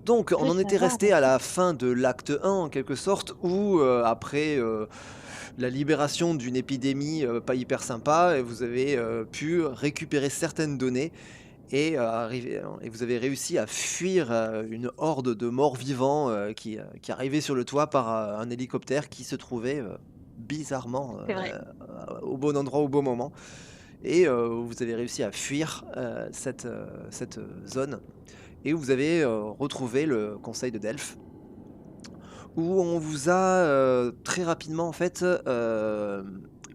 Donc, on Veux en était savoir, resté à vas-y. la fin de l'acte 1 en quelque sorte, où après la libération d'une épidémie pas hyper sympa, et vous avez pu récupérer certaines données et vous avez réussi à fuir une horde de morts-vivants qui arrivait sur le toit par un hélicoptère qui se trouvait bizarrement C'est vrai. au bon endroit au bon moment. Et vous avez réussi à fuir cette zone et vous avez retrouvé le conseil de Delphes où on vous a très rapidement en fait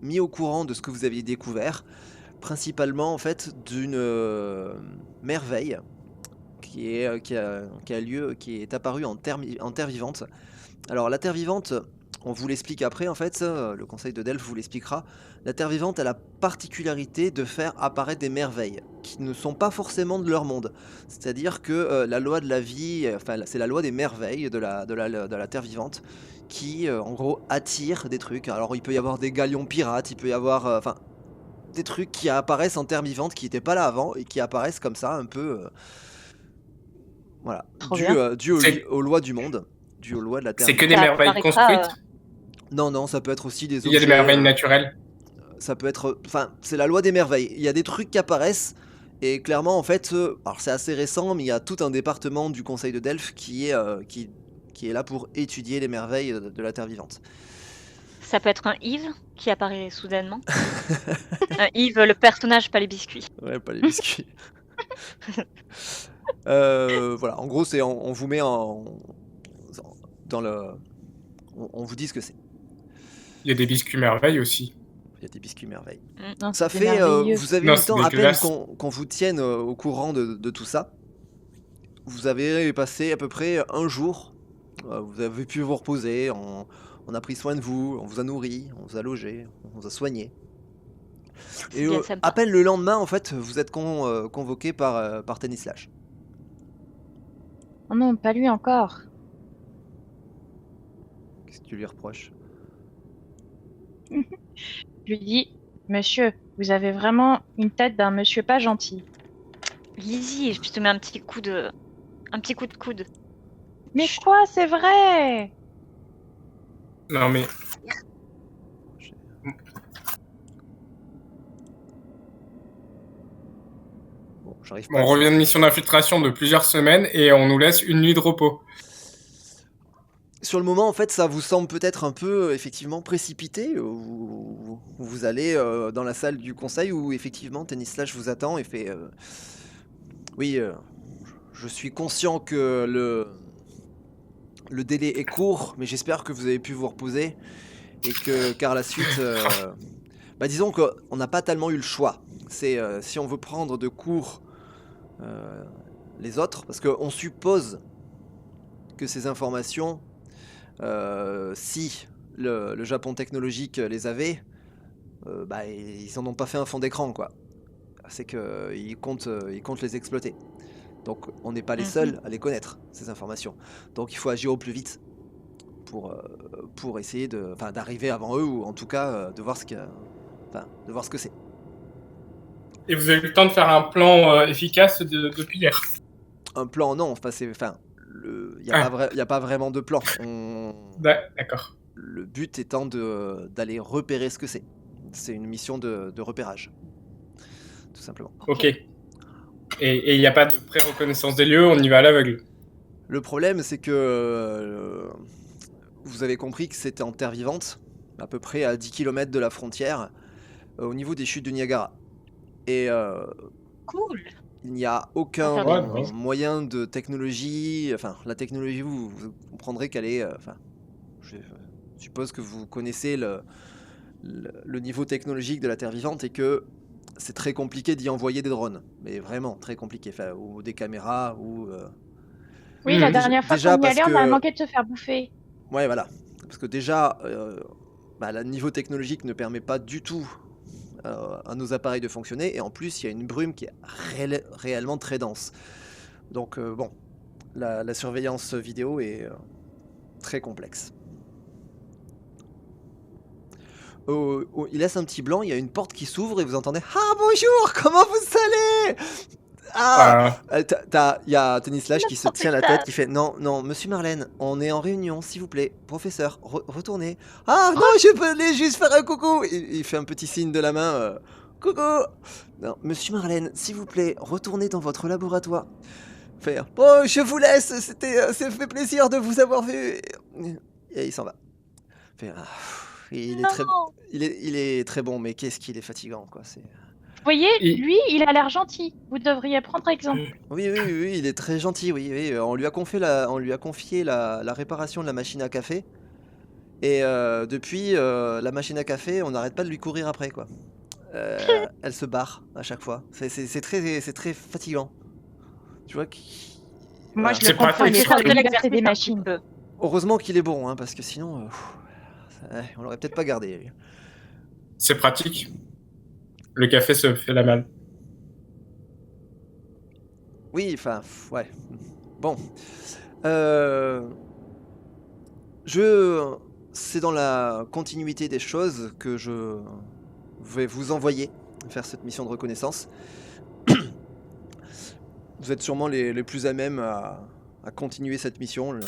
mis au courant de ce que vous aviez découvert, principalement en fait d'une merveille qui a lieu, qui est apparue en terre vivante. Alors la Terre vivante, on vous l'explique après en fait, le conseil de Delphes vous l'expliquera. La Terre vivante a la particularité de faire apparaître des merveilles qui ne sont pas forcément de leur monde. C'est-à-dire que la loi de la vie, enfin c'est la loi des merveilles de la Terre vivante qui en gros attire des trucs. Alors il peut y avoir des galions pirates, il peut y avoir enfin des trucs qui apparaissent en Terre vivante qui n'étaient pas là avant et qui apparaissent comme ça un peu voilà, Trop bien. dû C'est aux lois du monde, dû aux lois de la Terre c'est que des vivante. Ça merveilles apparaîtra, construites? Non, non, ça peut être aussi des Il y a des objets, merveilles naturelles? ça peut être, enfin, c'est la loi des merveilles. Il y a des trucs qui apparaissent et clairement, en fait, alors c'est assez récent, mais il y a tout un département du Conseil de Delphes qui est là pour étudier les merveilles de la Terre vivante. ça peut être un Yves qui apparaît soudainement. Yves, le personnage, pas les biscuits. Ouais, pas les biscuits. Voilà, en gros, c'est on vous met dans le on vous dit ce que c'est. Il y a des biscuits merveilles aussi. Il y a des biscuits merveilles. Non, Ça c'est fait, merveilleux. vous avez eu Non, le c'est temps à peine dégueulasse. qu'on vous tienne, au courant de tout ça. Vous avez passé à peu près un jour, vous avez pu vous reposer, on a pris soin de vous, on vous a nourri, on vous a logé, on vous a soigné et C'est bien à sympa. peine le lendemain, en fait, vous êtes convoqué par Tennis Slash. Oh non, pas lui encore. Qu'est-ce que tu lui reproches? Je lui dis, monsieur, vous avez vraiment une tête d'un monsieur pas gentil. Lizzie, je te mets un petit coup de coude. Mais quoi, c'est vrai? Non mais Bon, j'arrive pas à on le revient de censurer. mission d'infiltration de plusieurs semaines et on nous laisse une nuit de repos. Sur le moment, en fait, ça vous semble peut-être un peu, effectivement précipité, vous allez, dans la salle du conseil où effectivement Tennis Slash vous attend et fait, «Oui, je suis conscient que le délai est court, mais j'espère que vous avez pu vous reposer et que car la suite, bah, disons qu'on n'a pas tellement eu le choix. C'est, si on veut prendre de court, heu, les autres parce qu'on suppose que ces informations, si le Japon technologique les avait, bah, ils en ont pas fait un fond d'écran, quoi. C'est qu'ils comptent les exploiter. Donc on n'est pas les Mhm. seuls à les connaître, ces informations. Donc il faut agir au plus vite pour essayer d'arriver avant eux ou en tout cas, de voir ce que c'est. Et vous avez eu le temps de faire un plan efficace depuis hier. Un plan, non, enfin c'est enfin, le Ah, il y a pas vraiment de plan. d'accord. Le but étant d'aller repérer ce que c'est. C'est une mission de repérage, tout simplement. Ok. Et il n'y a pas de pré-reconnaissance des lieux, on y va à l'aveugle. Le problème, c'est que, vous avez compris que c'était en terre vivante, à peu près à 10 kilomètres de la frontière, au niveau des chutes du Niagara et Cool. il n'y a On va aucun faire des Ouais, quiz. moyen de technologie, enfin la technologie, vous comprendrez qu'elle est, enfin, je suppose que vous connaissez le niveau technologique de la Terre vivante et que c'est très compliqué d'y envoyer des drones, mais vraiment très compliqué, enfin, ou des caméras ou, Oui, la Mhm. dernière fois déjà qu'on y parce allait, on a que manqué de se faire bouffer. ouais, voilà, parce que déjà, bah, le niveau technologique ne permet pas du tout, à nos appareils de fonctionner et en plus, il y a une brume qui est réellement très dense. Donc bon, la surveillance vidéo est, très complexe. Il laisse un petit blanc, il y a une porte qui s'ouvre et vous entendez: «Ah bonjour, comment vous allez? Ah! Voilà. Il y a Stanislas qui se tient la tête, N'importe qui fait: «Non, non, monsieur Marlène, on est en réunion, s'il vous plaît. Professeur, retournez. Ah non, je voulais juste faire un coucou!» Il fait un petit signe de la main, «Coucou!» «Non, monsieur Marlène, s'il vous plaît, retournez dans votre laboratoire.» Fait: «Bon, je vous laisse, ça fait plaisir de vous avoir vu.» Et il s'en va. Fait: «Ah, il est très Non. il est très bon, mais qu'est-ce qu'il est fatigant, quoi, c'est...» Vous voyez, Et- lui, il a l'air gentil. Vous devriez prendre exemple. Oui, oui, oui, oui, il est très gentil, oui, oui. On lui a confié la réparation de la machine à café. Et depuis, la machine à café, on n'arrête pas de lui courir après, quoi. Elle se barre à chaque fois. C'est très fatigant. Tu vois Moi, voilà. je C'est le comprends. pratique. Il est C'est pas de pratique. l'exercer des machines. Heureusement qu'il est bon, hein, parce que sinon, on l'aurait peut-être pas gardé, lui. C'est pratique. Le café se fait la malle. Oui, enfin, ouais. Bon. Euh, C'est dans la continuité des choses que je vais vous envoyer faire cette mission de reconnaissance. Vous êtes sûrement les plus à même à continuer cette mission.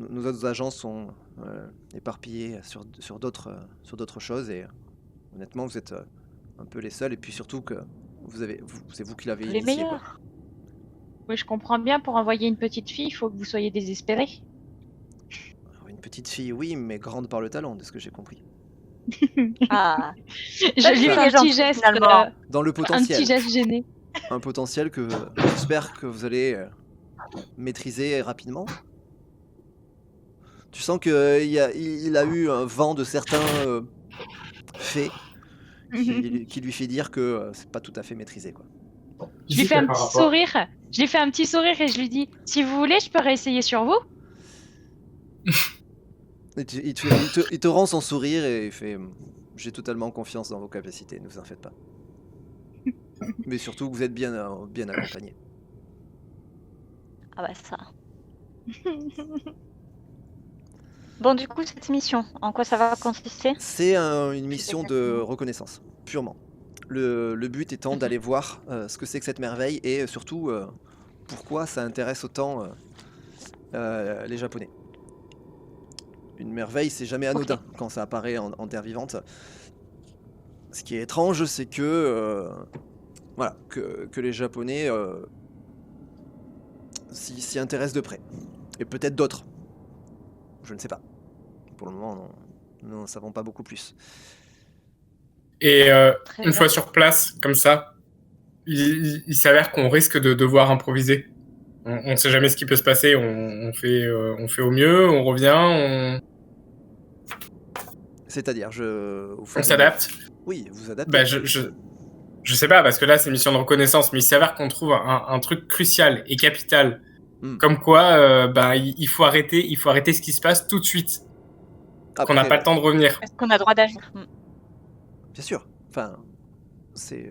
Nos autres agents sont éparpillés sur d'autres choses et honnêtement, vous êtes un peu les seuls. Et puis surtout que c'est vous qui l'avez Les initié, quoi. meilleurs. Oui, je comprends bien. Pour envoyer une petite fille, il faut que vous soyez désespéré. Alors, une petite fille, oui, mais grande par le talent, de ce que j'ai compris. Ah. Je lui fille fais un est petit gentille, geste, finalement. Dans le un petit potentiel. geste gêné. Un potentiel que j'espère que vous allez maîtriser rapidement. Tu sens qu'il il a eu un vent de certains faits qui lui fait dire que c'est pas tout à fait maîtrisé, quoi. Je lui fais un petit sourire. Je lui fais un petit sourire et je lui dis, si vous voulez, je peux réessayer sur vous. Et il te rend son sourire et il fait j'ai totalement confiance dans vos capacités, ne vous en faites pas. Mais surtout que vous êtes bien accompagné. Ah bah ça. Bon, du coup, cette mission, en quoi ça va consister? C'est une mission de reconnaissance, purement. Le but étant d'aller voir ce que c'est que cette merveille et surtout pourquoi ça intéresse autant les Japonais. Une merveille, c'est jamais anodin quand ça apparaît en terre vivante. Ce qui est étrange, c'est que voilà, que les Japonais s'y intéressent de près. Et peut-être d'autres. Je ne sais pas. Pour le moment, nous n'en savons pas beaucoup plus. Et Très une bien. fois sur place, comme ça, il s'avère qu'on risque de devoir improviser. On ne sait jamais ce qui peut se passer. On fait au mieux, on revient, C'est-à-dire, vous on faites s'adapte. Oui, vous adaptez. Bah, je sais pas, parce que là, c'est une mission de reconnaissance, mais il s'avère qu'on trouve un truc crucial et capital. Comme quoi, il faut arrêter ce qui se passe tout de suite. Après, qu'on n'a pas le temps de revenir. Est-ce qu'on a le droit d'agir? Bien sûr. Enfin, c'est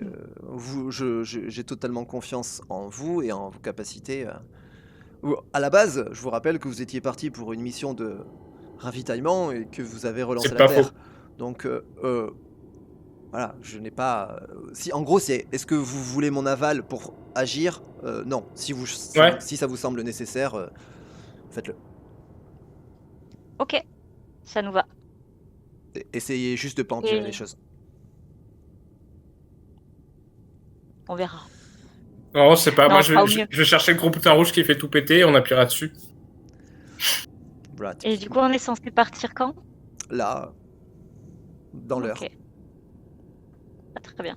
j'ai totalement confiance en vous et en vos capacités. À la base, je vous rappelle que vous étiez parti pour une mission de ravitaillement et que vous avez relancé C'est la pas Terre. faux. Donc, voilà, je n'ai pas. Si, en gros, c'est est-ce que vous voulez mon aval pour agir? Non. Ouais. Si ça vous semble nécessaire, faites-le. Ok, ça nous va. Essayez juste de pas empirer Et- les choses. On verra. Non, je sais pas. Non, Moi, on je fera au mieux. vais chercher le gros bouton rouge qui fait tout péter et on appuiera dessus. Voilà, Et du coup, on est censé partir quand? là, dans l'heure. Ok. Ah, très bien.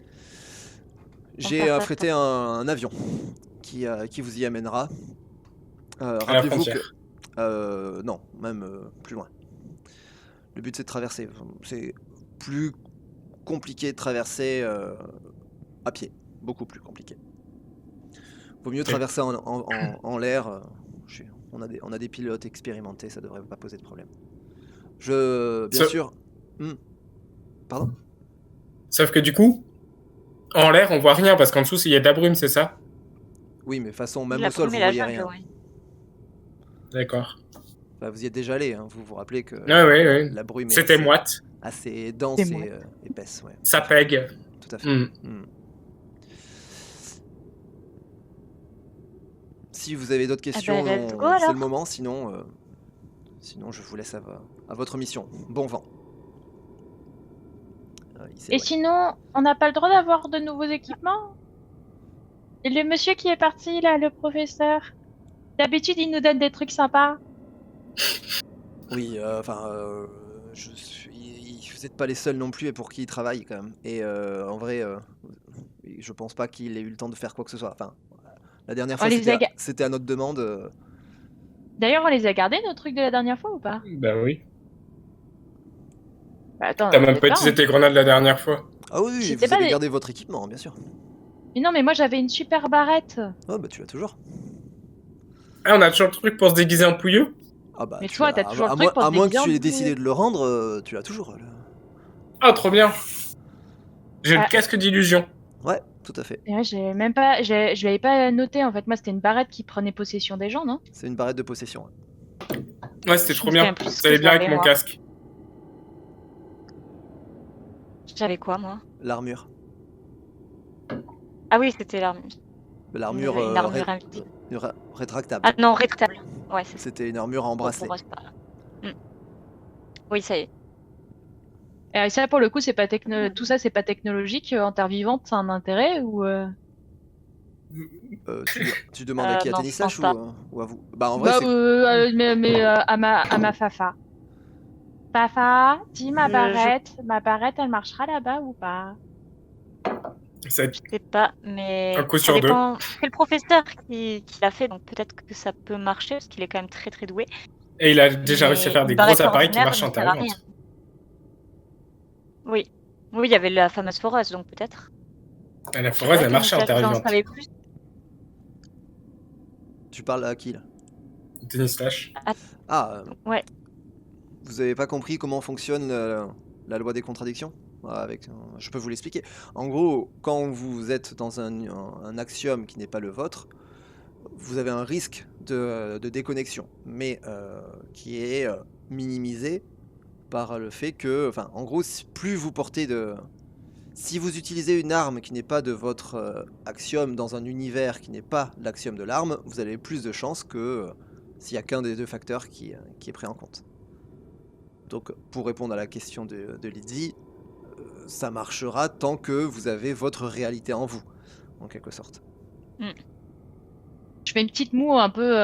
J'ai faire ça, affrété un avion qui vous y amènera. À la Rappelez-vous que... frontière. non, même plus loin. Le but c'est de traverser. C'est plus compliqué de traverser à pied. Beaucoup plus compliqué. Vaut mieux traverser en l'air. On a des pilotes expérimentés, ça devrait pas poser de problème. Bien sûr... Pardon? Sauf que du coup, en l'air, on voit rien parce qu'en dessous, il y a de la brume, c'est ça? Oui, mais de toute façon, même La au sol, brume vous et la voyez jungle, rien. ouais. D'accord. Enfin, vous y êtes déjà allé, hein. Vous vous rappelez que Ouais. la brume est C'était moite. assez dense C'est et moite. épaisse. Ouais. Ça pègue. Tout à fait. Mm. Si vous avez d'autres questions, let's go, c'est alors. le moment. Sinon, je vous laisse à votre mission. Bon vent. Il Et s'éloigne. sinon, on n'a pas le droit d'avoir de nouveaux équipements? Et le monsieur qui est parti, là, le professeur, d'habitude, il nous donne des trucs sympas. Oui, vous n'êtes pas les seuls non plus et pour qui il travaille quand même. Et en vrai, je pense pas qu'il ait eu le temps de faire quoi que ce soit. Enfin, la dernière fois, c'était à notre demande. D'ailleurs, on les a gardés, nos trucs de la dernière fois ou pas? Bah oui. Bah, attends, T'as même pas peut-être utilisé tes grenades la dernière fois. Ah oui, C'était vous pas avez des- gardé votre équipement, bien sûr. Mais non, mais moi j'avais une super barrette. Ah bah tu l'as toujours. Ah, on a toujours le truc pour se déguiser en pouilleux? Ah bah Mais tu toi, l'as. t'as toujours le À truc moins, pour te à moins que déguiser tu en aies décidé de le rendre, tu l'as toujours. Ah, trop bien. J'ai Ah. le casque d'illusion. Ouais, tout à fait. Et ouais, j'ai même pas, je l'avais pas noté en fait. Moi, c'était une barrette qui prenait possession des gens, non? C'est une barrette de possession. Ouais, c'était Je trop me bien. souviens plus ce Ça allait que bien avec j'avais, mon moi. casque. J'avais quoi, moi? L'armure. Ah oui, c'était l'armure. L'armure Une armure invisible. rétractable. Ah non, rétractable. Ouais, c'est ça. C'était une armure à Bon, embrasser. pour moi, c'est pas... Oui, ça y est. Et ça, pour le coup, c'est pas tout ça, c'est pas technologique. En terre vivante, c'est un intérêt ou Tu demandes à qui, à non, Tennis je pense Slash pas. ou à vous? Bah en vrai, bah, c'est. mais à ma Fafa. Fafa, dis ma Je- barrette, elle marchera là-bas ou pas? Ça va être Je sais pas, mais un coup ça sur deux. dépend. C'est le professeur qui l'a fait, donc peut-être que ça peut marcher, parce qu'il est quand même très très doué. Et il a déjà réussi à faire Mais des une gros barrette appareils qui ordinaire marchent ne en sert à terre rien. vivante. Oui. Oui, il y avait la fameuse foreuse, donc peut-être. Et la Je sais foreuse, pas, elle marchait en Tennis terre Slash, vous en vivante. savez plus? Tu parles à qui là? Tennis Slash. Ah, Ouais. vous avez pas compris comment fonctionne la loi des contradictions? Je peux vous l'expliquer. En gros, quand vous êtes dans un axiome qui n'est pas le vôtre, vous avez un risque de déconnexion, mais qui est minimisé par le fait que, enfin, en gros, plus vous portez de... Si vous utilisez une arme qui n'est pas de votre axiome dans un univers qui n'est pas l'axiome de l'arme, vous avez plus de chances que s'il n'y a qu'un des deux facteurs qui est pris en compte. Donc, pour répondre à la question de Lydie, ça marchera tant que vous avez votre réalité en vous, en quelque sorte. Je fais une petite moue un peu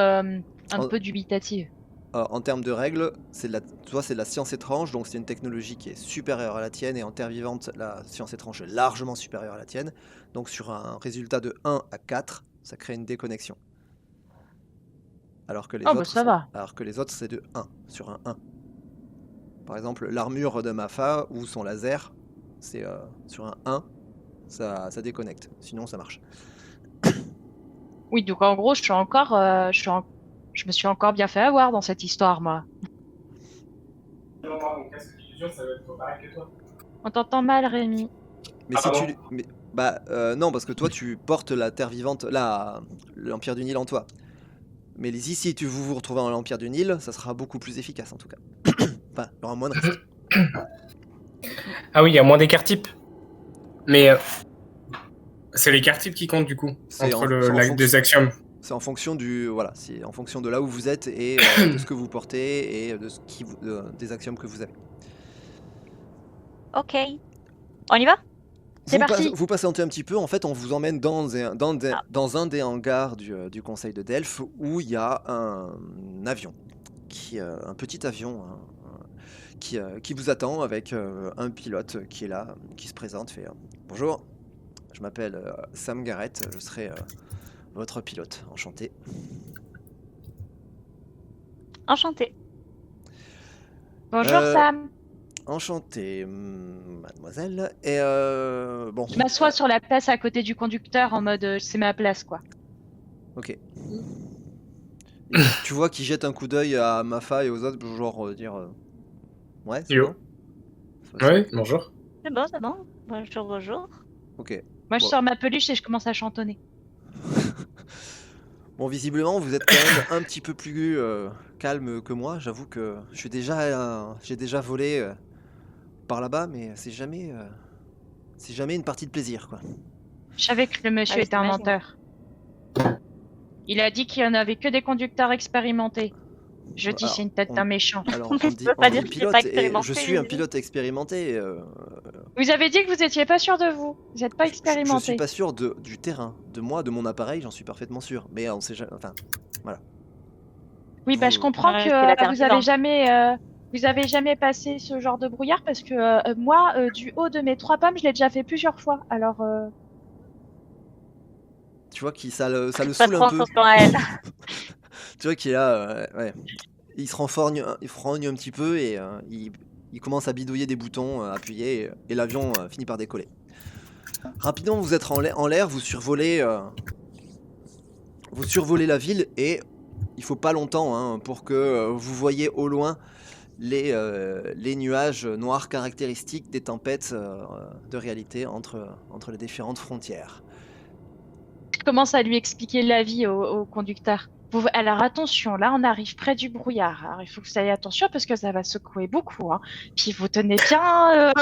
En- dubitative. En termes de règles, c'est de la science étrange, donc c'est une technologie qui est supérieure à la tienne, et en terre vivante, la science étrange est largement supérieure à la tienne. Donc sur un résultat de 1 à 4, ça crée une déconnexion. Alors que les Oh, bah autres, ça va. alors que les autres, c'est de 1 sur un 1. Par exemple, l'armure de Mafa ou son laser, c'est sur un 1, ça déconnecte. Sinon, ça marche. Oui, donc en gros, je me suis encore bien fait avoir dans cette histoire, moi. Mon casque d'illusion, ça va être pareil que toi. On t'entend mal, Rémi. Mais si tu... non, parce que toi, tu portes la terre vivante, l'Empire du Nil en toi. Mais si vous vous retrouvez dans l'Empire du Nil, ça sera beaucoup plus efficace en tout cas. Enfin, il y aura moins de risques. Ah oui, il y a moins d'écart type. Mais c'est l'écart type qui compte du coup, entre des axiomes. C'est en fonction c'est en fonction de là où vous êtes et de ce que vous portez et des axiomes que vous avez. Ok. On y va? C'est parti. Vous patientez un petit peu, en fait on vous emmène dans un des hangars du conseil de Delphes où il y a un avion, un petit avion qui vous attend avec un pilote qui est là, qui se présente, fait bonjour, je m'appelle Sam Garrett, je serai votre pilote, enchanté. Enchanté. Bonjour, Sam. Enchanté, mademoiselle. Et bon. Je m'assois sur la place à côté du conducteur en mode c'est ma place, quoi. Ok. Et tu vois qu'il jette un coup d'œil à Mafa et aux autres, genre dire ouais, c'est bon. Ouais, bonjour. C'est bon, c'est bon. Bonjour, bonjour. Ok. Moi, je sors ma peluche et je commence à chantonner. Bon, visiblement, vous êtes quand même un petit peu plus calme que moi. J'avoue que j'ai déjà volé par là-bas, mais c'est jamais une partie de plaisir, quoi. Je savais que le monsieur était un menteur. Il a dit qu'il n'y en avait que des conducteurs expérimentés. Je dis Alors, c'est une tête d'un méchant. Alors, Je peux pas dire qu'il est pilote, pas et expérimenté. je suis un pilote expérimenté. Vous avez dit que vous n'étiez pas sûr de vous. Vous n'êtes pas Je suis expérimenté. pas sûr du terrain. De moi, de mon appareil, j'en suis parfaitement sûr. Mais on sait jamais. Enfin, voilà. Oui, bah je comprends Ouais, que c'est la terre vous avez jamais passé ce genre de brouillard parce que moi, du haut de mes 3 pommes, je l'ai déjà fait plusieurs fois. Alors, Tu vois qu'il ça le Pas saoule trop un peu. attention à elle. Tu vois qu'il est là, ouais. Il se renfrogne, il frogne un petit peu et il commence à bidouiller des boutons, appuyer et l'avion finit par décoller. Rapidement, vous êtes en l'air, vous survolez la ville et il faut pas longtemps hein, pour que vous voyez au loin les nuages noirs caractéristiques des tempêtes de réalité entre les différentes frontières. je commence à lui expliquer la vie au conducteur. Alors attention, là on arrive près du brouillard. Alors il faut que vous ayez attention parce que ça va secouer beaucoup. Hein. Puis vous tenez bien,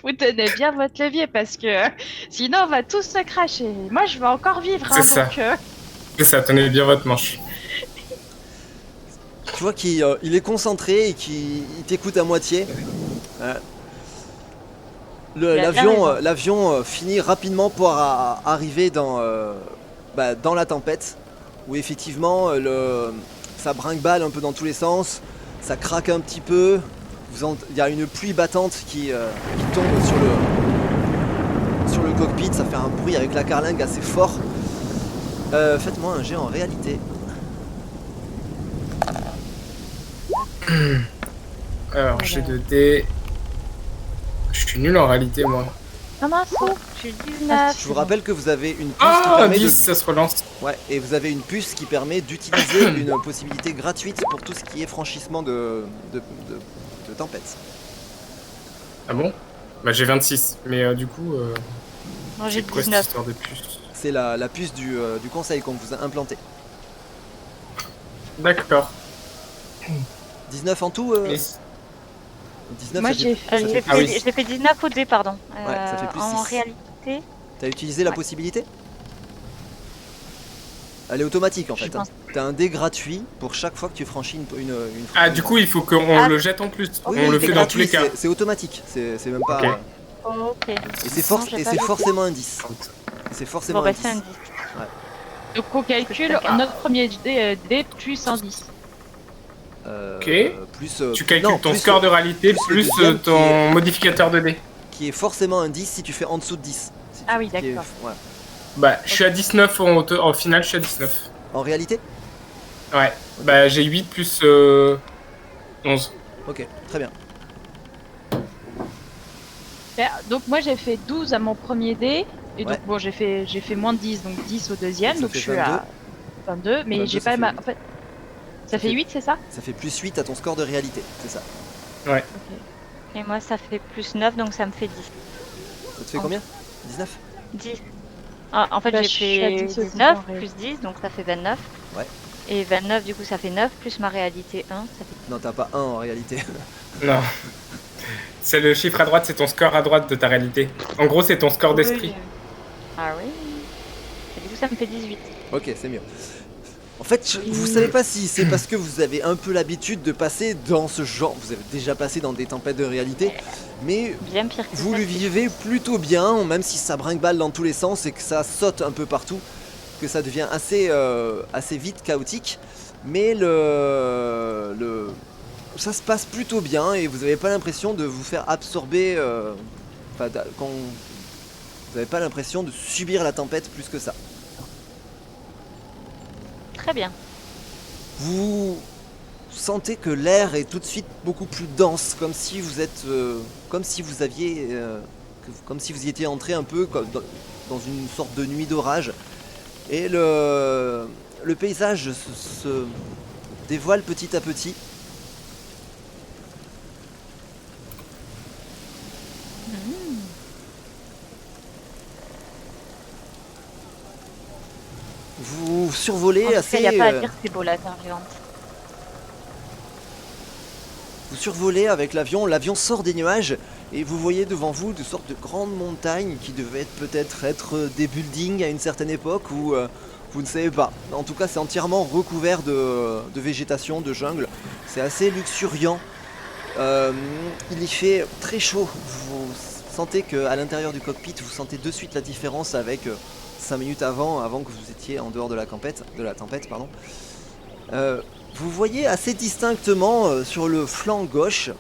vous tenez bien votre levier parce que sinon on va tous se cracher. Moi je vais encore vivre. C'est Hein, ça. donc, C'est ça, tenez bien votre manche. Tu vois qu'il est concentré et qu'il t'écoute à moitié. L'avion finit rapidement par arriver dans la tempête, où effectivement ça brinque-balle un peu dans tous les sens, ça craque un petit peu, il y a une pluie battante qui tombe sur le cockpit, ça fait un bruit avec la carlingue assez fort. Faites-moi un jet en réalité. Alors, j'ai 2 dés. Je suis nul en réalité, moi. Comment ça? Je suis 19. Je vous rappelle que vous avez une puce qui Ah, permet 10, ça se relance. Ouais, et vous avez une puce qui permet d'utiliser une possibilité gratuite pour tout ce qui est franchissement de tempête. Ah bon? Bah, j'ai 26, mais du coup, Moi j'ai c'est quoi cette 19. histoire de puce? C'est la puce du conseil qu'on vous a implanté. D'accord. 19 en tout Et 19 Moi, ça fait- j'ai ça fait- fait Ah oui. J'ai fait 19 au dé, pardon. Ouais, ça fait plus En 6. réalité, T'as utilisé la Ouais. possibilité? Elle est automatique en Je fait. Hein. pense. T'as un dé gratuit pour chaque fois que tu franchis une Ah, du coup, il faut qu'on Ah. le jette en plus. Oui, On le c'est fait dans tous les gratuit, cas. c'est automatique, c'est même pas. Ok. Ok. Et c'est Non, j'ai pas vu. forcément un 10. C'est forcément Bon, bah un c'est un 10. 10. Donc on calcule D'accord. notre premier dé plus un 10. Ok. Plus, Tu calcules non, ton plus, score de réalité plus le plus deuxième qui ton est- modificateur de dés. qui est forcément un 10 si tu fais en dessous de 10. Si Ah tu- oui, qui est- d'accord. voilà. Bah, je suis à 19 au final, je suis à 19. En réalité? Ouais. Bah, j'ai 8 plus 11. Ok, très bien. Donc moi j'ai fait 12 à mon premier dé. Et donc Ouais. bon j'ai fait moins de 10, donc 10 au deuxième, Ça donc fait je suis à 22, mais 22, j'ai ça pas fait ma. 8. En fait, ça fait 8, c'est ça? Ça fait plus 8 à ton score de réalité, c'est ça. Ok. Et moi ça fait plus 9, donc ça me fait 10. Ça te fait combien? 19? 10. Ah, en fait Bah, j'ai je suis à fait 10 aussi, 19 en réalité. plus 10, donc ça fait 29. Ouais. Et 29 du coup ça fait 9, plus ma réalité 1, ça fait... Non, t'as pas 1 en réalité. Non. C'est le chiffre à droite, c'est ton score à droite de ta réalité. En gros, c'est ton score d'esprit. Oui. Ah oui. Et du coup ça me fait 18. Ok, c'est mieux. En fait, vous savez pas si c'est parce que vous avez un peu l'habitude de passer dans ce genre. Vous avez déjà passé dans des tempêtes de réalité, mais Bien pire que vous ça. le vivez plutôt bien, même si ça brinque-balle dans tous les sens et que ça saute un peu partout, que ça devient assez vite chaotique. Mais ça se passe plutôt bien et vous n'avez pas l'impression de vous faire absorber. Quand vous n'avez pas l'impression de subir la tempête plus que ça. Très bien. Vous sentez que l'air est tout de suite beaucoup plus dense, comme si vous êtes, comme si vous aviez, comme si vous y étiez entré un peu comme dans une sorte de nuit d'orage. Et le paysage se dévoile petit à petit. Vous survolez En tout cas, assez. il n'y a pas à dire, c'est beau la Terre vivante. Vous survolez avec l'avion, l'avion sort des nuages et vous voyez devant vous de sortes de grandes montagnes qui devaient peut-être être des buildings à une certaine époque ou Vous ne savez pas. En tout cas, c'est entièrement recouvert de végétation, de jungle. C'est assez luxuriant. Il y fait très chaud. Vous sentez qu'à l'intérieur du cockpit, vous sentez de suite la différence avec 5 minutes avant que vous étiez en dehors de la tempête. Pardon. Vous voyez assez distinctement sur le flanc gauche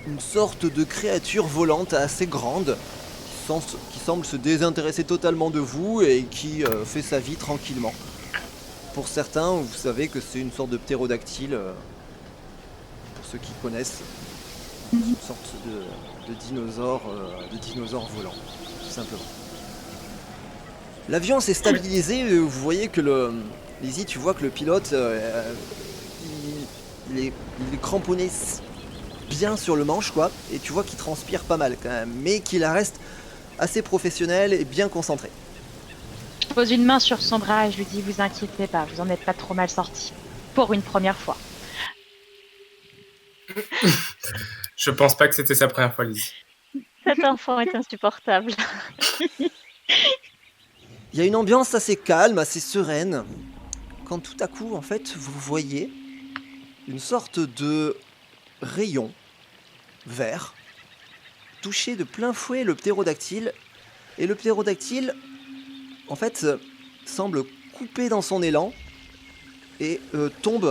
une sorte de créature volante assez grande qui semble se désintéresser totalement de vous et qui fait sa vie tranquillement. Pour certains, vous savez que c'est une sorte de ptérodactyle, pour ceux qui connaissent, une sorte de dinosaure volant, tout simplement. L'avion s'est stabilisé, vous voyez que Lizzie, tu vois que le pilote, il est cramponné bien sur le manche, quoi, et tu vois qu'il transpire pas mal quand même, mais qu'il reste assez professionnel et bien concentré. Je pose une main sur son bras et je lui dis, vous inquiétez pas, vous en êtes pas trop mal sorti. Pour une première fois. Je pense pas que c'était sa première fois, Lizzie. Cet enfant est insupportable. Il y a une ambiance assez calme, assez sereine, quand tout à coup, en fait, vous voyez une sorte de rayon vert toucher de plein fouet le ptérodactyle, et le ptérodactyle, en fait, semble couper dans son élan et tombe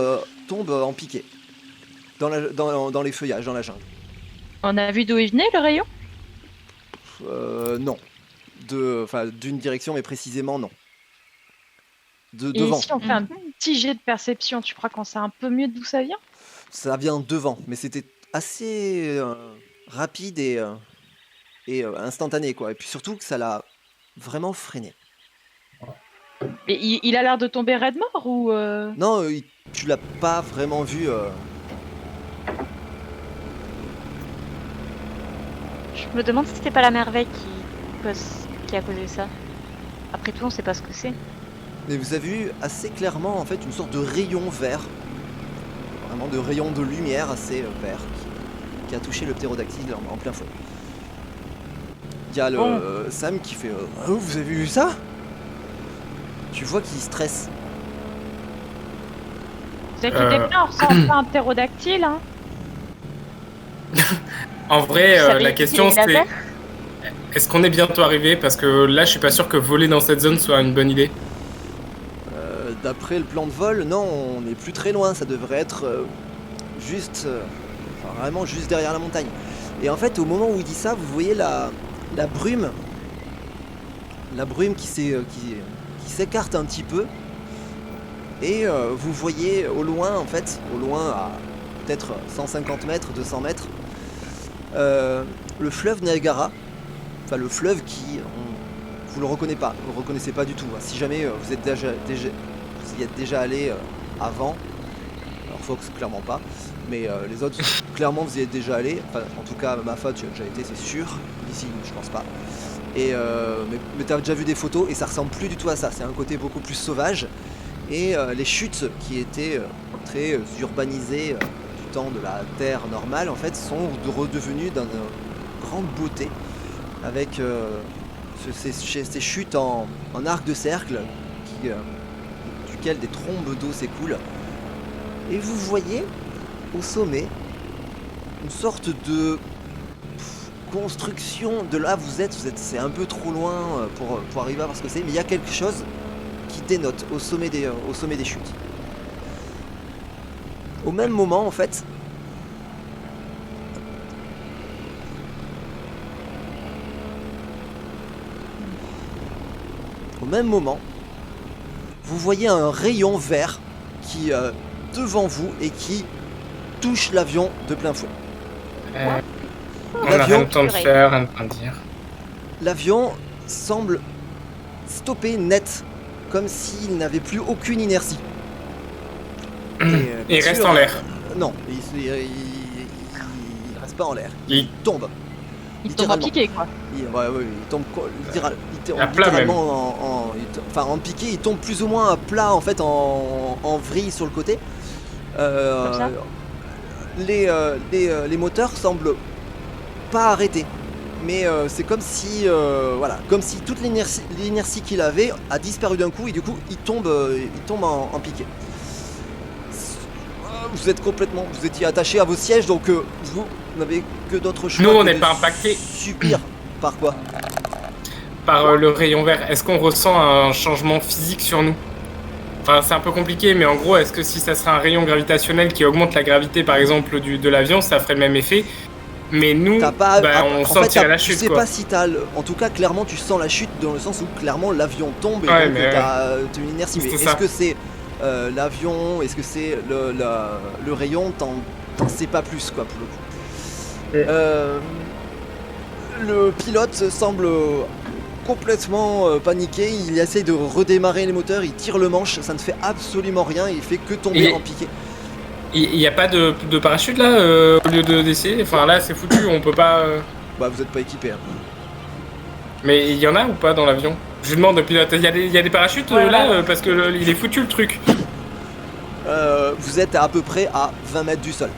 en piqué dans les feuillages, dans la jungle. On a vu d'où il venait le rayon? Non. D'une direction, mais précisément non. Et Devant. si on fait un petit jet de perception, tu crois qu'on sait un peu mieux d'où ça vient? Ça vient devant, mais c'était assez rapide et instantané, quoi. Et puis surtout que ça l'a vraiment freiné. Et il a l'air de tomber raide mort ou Non, tu l'as pas vraiment vu. Je me demande si c'était pas la merveille qui a causé ça. Après tout, on sait pas ce que c'est. Mais vous avez vu assez clairement en fait une sorte de rayon vert, vraiment de rayon de lumière assez vert qui a touché le ptérodactyle en plein feu. Il y a Sam qui fait oh, vous avez vu ça? Tu vois qu'il stresse. Vous inquiétez pas, on ressemble pas à un ptérodactyle, hein. En vrai, la question c'est est-ce qu'on est bientôt arrivé? Parce que là, je suis pas sûr que voler dans cette zone soit une bonne idée. D'après le plan de vol, non, on n'est plus très loin. Ça devrait être juste, vraiment juste derrière la montagne. Et en fait, au moment où il dit ça, vous voyez la brume qui s'écarte un petit peu. Et vous voyez au loin, à peut-être 150 mètres, 200 mètres, le fleuve Niagara. Enfin, le fleuve vous le reconnaissez pas du tout. Si jamais vous y êtes déjà allé avant, alors Fox clairement pas, mais les autres clairement vous y êtes déjà allé. Enfin, en tout cas, ma faute, j'ai déjà été, c'est sûr. Ici, je pense pas. Et mais t'as déjà vu des photos et ça ressemble plus du tout à ça. C'est un côté beaucoup plus sauvage. Et les chutes qui étaient très urbanisées du temps de la terre normale, en fait, sont redevenues d'une grande beauté, avec ces chutes en arc de cercle, duquel des trombes d'eau s'écoulent. Et vous voyez au sommet une sorte de construction. De là vous êtes c'est un peu trop loin pour arriver à voir ce que c'est, mais il y a quelque chose qui dénote au sommet des chutes. Au même moment, en fait, vous voyez un rayon vert qui devant vous et qui touche l'avion de plein fouet. On a rien de temps de faire, rien de temps de dire. L'avion semble stopper net, comme s'il n'avait plus aucune inertie. Il reste en l'air. Non, il reste pas en l'air. Il tombe. Il tombe en piqué, quoi. Il tombe littéralement en piqué. Il tombe plus ou moins à plat, en fait, en vrille sur le côté. Comme ça. Les moteurs semblent pas arrêter, mais c'est comme si, voilà, comme si toute l'inertie qu'il avait a disparu d'un coup et du coup il tombe en piqué. Vous êtes vous étiez attaché à vos sièges, donc vous n'avez que d'autres choix. Nous, on que n'est de pas impacté. Subir par quoi? Par le rayon vert. Est-ce qu'on ressent un changement physique sur nous? Enfin, c'est un peu compliqué, mais en gros, est-ce que si ça serait un rayon gravitationnel qui augmente la gravité, par exemple, de l'avion, ça ferait le même effet? Mais nous, on sentirait la chute. Je sais pas si t'as... En tout cas, clairement, tu sens la chute dans le sens où clairement l'avion tombe et ouais, donc t'as une inertie. Mais est-ce que c'est l'avion? Est-ce que c'est le rayon? T'en sais pas plus, quoi, pour le coup. Le pilote semble complètement paniqué. Il essaye de redémarrer les moteurs. Il tire le manche. Ça ne fait absolument rien. Il fait que tomber en piqué. Il n'y a pas de parachute là au lieu d'essayer. Enfin là c'est foutu, on peut pas. Bah vous êtes pas équipé. Hein. Mais il y en a ou pas dans l'avion? Je lui demande au pilote, il y a des parachutes là parce que il est foutu le truc. Vous êtes à peu près à 20 mètres du sol.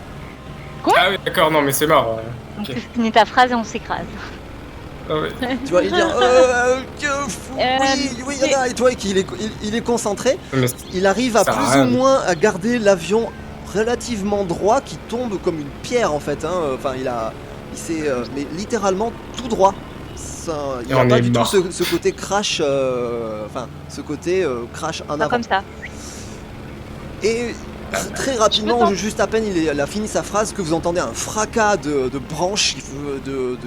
Quoi? Ah oui d'accord, non mais c'est mort. Donc tu finis ta phrase et on s'écrase. Ah ouais. Tu vois, il dit oui, il y en a, et toi, il est concentré. Il arrive à plus ou moins à garder l'avion relativement droit, qui tombe comme une pierre en fait. Hein. Enfin, il s'est mais littéralement tout droit. Il n'y a pas du tout ce côté crash, enfin, ce côté crash en avant. Comme ça. Et très rapidement, juste à peine il a fini sa phrase, que vous entendez un fracas de branches, de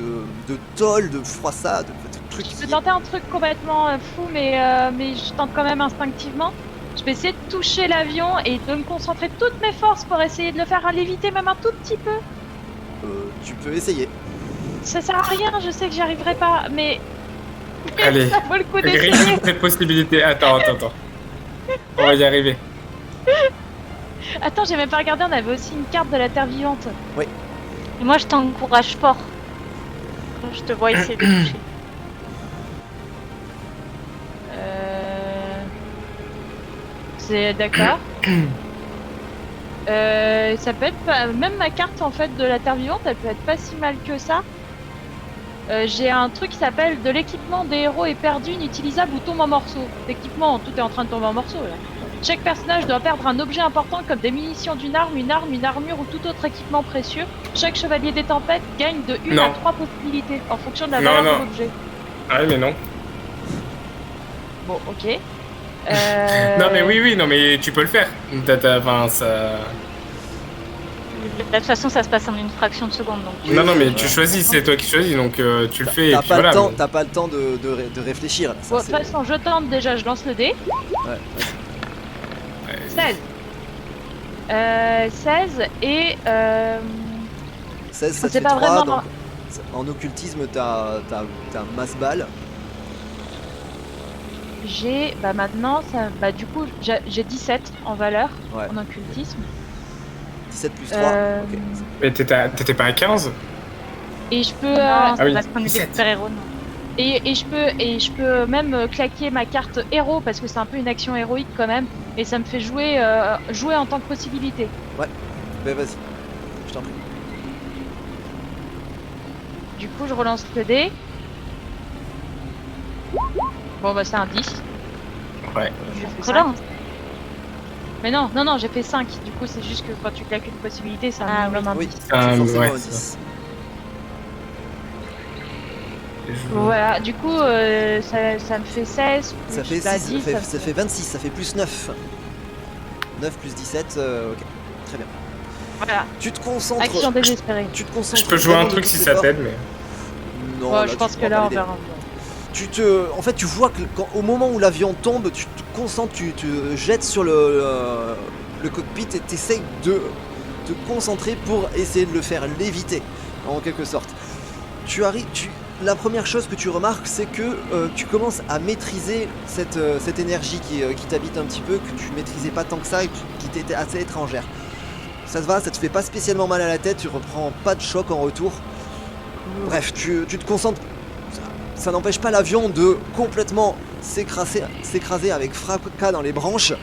tôle, de froissade, de trucs. Je vais tenter un truc complètement fou, mais je tente quand même instinctivement. Je vais essayer de toucher l'avion et de me concentrer toutes mes forces pour essayer de le faire léviter même un tout petit peu. Tu peux essayer. Ça sert à rien, je sais que j'y arriverai pas, mais... Allez, ça vaut le coup d'essayer. cette possibilité. Attends. On va y arriver. Attends, j'ai même pas regardé, on avait aussi une carte de la Terre vivante. Oui. Et moi je t'encourage fort. Je te vois essayer de toucher. C'est d'accord. Ça peut être pas... Même ma carte en fait de la Terre vivante, elle peut être pas si mal que ça. J'ai un truc qui s'appelle de l'équipement des héros est perdu, inutilisable ou tombe en morceaux. L'équipement, tout est en train de tomber en morceaux là. Chaque personnage doit perdre un objet important comme des munitions d'une arme, une armure ou tout autre équipement précieux. Chaque chevalier des tempêtes gagne de 1 à 3 possibilités en fonction de la valeur de l'objet. Ah oui mais non. Bon ok. Non mais oui, non mais tu peux le faire. Enfin, ça... De toute façon ça se passe en une fraction de seconde donc. Oui, non mais tu choisis, c'est toi qui choisis donc tu le fais. T'as pas le temps de réfléchir. Bon, de toute façon je tente déjà, je lance le dé. Ouais. 16. 16 et 16 ça te fait pas 3, vraiment... donc en occultisme t'as masse balle. J'ai, maintenant, ça, du coup, j'ai 17 en valeur, en occultisme. 17 plus 3, ok. Mais t'étais pas à 15? Et je peux... Non, c'est parce qu'on est super héros, non. Et je peux même claquer ma carte héros, parce que c'est un peu une action héroïque quand même, et ça me fait jouer en tant que possibilité. Ouais, bah vas-y, je t'en prie. Du coup, je relance le dé. Bon bah c'est un 10. Ouais. Relance. Mais non, j'ai fait 5. Du coup, c'est juste que quand tu claques une possibilité, c'est un minimum un 10. C'est forcément un 10. Voilà, du coup, ça me fait 16. Ça fait 6, ça fait 26, ça fait plus 9. 9 plus 17, ok. Très bien. Voilà. Tu te concentres. Action désespérée. Tu te concentres. Je peux jouer un truc si ça t'aide, mais. Non, ouais, je pense que là, on verra. En fait, tu vois que au moment où l'avion tombe, tu te concentres, tu te jettes sur le cockpit et tu essayes de te concentrer pour essayer de le faire léviter, en quelque sorte. La première chose que tu remarques, c'est que tu commences à maîtriser cette énergie qui t'habite un petit peu, que tu maîtrisais pas tant que ça et qui t'était assez étrangère. Ça te va, ça te fait pas spécialement mal à la tête, tu reprends pas de choc en retour. Bref, tu te concentres. Ça n'empêche pas l'avion de complètement s'écraser avec fracas dans les branches.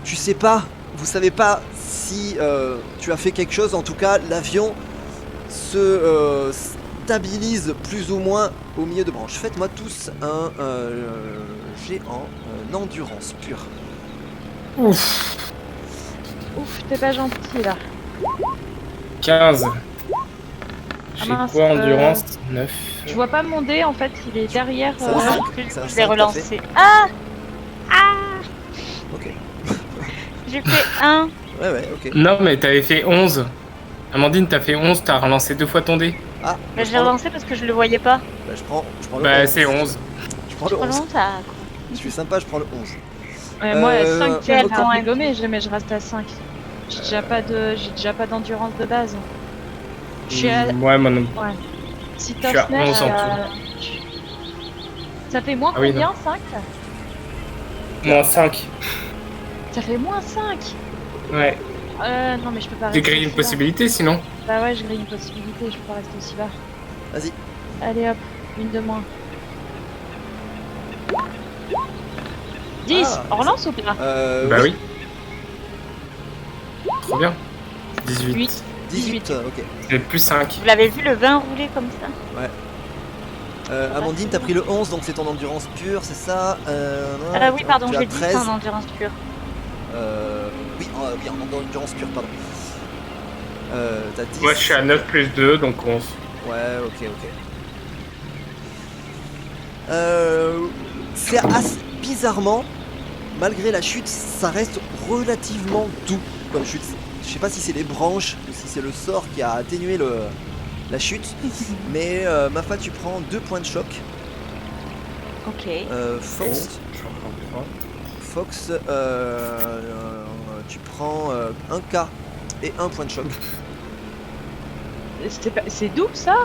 Vous savez pas si tu as fait quelque chose. En tout cas, l'avion stabilise plus ou moins au milieu de branches. Faites-moi tous un jet en endurance pure. Ouf. Ouf, t'es pas gentil là. 15. J'ai mince, quoi, endurance 9. Je vois pas mon dé en fait, il est derrière. C'est un cinq. Du coup, C'est un je cinq, l'ai t'as relancé. Ah Ok. J'ai fait 1. Ouais, ok. Non, mais t'avais fait 11. Amandine, t'as fait 11, t'as relancé 2 fois ton dé. Ah, Bah, je l'ai relancé parce que je le voyais pas. Bah, je prends le Bah, 11. c'est 11. Je prends le 11. Prenons ça. Je suis sympa, je prends le 11. Moi, Euh, 5 quel j'ai temps, dégommé, mais je reste à 5. J'ai déjà pas d'endurance de base. Je suis à... Ouais, moi non. Ouais. Si Je suis à 11 en Ça fait moins Ah oui, combien, 5 Moins 5. Ça fait moins 5. Ouais. Non mais je peux pas J'ai rester grillé une aussi bas. possibilité sinon. Bah ouais, je grille une possibilité, je peux pas rester aussi bas. Vas-y. Allez hop, une de moins. 10, Ah, on relance ou pas? Bah oui. Trop bien. 18. 8. 18, ok. J'ai plus 5. Vous l'avez vu le vin rouler comme ça? Amandine, t'as pris le 11, donc c'est ton endurance pure, c'est ça Oui, pardon, tu as j'ai dit 13. en endurance pure. Oui, en endurance pure, pardon. T'as 10. Moi je suis à 9 plus 2, donc 11. Ouais, ok. C'est assez bizarrement, malgré la chute, ça reste relativement doux comme chute. Je sais pas si c'est les branches ou si c'est le sort qui a atténué la chute, mais Mafa, tu prends 2 points de choc. Ok. Fox, Fox, tu prends 1 K et 1 point de choc. C'est doux ça?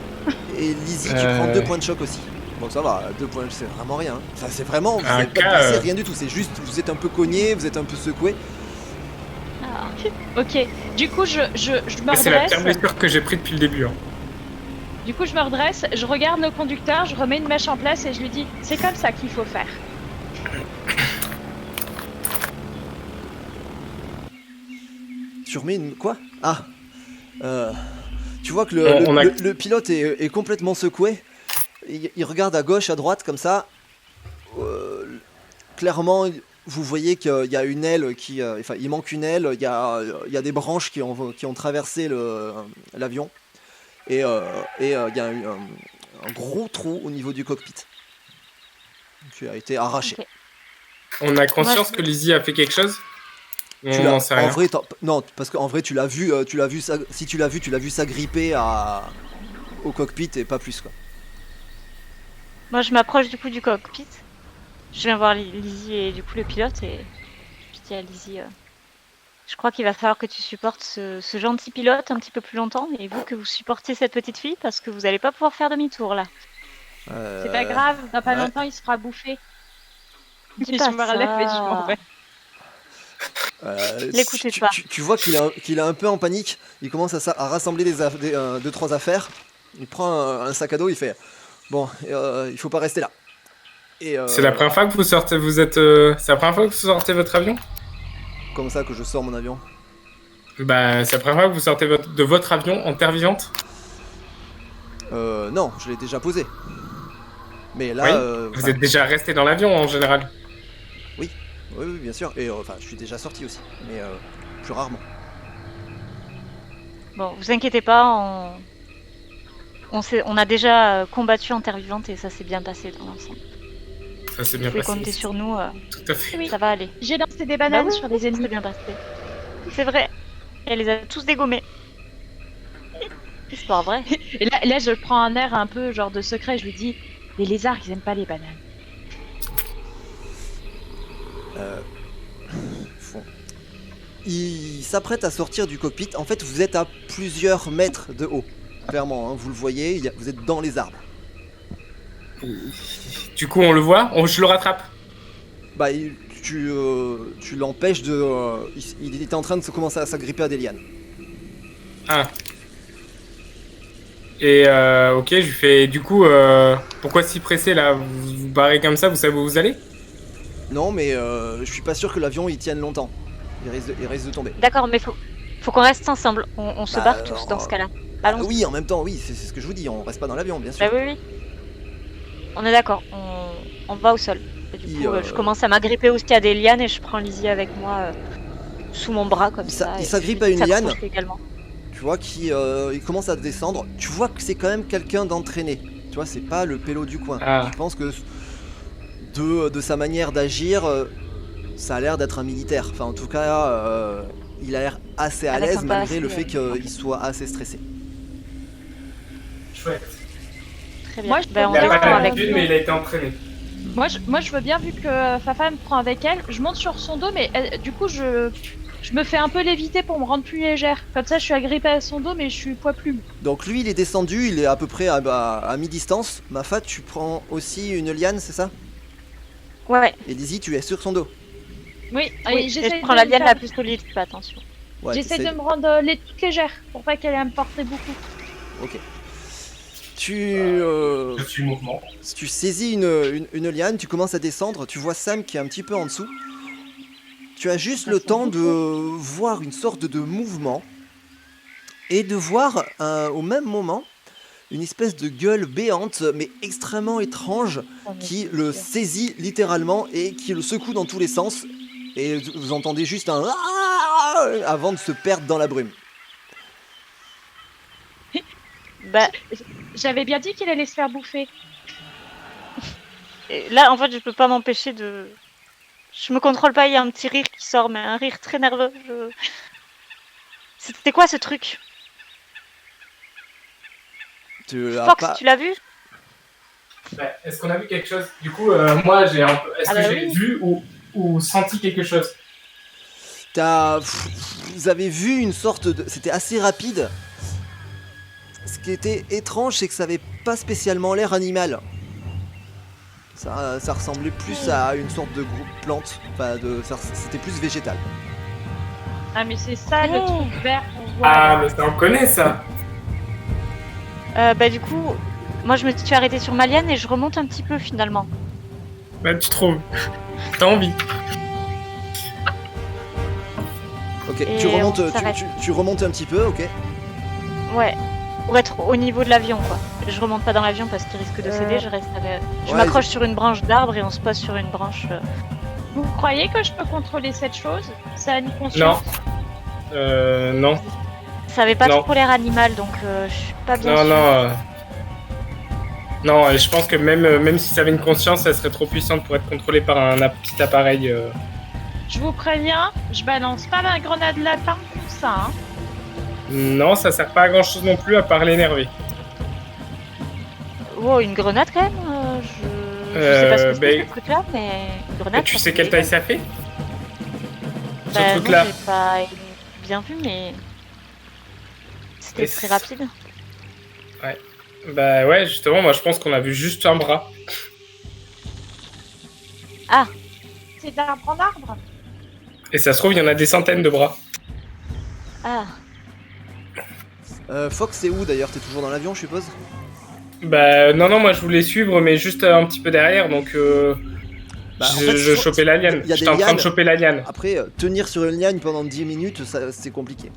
Et Lizzie, tu prends 2 points de choc aussi. Bon, ça va, 2 points, c'est vraiment rien. Enfin, c'est vraiment, vous Un n'êtes pas cas, blessé, rien du tout. C'est juste, vous êtes un peu cogné, vous êtes un peu secoué. Ah. Ok, du coup je me C'est la pire redresse. blessure que j'ai pris depuis le début. Hein. Du coup je me redresse, je regarde le conducteur, je remets une mèche en place et je lui dis c'est comme ça qu'il faut faire. Tu remets une. Quoi? Ah tu vois que le pilote est complètement secoué. Il regarde à gauche, à droite, comme ça. Clairement, vous voyez qu'il y a une aile qui. Enfin, il manque une aile, il y a des branches qui ont traversé l'avion. Et il y a un gros trou au niveau du cockpit qui a été arraché. Ok. On a conscience Moi, que Lizzie a fait quelque chose? Tu On l'as- n'en sait en rien. vrai, non, parce qu'en vrai, tu l'as vu s'agripper au cockpit et pas plus quoi. Moi, je m'approche du coup du cockpit. Je viens voir Lizzie et du coup le pilote et je dis à Lizzie, je crois qu'il va falloir que tu supportes ce gentil pilote un petit peu plus longtemps et vous que vous supportiez cette petite fille parce que vous allez pas pouvoir faire demi-tour là. C'est pas grave, dans pas ouais. longtemps il se fera bouffer. Dis Et pas je me relève et je ça. m'en vais. L'écoutez tu, pas. tu vois qu'il est un peu en panique. Il commence à rassembler 2-3 affaires. Il prend un sac à dos. Il fait bon, il faut pas rester là. Et C'est la première fois que vous sortez, c'est la première fois que vous sortez votre avion? comme ça que je sors mon avion. Bah, c'est la première fois que vous sortez de votre avion en terre vivante? Non, je l'ai déjà posé. Mais là, Oui. Vous êtes déjà resté dans l'avion en général? oui, bien sûr. Et enfin, je suis déjà sorti aussi, mais plus rarement. Bon, vous inquiétez pas, on a déjà combattu en terre vivante et ça s'est bien passé dans l'ensemble. Ça s'est Vous bien pouvez passé. compter sur nous, Tout à fait. oui, ça va aller. J'ai lancé des bananes Bah oui, sur les ça ennemis. s'est bien passé. C'est vrai. Elle les a tous dégommés. C'est pas vrai. Et là je prends un air un peu genre de secret, je lui dis les lézards ils aiment pas les bananes. Il s'apprête à sortir du cockpit. En fait, vous êtes à plusieurs mètres de haut. Clairement, hein, vous le voyez, vous êtes dans les arbres. Du coup, on le voit, je le rattrape. Bah, tu l'empêches de. Il était en train de commencer à s'agripper à des lianes. Ah. Et ok, je lui fais. Du coup, pourquoi si pressé là? Vous vous barrez comme ça, vous savez où vous allez? Non, mais je suis pas sûr que l'avion il tienne longtemps. Il risque de tomber. D'accord, mais faut qu'on reste ensemble. On se Bah, barre tous dans ce cas-là. Allons-y. Oui, en même temps, oui, c'est ce que je vous dis, on reste pas dans l'avion, bien sûr. Bah oui. On est d'accord, on va au sol. Et du coup, je commence à m'agripper aussi à des lianes et je prends Lizzie avec moi sous mon bras comme ça. Il et s'agrippe je à une liane, s'accroche également. tu vois, il commence à descendre. Tu vois que c'est quand même quelqu'un d'entraîné. Tu vois, c'est pas le pélo du coin. Ah. Je pense que de sa manière d'agir, ça a l'air d'être un militaire. Enfin, en tout cas, il a l'air assez à Avec l'aise un malgré passé, le fait qu'il soit assez stressé. Chouette. Très bien. Moi, je Bah, on Il a bien, pas descend avec l'habitude, mais il a été entraîné. Moi, je veux bien, vu que Fafa me prend avec elle, je monte sur son dos, mais du coup, je me fais un peu léviter pour me rendre plus légère. Comme ça, je suis agrippée à son dos, mais je suis poids plume. Donc lui, il est descendu, il est à peu près à mi-distance. Mafat, tu prends aussi une liane, c'est ça? Ouais. Et Lizzie, tu es sur son dos. Oui, Oui, et je prends la liane la plus solide, fais attention. Ouais, J'essaie t'essaies- de me rendre toute légère, pour pas qu'elle ait à me porter beaucoup. Ok. Je suis le mouvement. Tu saisis une liane, tu commences à descendre, tu vois Sam qui est un petit peu en dessous. Tu as juste le temps de voir une sorte de mouvement et de voir au même moment une espèce de gueule béante mais extrêmement étrange qui le saisit littéralement et qui le secoue dans tous les sens. Et vous entendez juste un ah avant de se perdre dans la brume. Bah, J'avais bien dit qu'il allait se faire bouffer. et là, en fait, je peux pas m'empêcher de. Je me contrôle pas, il y a un petit rire qui sort, mais un rire très nerveux. C'était quoi ce truc? Fox, tu l'as vu? Bah, est-ce qu'on a vu quelque chose? Du coup, moi, j'ai un peu. Est-ce que j'ai vu ou senti quelque chose? Vous avez vu une sorte de... C'était assez rapide. Ce qui était étrange, c'est que ça avait pas spécialement l'air animal. Ça ressemblait plus à une sorte de groupe plante. Enfin, c'était plus végétal. Ah, mais c'est ça le truc vert qu'on voit. Ah, mais ça, on connaît ça. Bah du coup, moi je me suis arrêtée sur ma liane et je remonte un petit peu finalement. Bah, tu trouves. T'as envie. Ok, Et tu remontes, on s'arrête. tu remontes un petit peu, ok. Ouais, pour être au niveau de l'avion quoi. Je remonte pas dans l'avion parce qu'il risque de céder, je reste je Ouais, m'accroche sur une branche d'arbre et on se pose sur une branche. Vous croyez que je peux contrôler cette chose? Ça a une conscience? Non. Ça avait pas Non. trop l'air animal donc je suis pas bien Non, sûre. non. Non, et je pense que même si ça avait une conscience, elle serait trop puissante pour être contrôlée par un petit appareil. Je vous préviens, je balance pas ma grenade lapin comme ça, hein. Non, ça sert pas à grand chose non plus à part l'énerver. Oh, une grenade quand même je sais pas ce que c'est ce truc là, mais une grenade. Et tu ça sais fait quelle taille plaisir. ça fait? Ce Bah, truc non, là. j'ai pas bien vu, mais c'était Et très rapide. Bah ouais, justement, moi je pense qu'on a vu juste un bras. Ah, C'est d'arbre en arbre. Et ça se trouve, il y en a des centaines de bras. ah. Fox, c'est où d'ailleurs? T'es toujours dans l'avion, je suppose? Bah non, moi je voulais suivre, mais juste un petit peu derrière, donc Bah, en fait, je chopais la liane. il y a des J'étais en train de lianes. choper la liane. Après, tenir sur une liane pendant 10 minutes, c'est compliqué.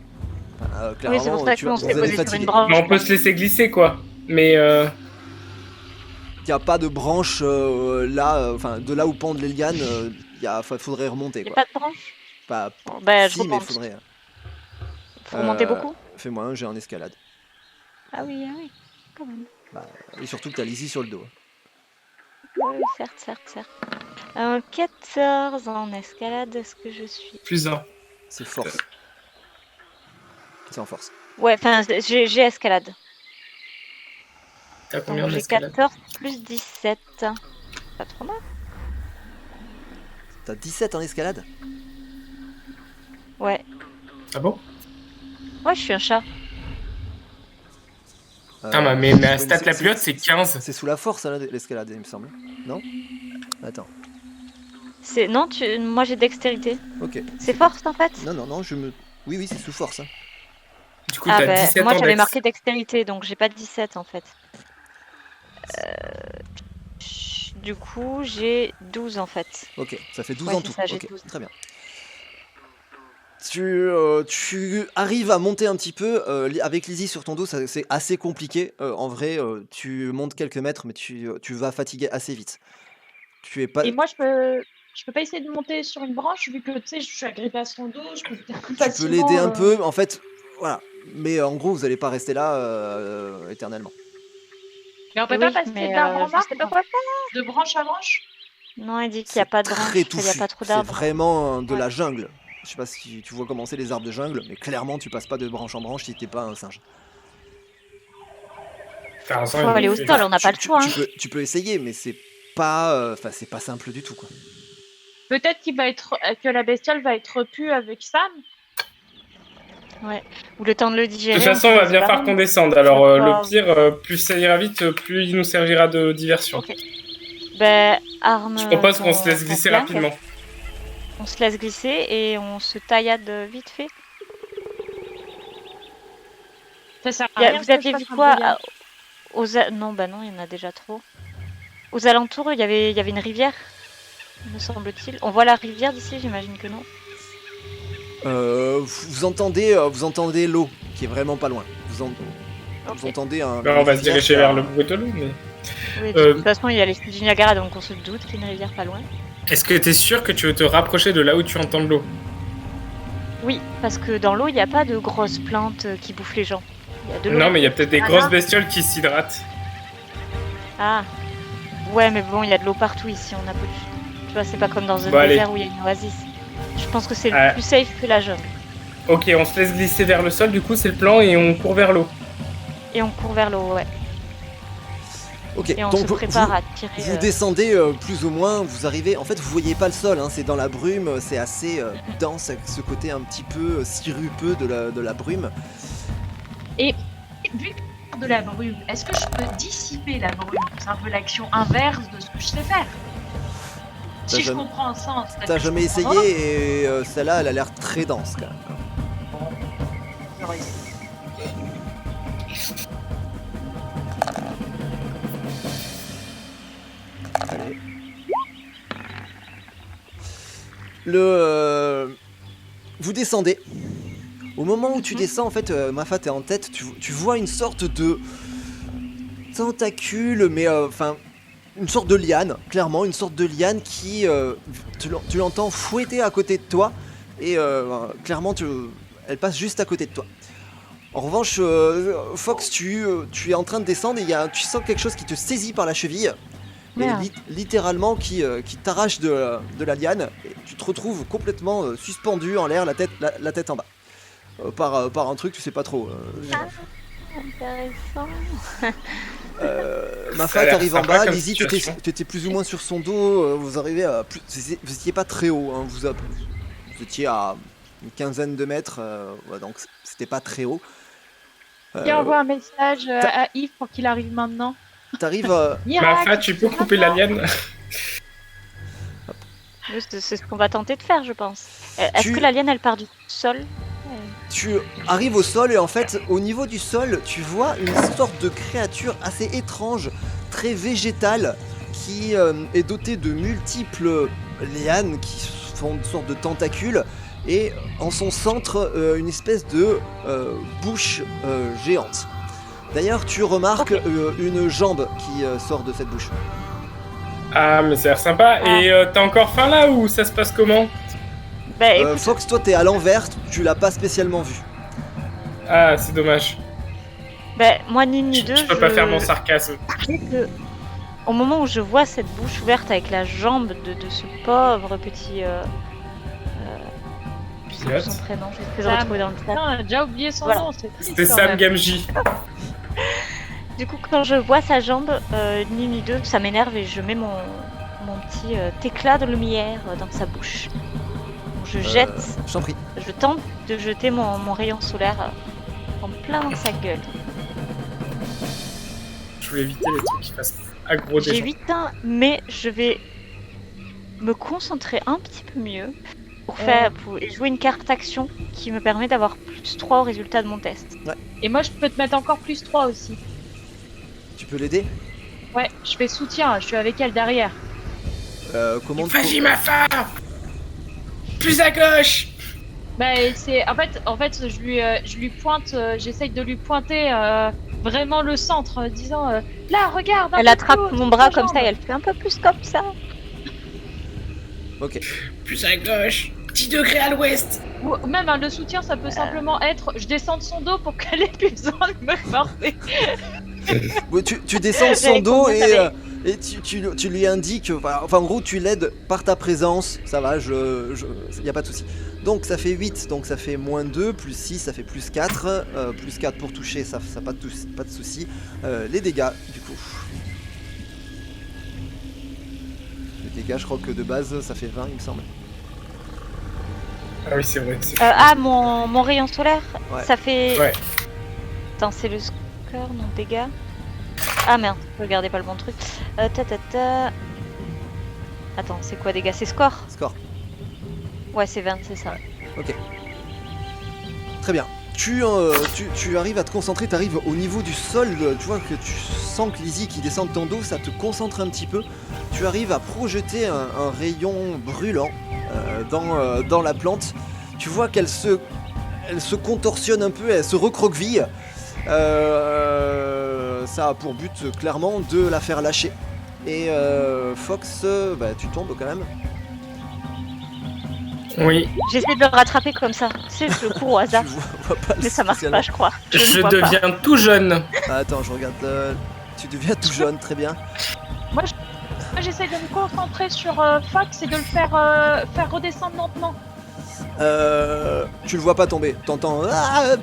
Enfin, Oui, c'est clairement, pour ça qu'on s'est vous allez posé sur fatiguer. une branche. Mais on peut se laisser glisser, quoi. Mais Il n'y a pas de branche là, enfin de là où pendent les lianes, faudrait remonter Il n'y a quoi. pas de branche. Pas, Bah, je si, mais remonte. faudrait. Faut remonter beaucoup. Fais-moi un jet en escalade. Ah oui, quand même. Et surtout que t'as Lizzie sur le dos. Oui, certes. 14 en escalade, est-ce que je suis? plus un. C'est force. C'est en force. Ouais, enfin, j'ai escalade. T'as combien Donc j'ai d'escalade? 14 plus 17. Pas trop mal. T'as 17 en escalade? Ouais. Ah bon? Ouais, je suis un chat. Putain, mais ma stat la plus haute, c'est 15. C'est sous la force hein, l'escalade, il me semble. Non? Attends. Non, moi j'ai dextérité. Ok. C'est force en fait? Non, Oui, c'est sous force. Hein. Du coup, Ah t'as bah, 17 moi ans j'avais d'ex. marqué dextérité, donc j'ai pas 17 en fait. Du coup, j'ai 12 en fait. Ok, ça fait 12 Ouais, en c'est tout. ça, j'ai Ok, 12. très bien. Tu arrives à monter un petit peu avec Lizzie sur ton dos, c'est assez compliqué. En vrai, tu montes quelques mètres, mais tu vas fatiguer assez vite. Tu es pas, Et moi, je peux pas essayer de monter sur une branche vu que tu sais, je suis agrippée à son dos, je peux peut-être plus tu peux facilement. l'aider un peu, en fait, voilà. Mais en gros, vous allez pas rester là éternellement. Mais on peut Oui, pas passer mais d'arbre en je sais pas arbre, quoi faire. de branche à branche. Non, il dit qu'il n'y a C'est pas de branche, très enfin, il n'y a touffu. pas trop C'est d'arbres. vraiment de Ouais. la jungle. Je sais pas si tu vois comment c'est les arbres de jungle, mais clairement, tu passes pas de branche en branche si t'es pas un singe. Enfin, Faut aller au sol, on n'a pas le choix. Hein. Tu peux essayer, mais c'est pas simple du tout, quoi. Peut-être que la bestiole va être repue avec Sam. Ouais. Ou le temps de le digérer. De toute façon, on va bien faire qu'on descende. Alors, D'accord. le pire, plus ça ira vite, plus il nous servira de diversion. Ok. Ben, arme. Je propose qu'on se laisse ton glisser flingue. rapidement. On se laisse glisser et on se taillade vite fait. Ça sert à rien Vous que aviez je fasse vu un quoi brouillard. Non, bah non, il y en a déjà trop. Aux alentours, il y avait une rivière, me semble-t-il. On voit la rivière d'ici, j'imagine que non. Vous entendez l'eau qui est vraiment pas loin. Vous Ok. entendez un. Alors, on va se rivière diriger qui a- vers le bruit de l'eau. Mais... Oui, de toute façon, il y a les flux du Niagara, donc on se doute qu'il y a une rivière pas loin. Est-ce que t'es sûr que tu veux te rapprocher de là où tu entends de l'eau? Oui, parce que dans l'eau, il n'y a pas de grosses plantes qui bouffent les gens. Il y a de l'eau. Non, mais il y a peut-être des Ah, grosses non. bestioles qui s'hydratent. Ah. Ouais, mais bon, il y a de l'eau partout ici, on a peu de... Tu vois, c'est pas comme dans un Bon, allez. désert où il y a une oasis. Je pense que c'est Ouais. le plus safe que la jungle. Ok, on se laisse glisser vers le sol, du coup, c'est le plan, et on court vers l'eau. Et on court vers l'eau, ouais. Ok, Et on donc se prépare à tirer. vous descendez plus ou moins, vous arrivez. En fait, vous voyez pas le sol, hein, c'est dans la brume, c'est assez dense avec ce côté un petit peu sirupeux de la brume. Et vu que je de la brume, est-ce que je peux dissiper la brume? C'est un peu l'action inverse de ce que je sais faire. T'as Si je jamais- comprends un sens. est-ce T'as que je jamais comprends essayé et celle-là, elle a l'air très dense quand même. pas J'aurais essayé. Allez. Vous descendez. Au moment où tu descends, en fait, Mafat est en tête, tu vois une sorte de tentacule, mais enfin, une sorte de liane, clairement, une sorte de liane qui, tu l'entends fouetter à côté de toi, et clairement, elle passe juste à côté de toi. En revanche, Fox, tu es en train de descendre et tu sens quelque chose qui te saisit par la cheville. Merde. Et littéralement qui t'arrache de la liane, et tu te retrouves complètement suspendu en l'air, la tête en bas. Par un truc, tu sais pas trop. Intéressant. Ma Ça a femme l'air arrive en sympa bas, comme Lizzie, situation. t'étais plus ou moins sur son dos, vous arrivez à... Vous étiez pas très haut, hein, vous étiez à une quinzaine de mètres, ouais, donc c'était pas très haut. Qui envoie un message à Yves pour qu'il arrive maintenant. T'arrives Mafa, tu peux couper la liane? Oui, c'est ce qu'on va tenter de faire, je pense. Est-ce que la liane, elle part du sol? tu arrives au sol et en fait, au niveau du sol, tu vois une sorte de créature assez étrange, très végétale, qui est dotée de multiples lianes qui font une sorte de tentacules et en son centre, une espèce de bouche géante. D'ailleurs, tu remarques une jambe qui sort de cette bouche. Ah, mais ça a l'air sympa. Ah. Et t'as encore faim là ou ça se passe comment? Bah écoute, Fox, toi, t'es à l'envers, tu l'as pas spécialement vu. Ah, c'est dommage. bah, moi ni ni deux, Je peux pas faire mon sarcasme. Au moment où je vois cette bouche ouverte avec la jambe de ce pauvre petit... je sais plus son prénom, je vais essayer de Sam. retrouver dans le chat. Non, on a déjà oublié son Voilà. nom. C'est triste, C'était quand Sam même. Gamji. Du coup, quand je vois sa jambe, ni ni deux, ça m'énerve et je mets mon petit éclat de lumière dans sa bouche. Je jette, Je t'en prie. je tente de jeter mon rayon solaire en plein dans sa gueule. Je voulais éviter les trucs qui fassent aggro des J'ai gens. 8 ans, mais je vais me concentrer un petit peu mieux pour jouer une carte action qui me permet d'avoir plus 3 au résultat de mon test. Et moi, je peux te mettre encore plus 3 aussi. Tu peux l'aider? Ouais, je fais soutien, je suis avec elle derrière. Comment Vas-y, Mafa! Plus à gauche! Bah, c'est en fait, je lui pointe, j'essaye de lui pointer vraiment le centre, disant là, regarde, un Elle peu attrape plus haut, mon sur bras ta comme ça et jambe. elle fait un peu plus comme ça. Ok. Plus à gauche, 10 degrés à l'ouest. Ou même le soutien, ça peut simplement être, je descends de son dos pour qu'elle ait plus besoin de me porter. Bon, tu descends de son J'avais dos compris, et tu lui indiques, enfin en gros tu l'aides par ta présence, ça va, y a pas de souci. Donc ça fait 8, donc ça fait moins 2, plus 6, ça fait plus 4, plus 4 pour toucher, ça pas de souci. Les dégâts, du coup. Les dégâts, je crois que de base ça fait 20, il me semble. Ah oui, c'est vrai. Mon rayon solaire, Ouais. ça fait... Ouais. Attends, c'est le score, non, dégâts. Ah merde, je regardais pas le bon truc. Attends, c'est quoi dégâts? C'est score? Score. Ouais, c'est 20, c'est ça. Ok. Très bien. Tu arrives à te concentrer, tu arrives au niveau du sol, tu vois que tu sens que Lizzie qui descend de ton dos, ça te concentre un petit peu. Tu arrives à projeter un rayon brûlant dans la plante. Tu vois qu'elle se contorsionne un peu, elle se recroqueville. Ça a pour but clairement de la faire lâcher. Et Fox, bah, tu tombes quand même. Oui. J'essaie de le rattraper comme ça. Tu sais, je cours au hasard. Tu vois pas Mais ça marche spécialement. pas, je crois. Je ne vois pas. deviens tout jeune. Ah, attends, je regarde. Tu deviens tout jaune, très bien. Moi, j'essaye de me concentrer sur Fox et de le faire redescendre lentement. Tu le vois pas tomber. T'entends. Ah,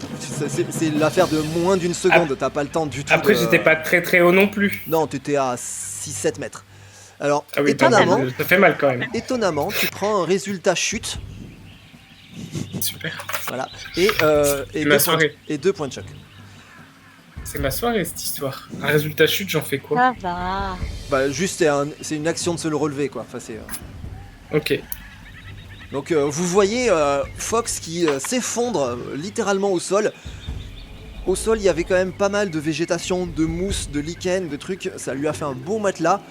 c'est l'affaire de moins d'une seconde. T'as pas le temps du tout. Après, j'étais pas très très haut non plus. Non, t'étais à 6-7 mètres. Alors, Ah oui, étonnamment, ça fait mal quand même. tu prends un résultat chute. Super. Voilà. Et ma soirée. 2 points de choc. C'est ma soirée cette histoire. Un résultat chute, j'en fais quoi? Ça va. Bah, juste, c'est une action de se le relever, quoi. Enfin, c'est. Ok. Donc, vous voyez Fox qui s'effondre littéralement au sol. Au sol, il y avait quand même pas mal de végétation, de mousse, de lichen, de trucs. Ça lui a fait un beau matelas.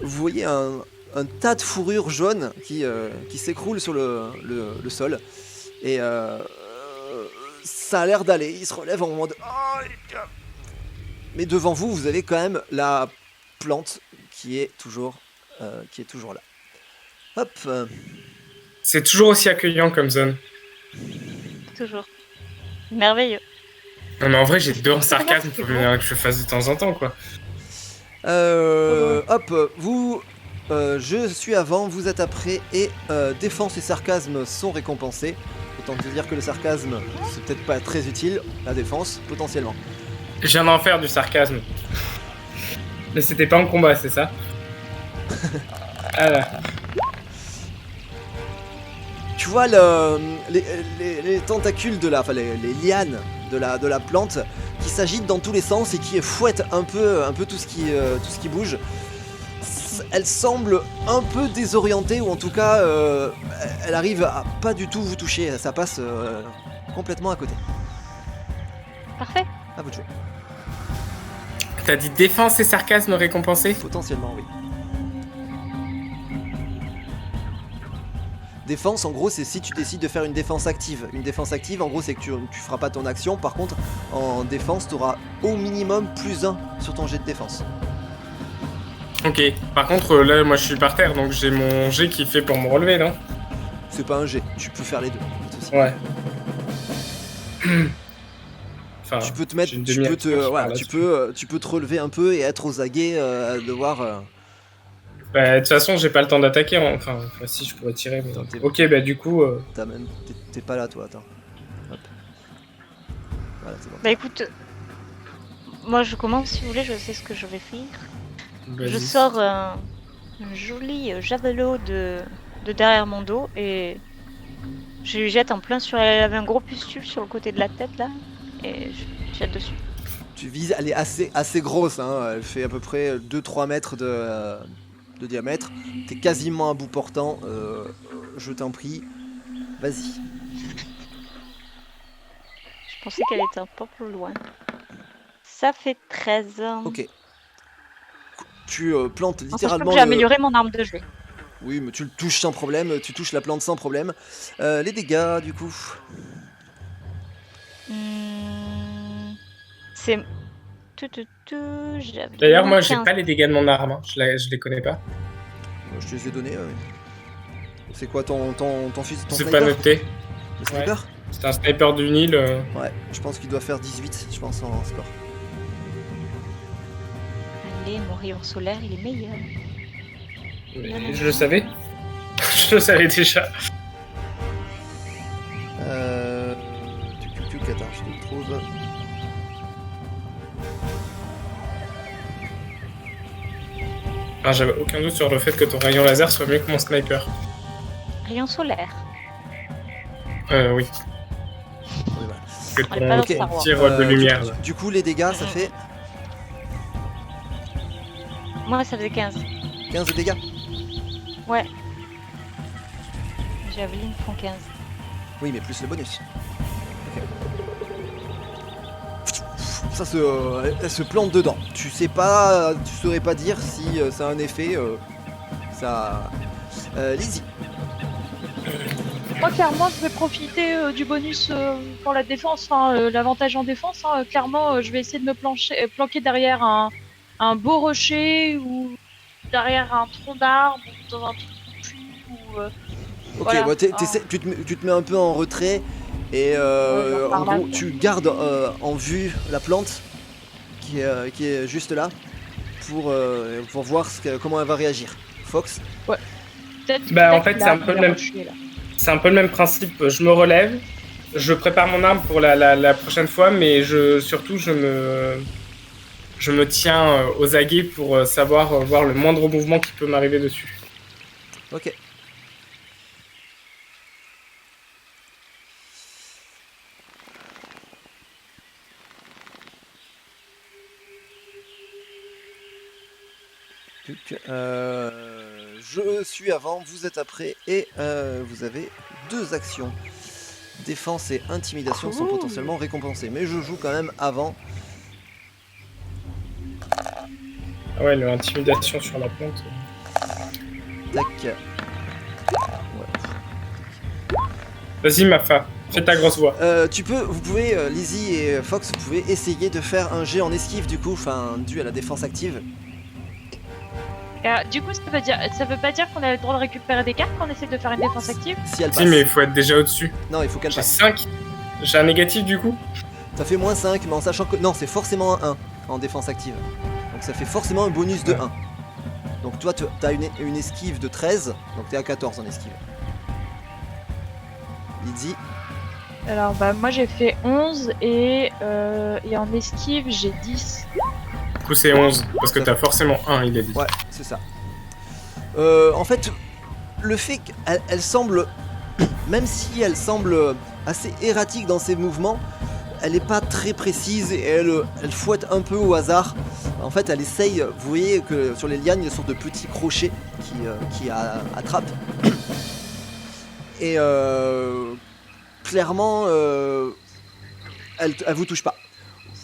Vous voyez un tas de fourrure jaune qui s'écroule sur le sol. Et ça a l'air d'aller. Il se relève en mode... Mais devant vous, vous avez quand même la plante qui est toujours là. Hop. C'est toujours aussi accueillant comme zone. Toujours. Merveilleux. Non mais en vrai, j'ai 2 en sarcasme, faut bien que je fasse de temps en temps, quoi. Hop, vous... je suis avant, vous êtes après, et défense et sarcasme sont récompensés. Autant te dire que le sarcasme, c'est peut-être pas très utile, la défense, potentiellement. Je viens d'en faire du sarcasme. Mais c'était pas en combat, c'est ça? Voilà. Tu vois les tentacules les lianes de la plante qui s'agitent dans tous les sens et qui fouettent un peu tout ce qui bouge. Elle semble un peu désorientée, ou en tout cas elle arrive à pas du tout vous toucher, ça passe complètement à côté. Parfait. À vous de jouer. T'as dit défense et sarcasme récompensés? Potentiellement, oui. Défense, en gros, c'est si tu décides de faire une défense active. Une défense active, en gros, c'est que tu feras pas ton action. Par contre, en défense, tu auras au minimum +1 sur ton jet de défense. Ok. Par contre, là, moi, je suis par terre, donc j'ai mon jet qui fait pour me relever, non? C'est pas un jet, tu peux faire les deux. Pas de souci. Ouais. Enfin, Tu peux te mettre, j'ai une tu peux demi-action, te, je voilà, parle tu peux te relever un peu et être aux aguets, à devoir. Bah, de toute façon, j'ai pas le temps d'attaquer. Enfin, si, je pourrais tirer. Mais... Attends, ok, bah, du coup. T'es pas là, toi. Attends. Hop. Voilà, c'est bon. Bah écoute, moi je commence si vous voulez, je sais ce que je vais faire. Vas-y. Je sors un joli javelot de derrière mon dos et je lui jette en plein sur elle. Elle avait un gros pustule sur le côté de la tête là et je jette dessus. Tu vises, elle est assez grosse, hein. Elle fait à peu près 2-3 mètres de diamètre. T'es quasiment à bout portant. Je t'en prie, vas-y. Je pensais qu'elle était un peu plus loin. Ça fait 13. Ok. Tu plantes En sachant littéralement que j'ai amélioré mon arme de jeu. Oui, mais tu le touches sans problème, tu touches la plante sans problème. Les dégâts, du coup. C'est... Javelin, D'ailleurs, moi, j'ai 15. pas les dégâts de mon arme. Hein. Je les connais pas. Je te les ai donnés. C'est quoi ton fusil, ton C'est pas sniper? noté. Le sniper? C'est un sniper du Nil. Ouais, je pense qu'il doit faire 18, je pense, en score. Allez, mon rayon solaire, il est meilleur. Je le savais. Je le savais déjà. Attends, je te le trouve. Ah, j'avais aucun doute sur le fait que ton rayon laser soit mieux que mon sniper. Rayon solaire. Oui. Oui, voilà. Que On est pas dans ton Star Wars. tir de lumière. là. Du coup, les dégâts, ça fait Moi, ça faisait 15. 15 de dégâts. Ouais. Javelin font 15. Oui, mais plus le bonus. Ok. Ça elle se plante dedans. Tu saurais pas dire si ça a un effet. Ça. Lizzie. Moi, clairement, je vais profiter du bonus pour la défense, l'avantage en défense. Clairement, je vais essayer de me planquer derrière un beau rocher ou derrière un tronc d'arbre ou dans un trou ou. Ok, Voilà. bah, tu te mets un peu en retrait et par en là. gros, tu gardes en vue la plante qui est juste là pour voir comment elle va réagir. Fox. Bah, en fait, c'est un peu le même. C'est un peu le même principe. Je me relève, je prépare mon arme pour la prochaine fois, mais surtout je me tiens aux aguets pour voir le moindre mouvement qui peut m'arriver dessus. Ok. Je suis avant, vous êtes après et vous avez 2 actions. Défense et intimidation sont potentiellement récompensées, mais je joue quand même avant. Ah ouais, l'intimidation sur la plante. Tac. Vas-y, Mafa, fais ta grosse voix. Vous pouvez, Lizzie et Fox, vous pouvez essayer de faire un jet en esquive du coup, enfin dû à la défense active. Du coup, ça veut pas dire qu'on a le droit de récupérer des cartes quand on essaie de faire une défense active. Si elle passe. Si, mais il faut être déjà au-dessus. Non, il faut qu'elle J'ai passe. 5. J'ai un négatif du coup. Ça fait moins 5, mais en sachant que. Non, c'est forcément un 1 en défense active. Donc ça fait forcément un bonus de 1. Donc toi, t'as une esquive de 13, donc t'es à 14 en esquive. Lizzie. Alors, bah, moi j'ai fait 11 et en esquive j'ai 10. Du coup, c'est 11, parce que t'as forcément 1, il a dit. Ouais, c'est ça. En fait, le fait qu'elle semble, même si elle semble assez erratique dans ses mouvements, elle n'est pas très précise et elle fouette un peu au hasard. En fait, elle essaye, vous voyez que sur les lianes, il y a une sorte de petits crochets qui attrapent. Et clairement, elle vous touche pas.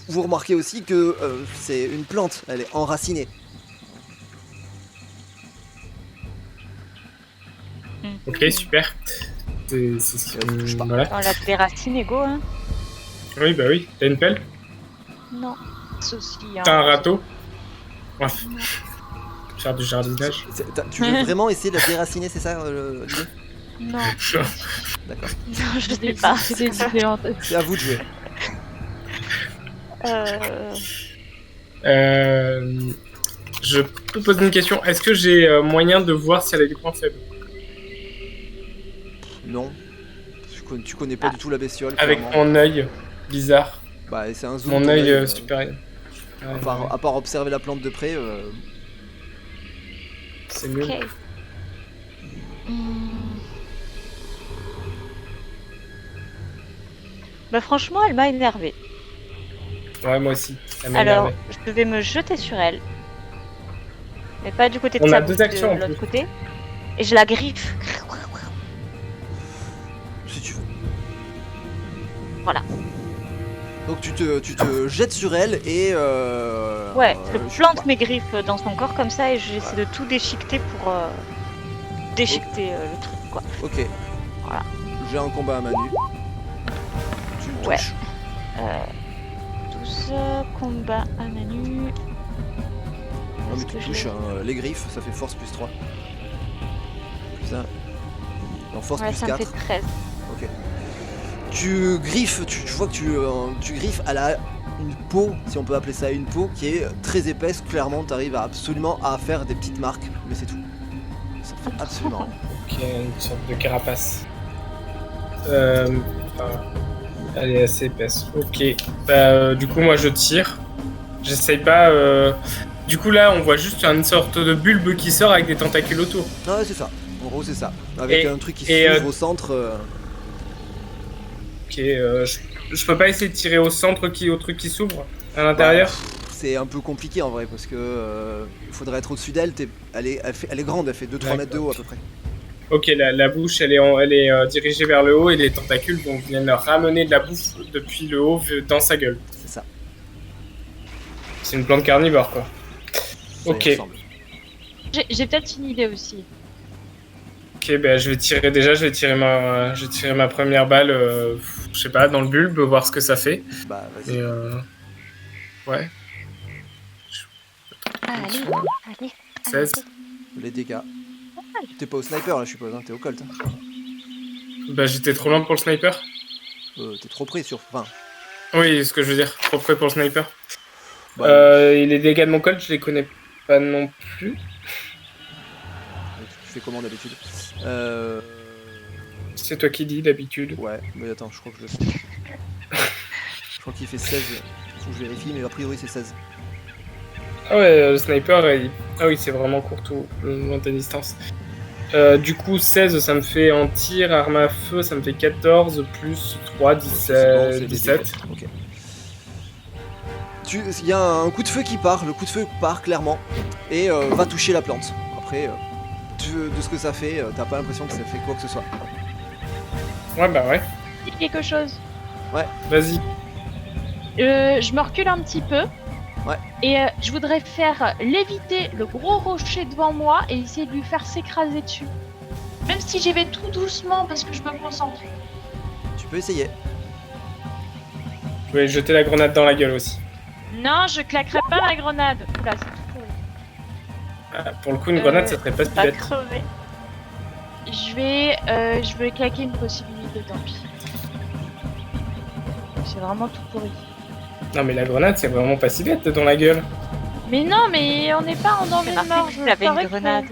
Vous remarquez aussi que c'est une plante, elle est enracinée. Ok, super. Voilà. On l'a des racines égaux, hein. Oui, bah oui. T'as une pelle? Non. Ceci, T'as un râteau? Bref. Faire du jardinage. Tu veux vraiment essayer de la déraciner, c'est ça l'idée? Non. D'accord. Non, je sais pas. C'est des idées en tête. C'est à vous de jouer. Je peux poser une question. Est-ce que j'ai moyen de voir si elle a des points faibles? Non. Tu connais pas du tout la bestiole. Avec clairement. mon œil bizarre. Bah, c'est un zoom. Mon ton œil supérieur. À part observer la plante de près. C'est mieux. Ok. Bah franchement, elle m'a énervée. Ouais, moi aussi. Ça m'a Alors, énervé. je vais me jeter sur elle. Mais pas du côté de On sa a deux bouche, actions, en de l'autre plus. côté. Et je la griffe. Si tu veux. Voilà. Donc tu te jettes sur elle et. Ouais, je plante mes griffes dans son corps comme ça et j'essaie de tout déchiqueter pour déchiqueter le truc, quoi. Ok. Voilà. J'ai un combat à main nue. Tu le Ouais. touches. 12 combat à main nue. Non mais Est-ce tu que je touches l'ai les griffes, ça fait force plus 3. Ça. Non, force Ouais, plus ça 4. me fait 13. Ok. Tu griffes, tu vois que tu griffes, elle a une peau, si on peut appeler ça une peau, qui est très épaisse. Clairement, tu arrives absolument à faire des petites marques, mais c'est tout. Ça fait absolument rien. Ok, une sorte de carapace. Elle est assez épaisse. Ok. Du coup, moi, je tire. J'essaye pas. Du coup, là, on voit juste une sorte de bulbe qui sort avec des tentacules autour. Ah ouais, c'est ça. En gros, c'est ça. Avec Et- un truc qui et, s'ouvre au centre. Ok. Je peux pas essayer de tirer au centre au truc qui s'ouvre à l'intérieur. C'est un peu compliqué en vrai parce que il faudrait être au-dessus d'elle. Elle est grande, elle fait 2-3 mètres de haut à peu près. Ok, la bouche, elle est dirigée vers le haut et les tentacules viennent ramener de la bouffe depuis le haut dans sa gueule. C'est ça. C'est une plante carnivore, quoi. Ça Ok. y ressemble. J'ai peut-être une idée aussi. Ok, je vais tirer ma première balle, je sais pas, dans le bulbe, voir ce que ça fait. Bah vas-y. Et ouais, Allez, allez. 16. Les dégâts. T'es pas au sniper là, je suppose, hein, t'es au colt. Hein. J'étais trop loin pour le sniper. T'es trop près sur. Enfin. Oui, ce que je veux dire, trop près pour le sniper. Bah, Et les dégâts de mon colt, je les connais pas non plus. tu fais comment d'habitude C'est toi qui dis d'habitude. Ouais, mais attends, je crois que je le sais. Je crois qu'il fait 16. Faut que je vérifie, mais a priori c'est 16. Ah ouais, le sniper, ah oui, c'est vraiment court tout, lointaine distance. Du coup, 16, ça me fait en tir, arme à feu, ça me fait 14, plus 3, 17. 17. Ok. Il y a un coup de feu qui part, le coup de feu part clairement, et va toucher la plante. Après, de ce que ça fait, t'as pas l'impression que ça fait quoi que ce soit. Ouais, bah ouais, Dis quelque chose. vas-y. Je me recule un petit peu. Ouais. Et je voudrais faire léviter le gros rocher devant moi et essayer de lui faire s'écraser dessus. Même si j'y vais tout doucement parce que je me concentre. Tu peux essayer. Je vais jeter la grenade dans la gueule aussi. Non, je claquerai pas la grenade. Oula, c'est tout pourri. Ah, pour le coup, une grenade, ça serait pas Pas spilette. crever. Je vais claquer une possibilité, tant pis. C'est vraiment tout pourri. Non, mais la grenade, c'est vraiment pas si bête dans la gueule. Mais non, mais on n'est pas en danger J'ai de marqué mort. que je tu avais ferais une que- grenade.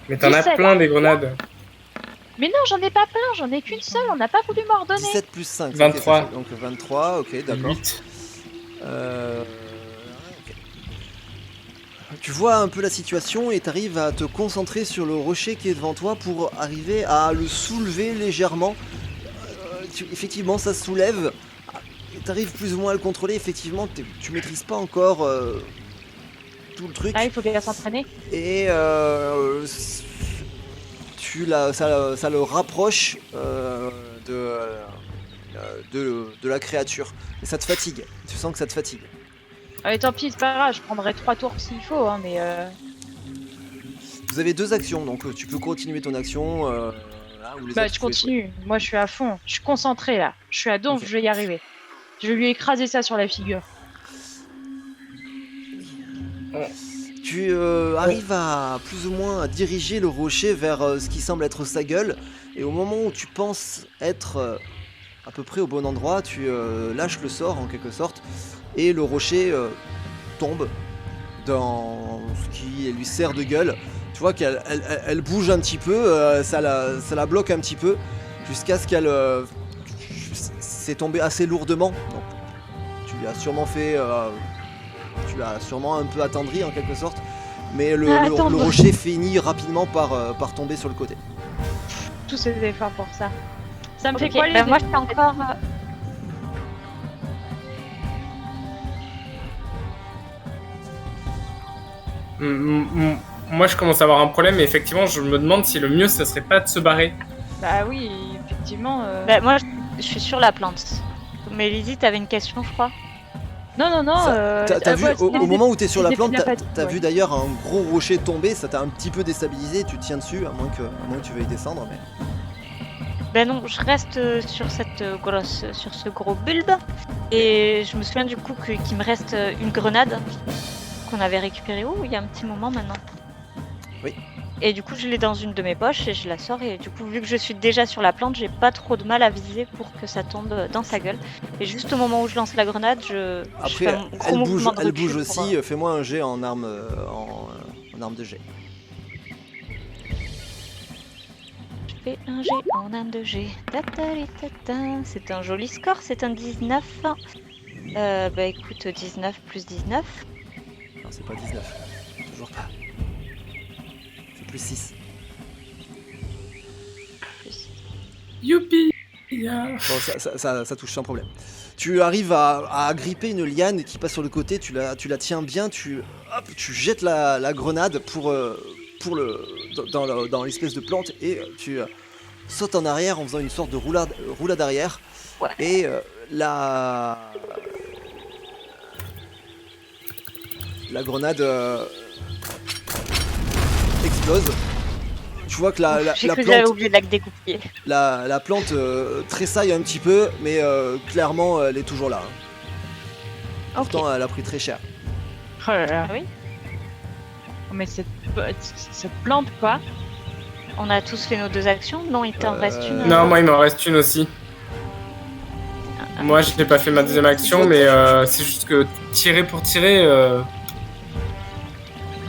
Mais t'en as 17. plein des grenades. Mais non, j'en ai pas plein, j'en ai qu'une seule. On n'a pas voulu m'ordonner. 17 plus 5, 23. donc 23, ok, d'accord. 8. Ok. Tu vois un peu la situation et t'arrives à te concentrer sur le rocher qui est devant toi pour arriver à le soulever légèrement. Effectivement, ça se soulève. T'arrives plus ou moins à le contrôler. Effectivement, tu maîtrises pas encore tout le truc. Ah, il faut bien s'entraîner. Et ça le rapproche de la créature. Et ça te fatigue. Tu sens que ça te fatigue. Ah, mais tant pis, c'est pas grave, je prendrai 3 tours s'il faut, hein, mais Vous avez 2 actions, donc tu peux continuer ton action. Là, ou les bah autres, je vous pouvez jouer. continue. Moi, je suis à fond. Je suis concentré là. Je suis à donf, Ok. je vais y arriver. Je vais lui écraser ça sur la figure. Tu arrives à plus ou moins à diriger le rocher vers ce qui semble être sa gueule. Et au moment où tu penses être à peu près au bon endroit, tu lâches le sort en quelque sorte. Et le rocher tombe dans ce qui lui sert de gueule. Tu vois qu'elle bouge un petit peu, ça la bloque un petit peu, jusqu'à ce qu'elle s'est tombée assez lourdement. Donc, tu lui as sûrement fait... tu l'as sûrement un peu attendri en quelque sorte. Mais le rocher finit rapidement par tomber sur le côté. Tous ces efforts pour ça. Ça me Ok, fait quoi les bah moi je suis encore. Moi, je commence à avoir un problème, et effectivement, je me demande si le mieux, ça serait pas de se barrer. Bah oui, effectivement. Bah, moi je suis sur la plante. Mais Lizzie, t'avais une question, je crois. Non, T'as vu, au moment où t'es sur la plante, t'as vu d'ailleurs un gros rocher tomber, ça t'a un petit peu déstabilisé, tu tiens dessus, à moins que tu veuilles descendre, mais... Ben non, je reste sur sur ce gros bulbe. Et je me souviens du coup qu'il me reste une grenade qu'on avait récupérée il y a un petit moment maintenant. Oui. Et du coup, je l'ai dans une de mes poches et je la sors. Et du coup, vu que je suis déjà sur la plante, j'ai pas trop de mal à viser pour que ça tombe dans sa gueule. Et juste au moment où je lance la grenade, je fais Après, un gros mouvement de elle recul bouge pour, aussi, fais-moi un jet en arme, en arme de jet. Je fais un G en arme de G. C'est un joli score, c'est un 19. Bah écoute, 19 plus 19. Non, c'est pas 19, toujours pas. C'est plus 6. Youpi. Bon, ça touche sans problème. Tu arrives à gripper une liane qui passe sur le côté, tu la tiens bien, tu jettes la grenade dans l'espèce de plante et tu sautes en arrière en faisant une sorte de roulade arrière. Ouais. Et la grenade explose. Tu vois que la J'ai cru que plante... j'avais oublié de la dégoupiller. La plante tressaille un petit peu, mais clairement, elle est toujours là. Ok. Pourtant, elle a pris très cher. Oh là là. Ah oui. Mais cette plante, quoi. On a tous fait nos 2 actions. Non, il t'en reste une. Non, moi il m'en reste une aussi. Moi je n'ai pas fait ma deuxième action, mais c'est juste que tirer pour tirer.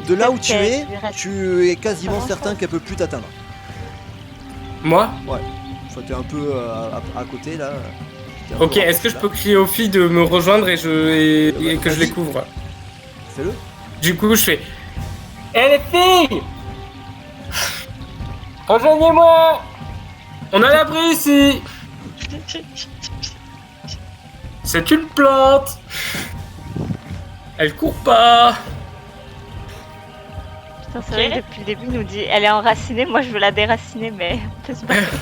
De là où tu Ok, es, il reste- tu es quasiment Comment certain ça qu'elle peut plus t'atteindre. Moi. Enfin, t'es un peu à côté là. T'es un Ok, peu est-ce que je là. peux crier aux filles de me rejoindre et que je les couvre? Fais-le. Du coup, je fais. Eh les filles, rejoignez-moi. On a l'abri ici. C'est une plante. Elle court pas. Putain, c'est vrai que depuis le début, il nous dit elle est enracinée. Moi, je veux la déraciner, mais on peut se battre.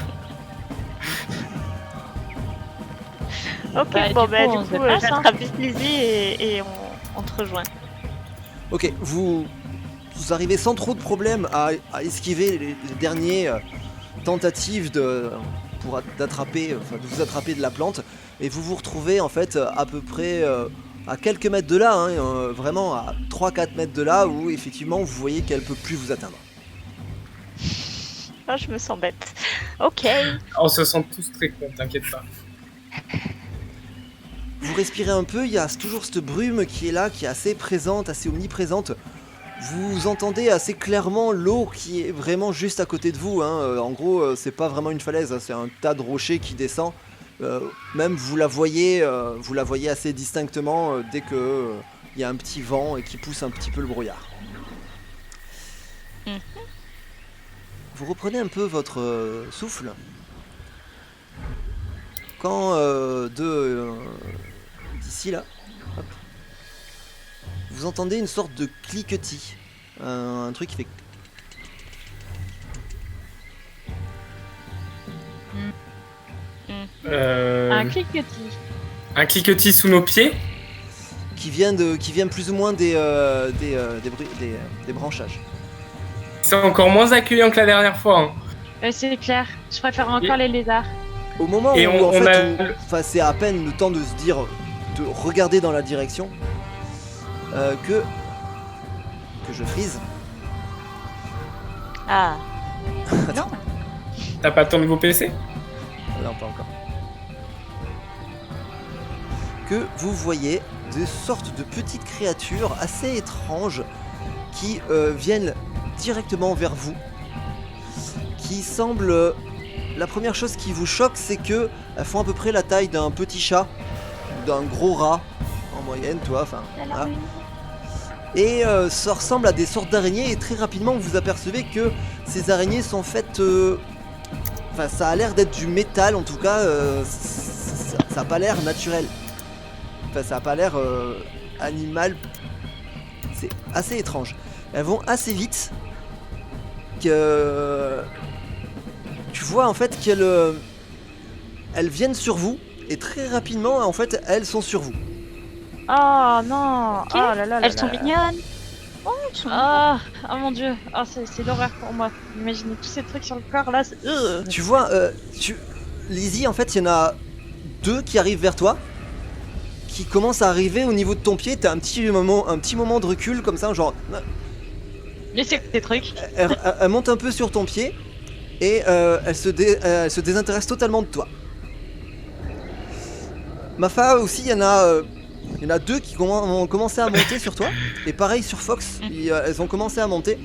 Ok, Bah, bon, du bah, coup, du on coup, se déplace, hein. j'attrape vite Lizzie et on te rejoint. Ok, vous arrivez sans trop de problèmes à esquiver les dernières tentatives de vous attraper de la plante, et vous vous retrouvez en fait à peu près à quelques mètres de là, hein, vraiment à 3-4 mètres de là, où effectivement vous voyez qu'elle peut plus vous atteindre. Ah, je me sens bête. Ok. On se sent tous très cons, t'inquiète pas. Vous respirez un peu, il y a toujours cette brume qui est là, qui est assez présente, assez omniprésente. Vous entendez assez clairement l'eau qui est vraiment juste à côté de vous, hein. En gros, c'est pas vraiment une falaise, hein, c'est un tas de rochers qui descend. Même vous la voyez assez distinctement dès que il y a un petit vent et qui pousse un petit peu le brouillard. Mhm. Vous reprenez un peu votre souffle quand d'ici là, hop, vous entendez une sorte de cliquetis, un truc qui fait... Un cliquetis. Un cliquetis sous nos pieds. qui vient plus ou moins des branchages. C'est encore moins accueillant que la dernière fois. Hein. C'est clair. Je préfère encore les lézards. Au moment Et où on a- enfin, c'est à peine le temps de se dire, de regarder dans la direction, que je frise. Ah. Non. T'as pas ton nouveau PC? Non, pas encore. Que vous voyez des sortes de petites créatures assez étranges qui viennent directement vers vous, qui semblent... La première chose qui vous choque, c'est que elles font à peu près la taille d'un petit chat, d'un gros rat en moyenne, toi, enfin. Voilà. Et ça ressemble à des sortes d'araignées, et très rapidement vous apercevez que ces araignées sont faites... Enfin, ça a l'air d'être du métal, en tout cas, ça a pas l'air naturel. Enfin, ça a pas l'air animal. C'est assez étrange. Elles vont assez vite que... Tu vois en fait qu'elles viennent sur vous, et très rapidement en fait elles sont sur vous. Oh non. Ok. Oh là là là Elles sont là. mignonnes. Oh, elles sont mignonnes. Ah, oh mon dieu. Ah, c'est l'horreur pour moi. Imaginez tous ces trucs sur le corps là. Tu vois, Lizzie, en fait, il y en a 2 qui arrivent vers toi, qui commencent à arriver au niveau de ton pied. T'as un petit moment de recul comme ça, genre. Laissez ces trucs. Elle monte un peu sur ton pied et elle se désintéresse totalement de toi. Mafa aussi, il y en a 2 qui ont commencé à monter sur toi. Et pareil sur Fox, elles ont commencé à monter.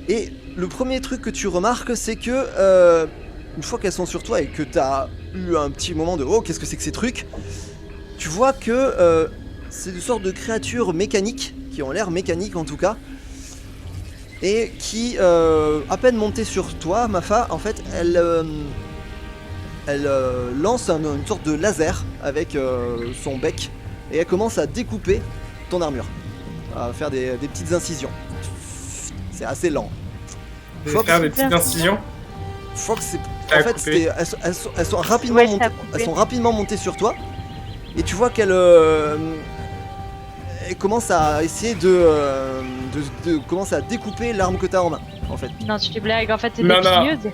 Et le premier truc que tu remarques, c'est que une fois qu'elles sont sur toi et que tu as eu un petit moment de « Oh, qu'est-ce que c'est que ces trucs ?» Tu vois que c'est une sorte de créatures mécaniques, qui ont l'air mécaniques en tout cas, et qui, à peine montées sur toi, Mafa, en fait, elle lance une sorte de laser avec son bec, et elle commence à découper ton armure, à faire des petites incisions. C'est assez lent. Je vais faire des petites incisions. Fox, Ça a en fait, coupé. elles sont rapidement Ouais, ça montées, a coupé. elles sont rapidement montées sur toi, et tu vois qu'elle commence à essayer de commencer à découper l'arme que tu as en main, en fait. Non, tu fais blague. En fait, t'es Non, des non. pigneuses.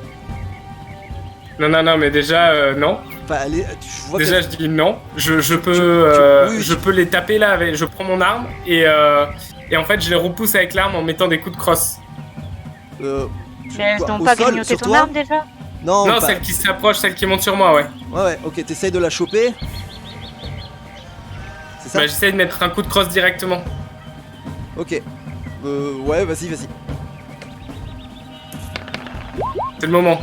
Non, mais déjà, non. Enfin, tu vois Déjà, qu'elle- je dis non. Je peux, oui, je peux les taper là. Je prends mon arme et en fait, je les repousse avec l'arme en mettant des coups de crosse. Mais elles quoi, n'ont au pas sol, grignoté sur ton toi arme déjà? Non, Non, pas- celle qui s'approche, celle qui monte sur moi, ouais. Ouais, ok, t'essayes de la choper. C'est ça? Bah, j'essaie de mettre un coup de crosse directement. Ok. Ouais, vas-y. C'est le moment.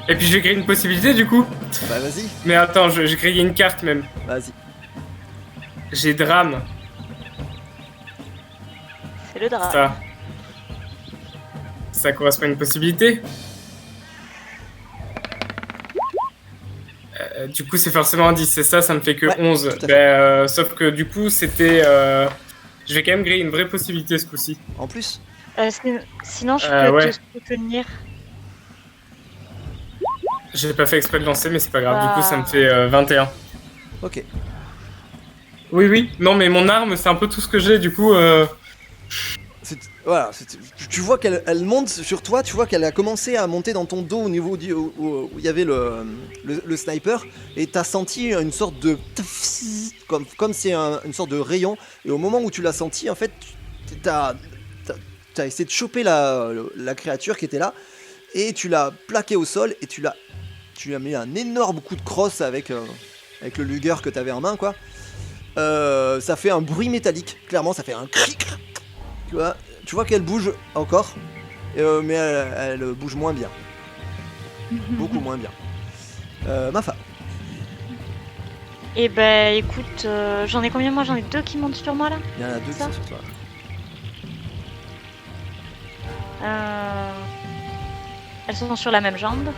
Et puis, je vais créer une possibilité du coup. Bah, vas-y, Mais attends, je grille une carte même. vas-y. J'ai drame. C'est le drap. Ça correspond à une possibilité. Du coup, c'est forcément un 10, c'est ça, ça me fait que Ouais, 11. tout à fait. Sauf que du coup, c'était. Je vais quand même griller une vraie possibilité ce coup-ci. En plus, Sinon, je peux ouais. te soutenir. J'ai pas fait exprès de lancer, mais c'est pas grave. Du coup, ça me Ah. fait 21. ok. Oui. Non, mais mon arme, c'est un peu tout ce que j'ai. Du coup, Voilà, tu vois qu'elle monte sur toi, tu vois qu'elle a commencé à monter dans ton dos au niveau où il y avait le sniper, et t'as senti une sorte de... Comme c'est une sorte de rayon, et au moment où tu l'as senti, en fait, t'as essayé de choper la créature qui était là, et tu l'as plaqué au sol, et tu lui as mis un énorme coup de crosse avec le Luger que t'avais en main, quoi. Ça fait un bruit métallique, clairement, ça fait un cric. Tu vois qu'elle bouge encore, mais elle bouge moins bien. Beaucoup moins bien. Mafa. Eh ben, écoute, j'en ai combien moi? J'en ai 2 qui montent sur moi là. Il y en a 2 qui Ça sont sur toi. Elles sont sur la même jambe.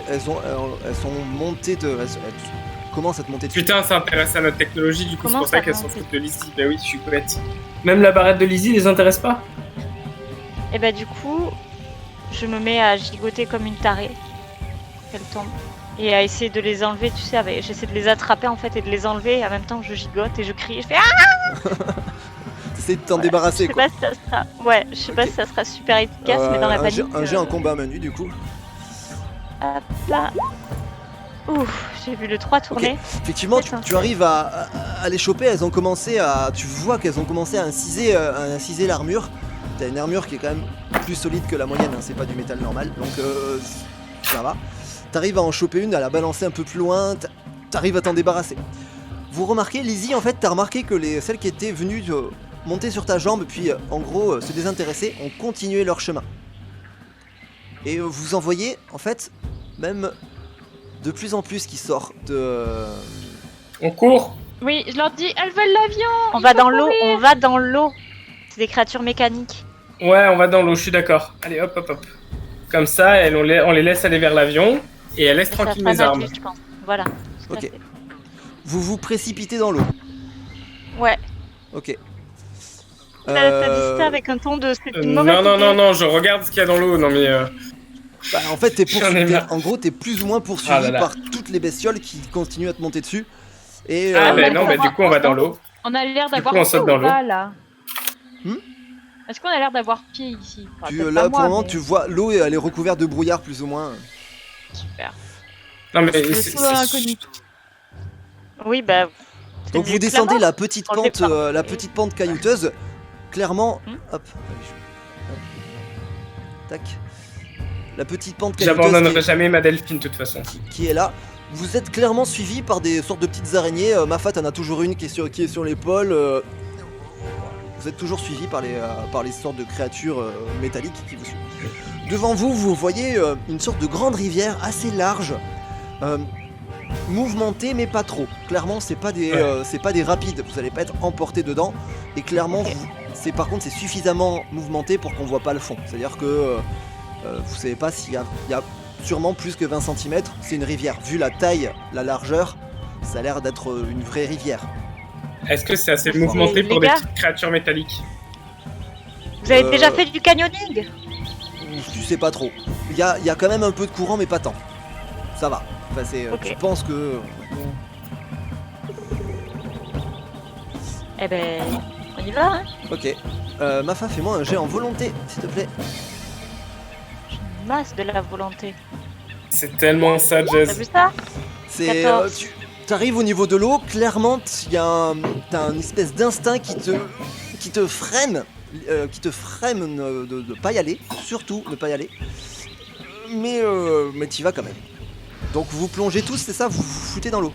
Elles sont montées elles commencent à te monter dessus. putain, ça intéresse à notre technologie. Du coup, c'est Comment pour ça ça qu'elles s'en monte foutent de Lizzie. Bah oui, je suis bête. Même la barrette de Lizzie les intéresse pas. Et ben, du coup, je me mets à gigoter comme une tarée. Qu'elles tombent. Et à essayer de les enlever, tu sais, j'essaie de les attraper en fait et de les enlever. Et en même temps, je gigote et je crie. Et je fais ah! T'essayes de t'en Je débarrasser, sais quoi. pas si ça sera. Ouais, je sais pas Ok. si ça sera super efficace, mais dans la panique. Un jet en combat à main nue, du coup. Hop là. Ouf, j'ai vu le 3 tourner. Effectivement, C'est ça. tu arrives à les choper. Elles ont commencé à. Tu vois qu'elles ont commencé à inciser l'armure. T'as une armure qui est quand même plus solide que la moyenne, hein, c'est pas du métal normal, donc ça va. T'arrives à en choper une, à la balancer un peu plus loin, t'arrives à t'en débarrasser. Vous remarquez, Lizzie, en fait, t'as remarqué que celles qui étaient venues monter sur ta jambe, puis en gros se désintéresser, ont continué leur chemin. Et vous en voyez, en fait, même de plus en plus qui sort de... On court. Oui, je leur dis, elles veulent l'avion. On il va faut dans l'eau, courir. on va dans l'eau. C'est des créatures mécaniques. Ouais, on va dans l'eau, je suis d'accord. Allez, hop. Comme ça, on les laisse aller vers l'avion et elle laisse Et ça tranquille fera mes armes. nager, je pense. Voilà. tout à Ok. fait. Vous vous précipitez dans l'eau. Ouais. Ok. T'as dit ça avec un ton de. C'est une Non, mauvaise idée. non, je regarde ce qu'il y a dans l'eau. Non, mais Bah, en fait, J'en ai marre. en gros, t'es plus ou moins poursuivi Ah là là. par toutes les bestioles qui continuent à te monter dessus. Et Ah, mais ben non, du coup, on va dans l'eau. On a l'air Du d'avoir coup, on pied saute ou dans l'eau. pas, là? Hmm Est-ce qu'on a l'air d'avoir pied ici? Enfin, peut-être là, pas pour moi, le moment, mais- tu vois, l'eau, elle est recouverte de brouillard, plus ou moins. Super. Non, mais Le c'est- saut inconnu. Oui, bah. Donc vous c'est descendez clairement, la petite enlevé pente, par- la petite pente caillouteuse. Clairement, Hmm. hop, tac. La petite pente caillouteuse J'abandonnerai jamais ma Delphine, de toute façon. qui est là. Vous êtes clairement suivi par des sortes de petites araignées. Mafat en a toujours une qui est sur l'épaule. Vous êtes toujours suivi par les sortes de créatures métalliques qui vous suivent. Devant vous, vous voyez une sorte de grande rivière assez large, mouvementée mais pas trop. Clairement, c'est pas des rapides. Vous n'allez pas être emporté dedans. Et clairement, par contre, c'est suffisamment mouvementé pour qu'on voit pas le fond. C'est-à-dire que vous savez pas s'il y a sûrement plus que 20 cm. C'est une rivière. Vu la taille, la largeur, ça a l'air d'être une vraie rivière. Est-ce que c'est assez mouvementé Les pour des gars petites créatures métalliques? Vous avez déjà fait du canyoning? Tu sais pas trop. Il y a quand même un peu de courant, mais pas tant. Ça va. Enfin, Ok. tu penses que... Eh ben, on y va, hein. Ok. Mafa, fais-moi un jet en volonté, s'il te plaît. J'ai une masse de la volonté. C'est tellement ça, T'as Jazz. vu ça? C'est... 14. T'arrives au niveau de l'eau, clairement, t'as un espèce d'instinct qui te freine, de pas y aller, surtout ne pas y aller. Mais t'y vas quand même. Donc vous plongez tous, c'est ça? Vous vous foutez dans l'eau.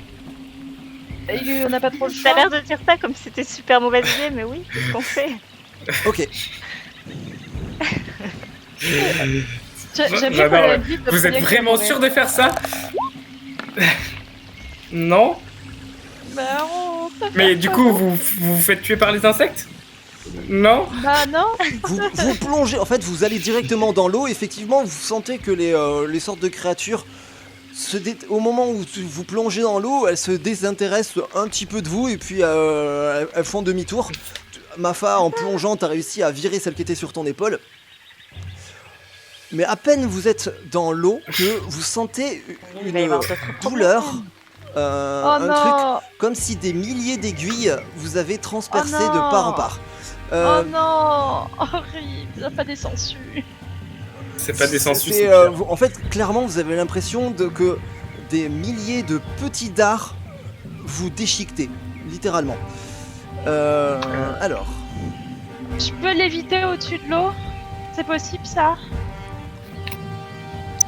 Et on n'a pas trop le T'as choix. l'air de dire ça comme si c'était super mauvaise idée, mais oui, c'est ce qu'on fait. Ok. J'aime bien J'adore, qu'on ouais. l'a dit, le Vous êtes premier vraiment qui a sûr de faire ça? Non? Bah, on peut Mais faire du ça. coup, vous vous faites tuer par les insectes? Non? Bah non. Vous plongez, en fait, vous allez directement dans l'eau. Effectivement, vous sentez que les sortes de créatures, au moment où vous plongez dans l'eau, elles se désintéressent un petit peu de vous et puis elles font demi-tour. Mafa, en plongeant, t'as réussi à virer celle qui était sur ton épaule. Mais à peine vous êtes dans l'eau que vous sentez Il va y une avoir d'autres douleur, Oh un truc non. comme si des milliers d'aiguilles vous avaient transpercé Oh de non. part en part. Oh non. Horrible. Ça pas des sangsues. C'est pas des sangsues, c'est, c'est pire. en fait, clairement, vous avez l'impression que des milliers de petits dards vous déchiquetent, littéralement. Alors, Je peux l'éviter au-dessus de l'eau? C'est possible ça?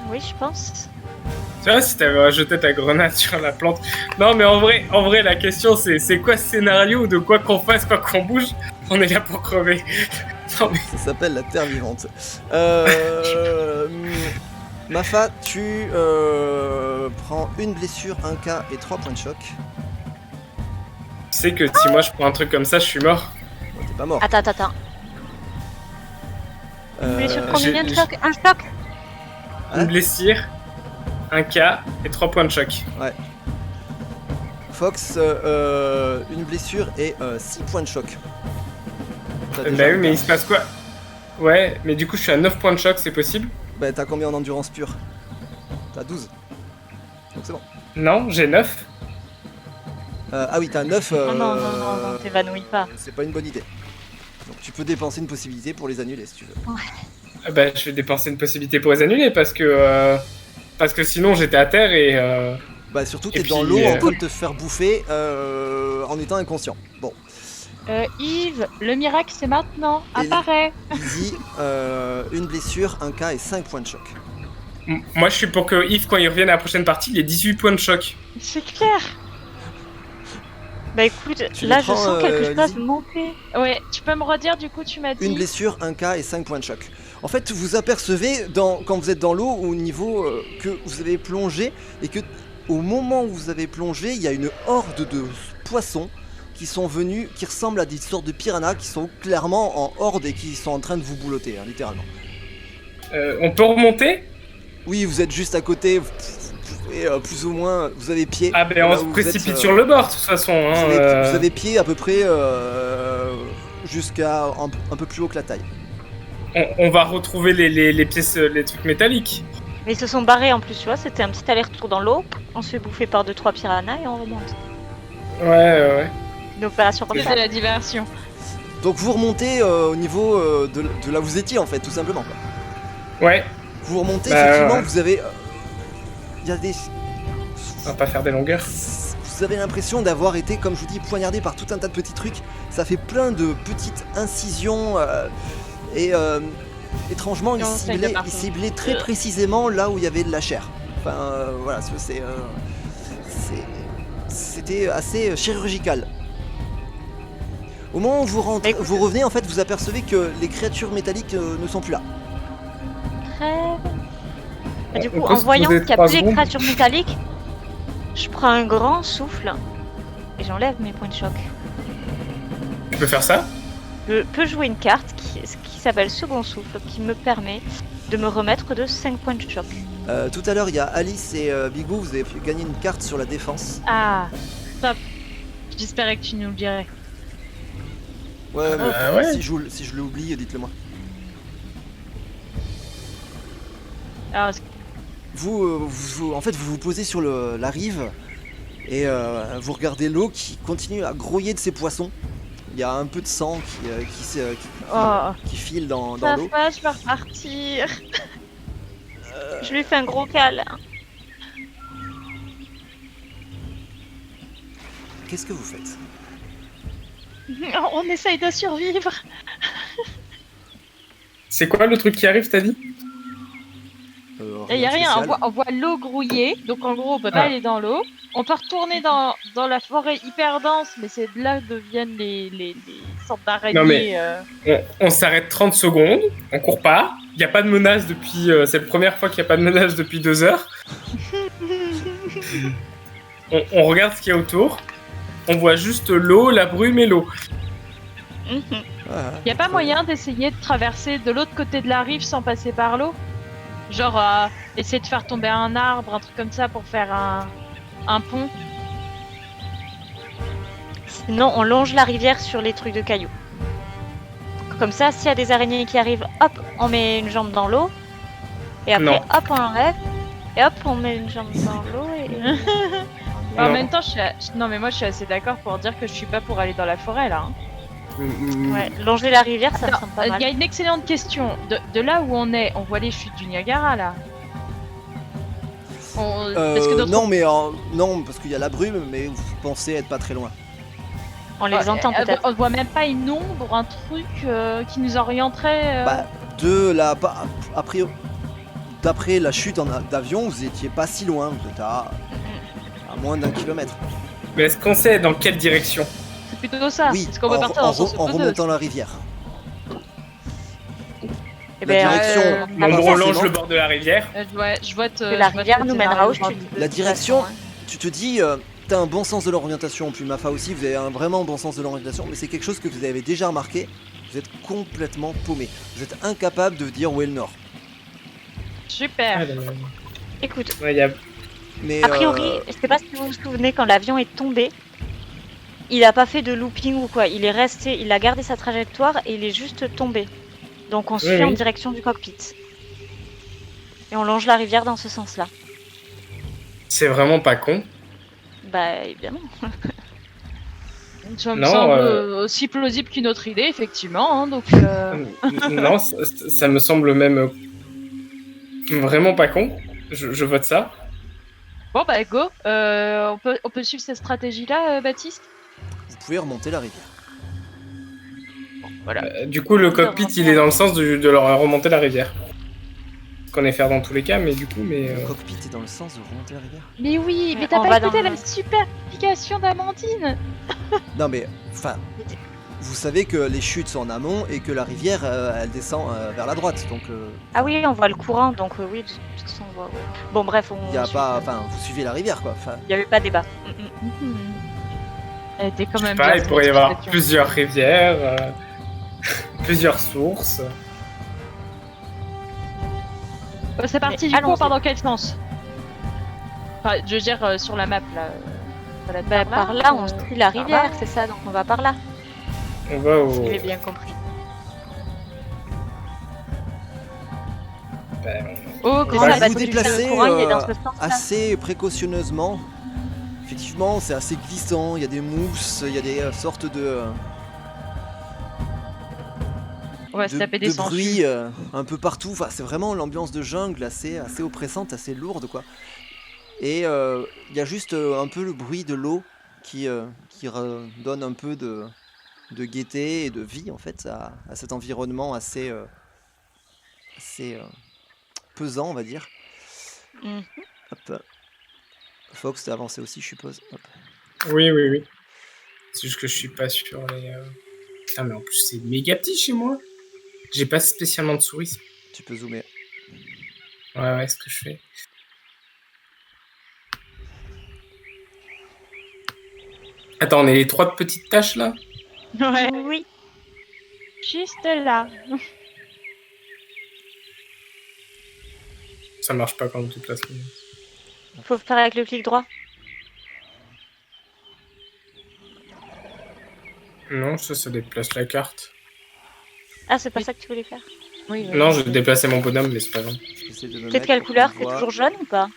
Oui, je pense. Tu vois, si t'avais rejeté ta grenade sur la plante. Non, mais en vrai, la question c'est quoi ce scénario? De quoi qu'on fasse, quoi qu'on bouge? On est là pour crever. Non, mais ça s'appelle la terre vivante. Mafa, tu prends une blessure, 1K et 3 points de choc. tu sais que si moi je prends un truc comme ça, je suis mort. Bon, t'es pas mort. Attends. Vous voulez sur combien de j'ai- choc? Un choc? Hein? Une blessure, un K et 3 points de choc. Fox, une blessure et 6 points de choc. T'as Bah déjà oui, un mais K. il se passe quoi? Ouais, mais du coup je suis à 9 points de choc, c'est possible? Bah, t'as combien en endurance pure? T'as 12. Donc c'est bon. Non, j'ai 9. Ah oui, t'as 9. Non, t'évanouis pas. C'est pas une bonne idée. Donc tu peux dépenser une possibilité pour les annuler si tu veux. Ah bah je vais dépenser une possibilité pour les annuler parce que sinon j'étais à terre et Bah surtout Et t'es dans puis, l'eau en train de te faire bouffer en étant inconscient. Bon, Yves, le miracle c'est maintenant. Et- Apparaît. Easy, une blessure, 1K et 5 points de choc. moi je suis pour que Yves quand il revienne à la prochaine partie, il ait 18 points de choc. C'est clair. Bah écoute, Tu là les je prends, sens quelque chose Lizzie monter. Ouais, tu peux me redire du coup, tu m'as dit. Une blessure, 1K et 5 points de choc. En fait, vous apercevez quand vous êtes dans l'eau au niveau que vous avez plongé et que au moment où vous avez plongé, il y a une horde de poissons qui sont venus, qui ressemblent à des sortes de piranhas qui sont clairement en horde et qui sont en train de vous boulotter, hein, littéralement. On peut remonter? Oui, vous êtes juste à côté, et plus ou moins, vous avez pied. Ah ben là on où se vous précipite êtes, sur le bord de toute façon. Vous Hein, avez, vous avez pied à peu près jusqu'à un peu plus haut que la taille. on va retrouver les pièces, les trucs métalliques. Mais ils se sont barrés en plus, tu vois, c'était un petit aller-retour dans l'eau. On se fait bouffer par 2-3 piranhas et on remonte. Ouais. Une opération comme ça. C'est la diversion. Donc vous remontez au niveau de là où vous étiez en fait, tout simplement. Quoi. Ouais, Vous remontez, Bah, effectivement, ouais. vous avez... Il y a des... on va pas faire des longueurs. Vous avez l'impression d'avoir été, comme je vous dis, poignardé par tout un tas de petits trucs. Ça fait plein de petites incisions et étrangement, Et on saigne de il partout. ciblait très précisément là où il y avait de la chair. Enfin, voilà, c'était assez chirurgical. Au moment où Écoute. vous revenez, en fait, vous apercevez que les créatures métalliques ne sont plus là. Très bien. Et du On coup, peut en se voyant poser qu'il n'y a 3 plus les secondes. créatures métalliques, je prends un grand souffle et j'enlève mes points de choc. Tu peux faire ça? Je peux jouer une carte qui s'appelle Second Souffle, qui me permet de me remettre de 5 points de choc. Tout à l'heure, il y a Alice et Bigou, vous avez gagné une carte sur la défense. Ah, top. J'espérais que tu nous le dirais. Ouais, ouais. si je l'oublie, dites-le moi. Alors, En fait, vous vous posez sur la rive et vous regardez l'eau qui continue à grouiller de ses poissons. Il y a un peu de sang qui file dans Ça l'eau. va, je vais repartir. Je lui fais un gros câlin. Qu'est-ce que vous faites? on essaye de survivre. C'est quoi le truc qui arrive, t'as dit? Il n'y a rien, spécial. on voit l'eau grouiller, donc en gros on peut pas Ah. aller dans l'eau. On peut retourner dans la forêt hyper dense, mais c'est de là que viennent les sortes Non, mais- d'araignées. On s'arrête 30 secondes, on court pas, il n'y a pas de menace depuis... c'est la première fois qu'il n'y a pas de menace depuis 2 heures. On regarde ce qu'il y a autour, on voit juste l'eau, la brume et l'eau. Mhm. Ah, Il n'y a pas très moyen d'essayer de traverser de l'autre côté de la rive sans passer par l'eau? Genre essayer de faire tomber un arbre, un truc comme ça pour faire un pont? Sinon, on longe la rivière sur les trucs de cailloux. Comme ça, s'il y a des araignées qui arrivent, hop, on met une jambe dans l'eau. Et après, Non. hop, on enlève. Et hop, on met une jambe dans l'eau. Et... En Non. même temps, non mais moi je suis assez d'accord pour dire que je suis pas pour aller dans la forêt là. Hein. Ouais, longer la rivière, ça me Attends, semble pas il y mal. a une excellente question. De là où on est, on voit les chutes du Niagara là. Parce que d'autres- non, mais non, parce qu'il y a la brume, mais vous pensez être pas très loin. On les entend peut-être. On voit même pas une ombre, un truc qui nous orienterait. Bah, après, d'après la chute d'avion, vous étiez pas si loin, vous êtes à moins d'1 kilomètre. Mais est-ce qu'on sait dans quelle direction? C'est plutôt ça. Oui, Parce qu'on peut partir dans le sens en opposé remontant aussi. la rivière. Eh La ben, direction, On pas relonge forcément. le bord de la rivière. Ouais, je vois la rivière nous mènera au chutes. La direction, tu te dis, t'as un bon sens de l'orientation, puis Mafa aussi, vous avez un vraiment bon sens de l'orientation, mais c'est quelque chose que vous avez déjà remarqué, vous êtes complètement paumé. Vous êtes incapable de dire où est le nord. Super. Écoute, Ouais, y a... Mais, a priori, je sais pas si vous vous souvenez, quand l'avion est tombé, il a pas fait de looping ou quoi. Il est resté, il a gardé sa trajectoire et il est juste tombé. Donc on suit en oui. direction du cockpit. Et on longe la rivière dans ce sens-là. C'est vraiment pas con. Bah évidemment. Ça me Non, semble aussi plausible qu'une autre idée, effectivement. Hein, donc, Non, ça me semble même vraiment pas con. Je vote ça. Bon, bah, go. On peut suivre cette stratégie-là, Baptiste? vous pouvez remonter la rivière. Du coup, le cockpit, il est dans le sens de leur remonter la rivière. Ce qu'on est faire dans tous les cas, mais du coup, Le cockpit est dans le sens de remonter la rivière. Mais oui, mais Ouais, t'as on pas va écouté dans la le- super explication d'Amandine? Non mais, enfin, vous savez que les chutes sont en amont et que la rivière, elle descend vers la droite, donc Ah oui, on voit le courant, donc oui, de toute façon, on voit. Bon bref, il y a pas, enfin, vous suivez la rivière quoi. Enfin, Il n'y avait pas débat. Elle était quand je sais même pas, bien, il pourrait y avoir cette plusieurs rivières, plusieurs sources. C'est parti, Mais du coup, on allons-y. part dans quel sens? Enfin, je veux dire, sur la map, là. Voilà, Bah, par là, on suit la par rivière, là. c'est ça, donc on va par là. On va au... Si j'ai bien compris. Ben, Oh, C'est vous ça, vous parce que déplacez le courant, il est dans ce sens-là. assez précautionneusement Effectivement, c'est assez glissant, il y a des mousses, il y a des sortes de, On va se taper des sangsues. bruits un peu partout. Enfin, c'est vraiment l'ambiance de jungle assez oppressante, assez lourde, quoi. Et il y a juste un peu le bruit de l'eau qui donne un peu de gaieté et de vie, en fait, à cet environnement assez pesant, on va dire. Mhm. Hop. Fox, t'as avancé aussi, je suppose. Hop. Oui. C'est juste que je suis pas sur les... Putain, mais en plus, c'est méga petit chez moi. J'ai pas spécialement de souris. Tu peux zoomer. Ouais, ce que je fais. Attends, on est les 3 petites taches, là? Ouais, Oui. juste là. Ça marche pas quand tu places le... Faut faire avec le clic droit. Non, ça déplace la carte. Ah, c'est pas ça que tu voulais faire. Oui, Non, je déplaçais mon bonhomme, mais c'est pas grave. J'essaie de me Peut-être mettre quelle pour couleur? qu'on T'es voit. toujours jaune ou pas?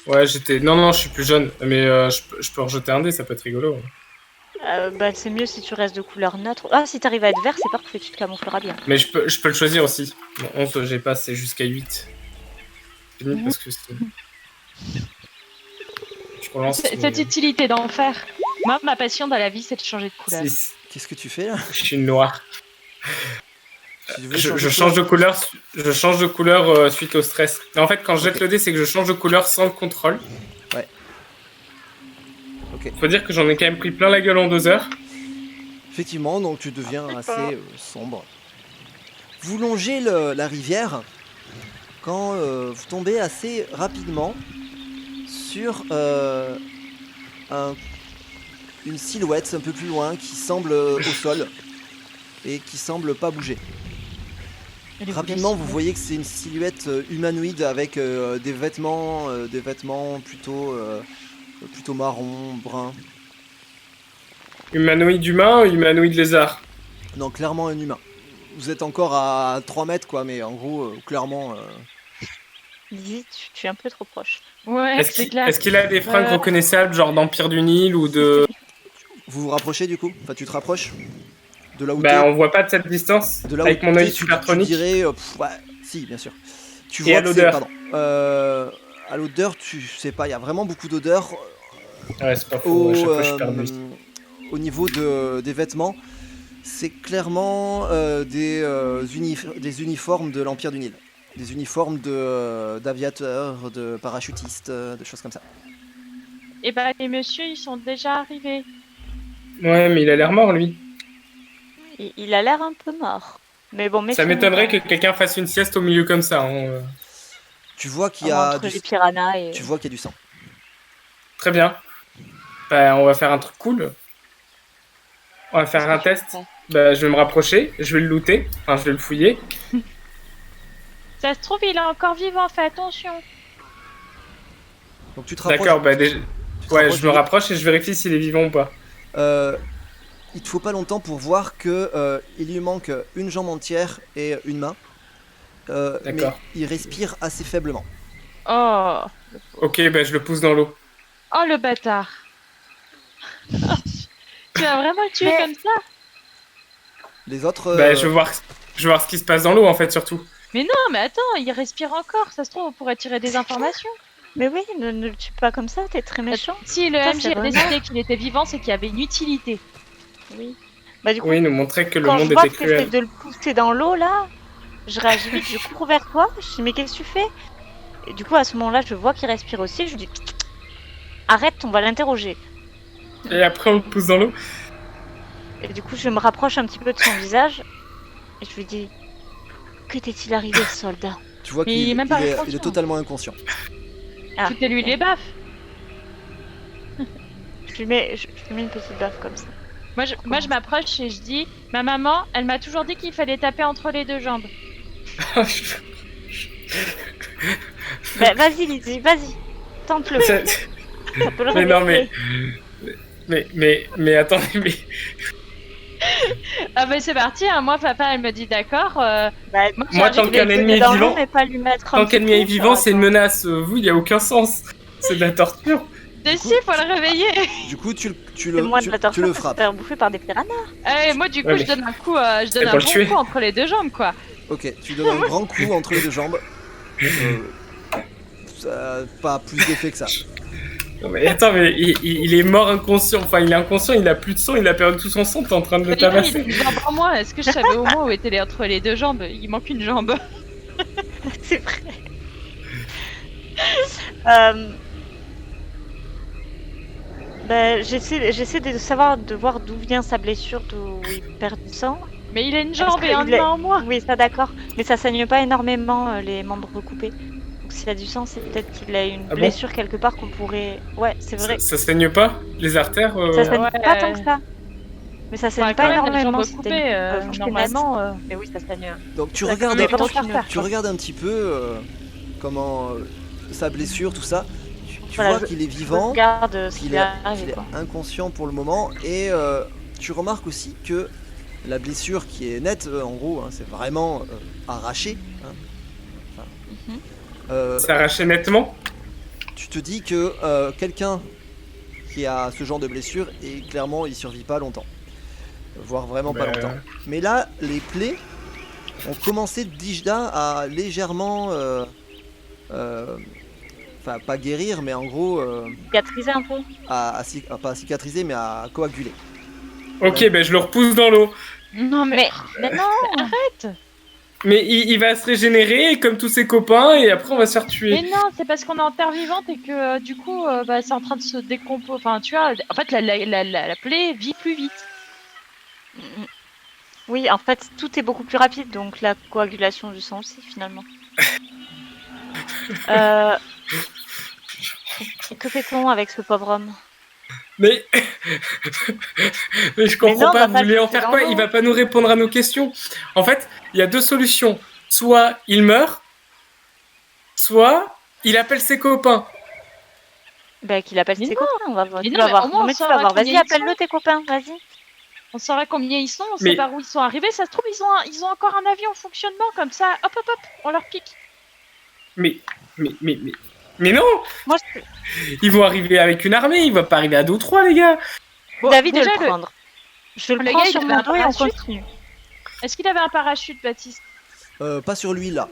Ouais, j'étais... Non, je suis plus jeune, mais je peux rejeter un dé, ça peut être rigolo. Bah, c'est mieux si tu restes de couleur neutre. Ah, si t'arrives à être vert, c'est parfait, tu te camoufleras bien. Mais je peux le choisir aussi. Bon, 11, j'ai pas, c'est jusqu'à 8. Fini parce que c'est... Je relance. Cette utilité d'enfer. Moi, ma passion dans la vie, c'est de changer de couleur. 6. Qu'est-ce que tu fais là? Je suis noir. Tu veux Je changer change de couleur. Je change de couleur suite au stress. Et en fait, quand je jette Ok. le dé, c'est que je change de couleur sans le contrôle. Ouais. Ok. Faut dire que j'en ai quand même pris plein la gueule en 2 heures. Effectivement, donc tu deviens D'accord. assez sombre. Vous longez la rivière quand vous tombez assez rapidement sur une silhouette un peu plus loin qui semble au sol et qui semble pas bouger. Rapidement, vous voyez que c'est une silhouette humanoïde avec des vêtements plutôt marron, brun. Humanoïde humain ou humanoïde lézard? Non, clairement un humain. Vous êtes encore à 3 mètres, quoi, mais en gros, clairement... Lizzie, tu es un peu trop proche. Ouais, c'est clair. Est-ce qu'il a des fringues reconnaissables, genre d'Empire du Nil ou de... Vous vous rapprochez, du coup? Enfin, tu te rapproches de là où Bah, t'es. on voit pas de cette distance. De là où Avec mon t'es, œil tu supertronique. dirais... ouais, si, bien sûr. Tu Et vois à que l'odeur? pardon. À l'odeur, tu sais pas, il y a vraiment beaucoup d'odeur. Ouais, c'est pas faux. À chaque fois, je suis perdu. Au niveau des vêtements, c'est clairement des uniformes de l'Empire du Nil. Des uniformes d'aviateurs, de parachutistes, de choses comme ça. Et bah, les messieurs, ils sont déjà arrivés. Ouais, mais il a l'air mort, lui. Il a l'air un peu mort. Mais bon, Ça méfions-nous m'étonnerait quand que même. quelqu'un fasse une sieste au milieu comme ça. Hein. Tu vois qu'il y a Entre les piranhas et... tu vois qu'il y a du sang. Très bien. Bah, on va faire un truc cool. On va faire un test. Bah, je vais me rapprocher, je vais le looter, enfin, je vais le fouiller. Ça se trouve, il est encore vivant, fais attention. Donc tu te rapproches. D'accord, bah déjà... tu te Ouais, rapproches je me du- rapproche et je vérifie s'il est vivant ou pas. Il te faut pas longtemps pour voir que il lui manque une jambe entière et une main. Mais D'accord. il respire assez faiblement. Oh, Ok, bah je le pousse dans l'eau. oh le bâtard. Tu vas vraiment le tuer Mais- comme ça? Les autres. Bah je veux voir ce qui se passe dans l'eau en fait surtout. Mais non, mais attends, il respire encore. Ça se trouve, on pourrait tirer des informations. Mais oui, ne le tue pas comme ça, t'es très méchant. Si le Ça, MJ c'est a vrai. décidé qu'il était vivant, c'est qu'il y avait une utilité. Oui. Bah du coup, Oui, nous montrer que le quand je monde vois était que t'essaies cruel. de le pousser dans l'eau, là, je réagis vite, je cours vers toi, je dis mais qu'est-ce que tu fais? Et du coup, à ce moment-là, je vois qu'il respire aussi, je lui dis arrête, on va l'interroger. Et après on le pousse dans l'eau. Et du coup, je me rapproche un petit peu de son visage et je lui dis que t'est-il arrivé, soldat? Tu vois Mais qu'il il est même pas il est inconscient. totalement inconscient. Ah. Foutez-lui les baffes. Je lui mets une petite baffe comme ça. Moi, je m'approche et je dis, ma maman, elle m'a toujours dit qu'il fallait taper entre les deux jambes. Bah, vas-y, Lizzie, vas-y, tente-le. Ça- Ça peut le Mais non, réveiller. mais attendez, mais... Ah bah c'est parti, hein. Moi, papa, elle me dit d'accord. Bah, Moi, Moi, j'ai tant envie de qu'un les ennemi est dans vivant, l'eau, mais pas lui mettre un tant petit qu'ennemi est coup, vivant, ça c'est une va. menace. Vous, il y a aucun sens. C'est de la torture. Tessie, faut le réveiller. Du coup, tu C'est moi de la le torture, frappes. faire bouffer par des piranhas. Et moi, du coup, Ouais, je mais- donne un coup, je donne Elle un va le bon tuer. coup entre les deux jambes, quoi. Ok, tu donnes un grand coup entre les deux jambes. Pas plus d'effet que ça. Non, mais attends, mais il est mort inconscient. Enfin, il est inconscient, il a plus de sang, il a perdu tout son sang, t'es en train de le Mais là, il a tabasser. une jambe en moins. Est-ce que je savais au moins où était entre les deux jambes? Il manque une jambe. C'est vrai. Euh, j'essaie de voir d'où vient sa blessure, d'où il perd du sang. Mais il a une Parce jambe et un qu'il est- main en moins. Oui, ça d'accord. Mais ça saigne pas énormément les membres recoupés. Donc s'il a du sang, c'est peut-être qu'il a une Ah bon blessure quelque part qu'on pourrait. Ouais, c'est vrai. Ça saigne pas les artères Ça saigne Ouais. pas tant que ça. Mais ça saigne Enfin, pas quand même, la jambe énormément. C'était recoupée, une bouche normalement. Mais oui, ça saigne. Donc tu D'accord, regardes, mais pas pendant trop qu'il faire. tu regardes un petit peu comment sa blessure, tout ça. Tu Voilà, vois qu'il est Je vivant, regarde ce qui qu'il lui est, est qu'il arrivé. est Quoi. inconscient pour le moment. Et tu remarques aussi que la blessure qui est nette, en gros, hein, c'est vraiment arraché. Hein. Enfin, Mhm. C'est arraché nettement. tu te dis que quelqu'un qui a ce genre de blessure, et clairement, il survit pas longtemps. Voire vraiment pas Bah, longtemps. Mais là, les plaies ont commencé déjà à légèrement... Enfin, pas guérir, mais en gros, Cicatriser un peu. pas à cicatriser, mais à coaguler. Ok, ben je le repousse dans l'eau. Non, mais. Mais non. Arrête. Mais il va se régénérer comme tous ses copains et après on va se faire tuer. Mais non, c'est parce qu'on est en terre vivante et que du coup, bah, c'est en train de se décomposer. Enfin, tu vois, en fait, la plaie vit plus vite. Oui, en fait, tout est beaucoup plus rapide, donc la coagulation du sang aussi, finalement. Que fait-on avec ce pauvre homme? Mais... mais je comprends non, pas, on va vous pas voulez le en laisser faire dans quoi? l'eau. Il va pas nous répondre à nos questions. En fait, il y a deux solutions. Soit il meurt, soit il appelle ses copains. Bah, qu'il appelle Mais ses non. copains, on va voir. Mais Tu non, vas mais voir. au moins, Non, on mais tu saura vas voir. Vas-y, combien ils appelle-le sont. tes copains, vas-y. On saurait combien ils sont, on Mais- sait par où ils sont arrivés. Ça se trouve, ils ont encore un avion en fonctionnement comme ça. Hop, hop, hop, on leur pique. Mais non! Moi, je... Ils vont arriver avec une armée, il va pas arriver à 2 ou 3, les gars! Bon, David de déjà, le prendre. Je le le prends gars, il sur avait mon un dos et on parachute. continue. Est-ce qu'il avait un parachute, Baptiste? Pas sur lui, là.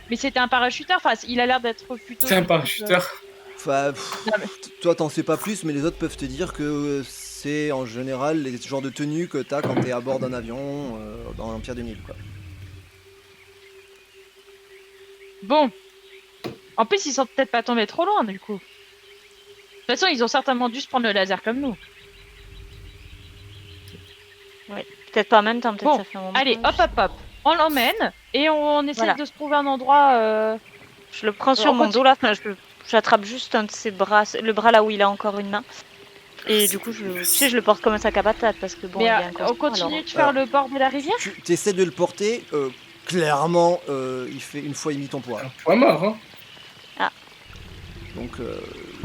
Mais c'était un parachuteur. Enfin, il a l'air d'être plutôt. C'est un parachuteur. Enfin, Non, mais- toi, t'en sais pas plus, mais les autres peuvent te dire que c'est en général les genres de tenues que t'as quand t'es à bord d'un avion dans l'Empire 2000, quoi. Bon. En plus, ils sont peut-être pas tombés trop loin, du coup. De toute façon, ils ont certainement dû se prendre le laser comme nous. Peut-être pas en même temps, peut-être Bon, ça fait un moment. Allez, hop, hop, hop. On l'emmène et on essaie Voilà. de se trouver un endroit. Je le prends sur On mon continue. dos là, enfin, j'attrape juste un de ses bras, le bras là où il a encore une main. Et du coup, je le porte comme un sac à patates parce que bon, Mais il est on inconscient, continue alors. de faire le bord de la rivière. Tu essaies de le porter, clairement, il fait une fois et demi ton poids. Un point mort, hein. Donc,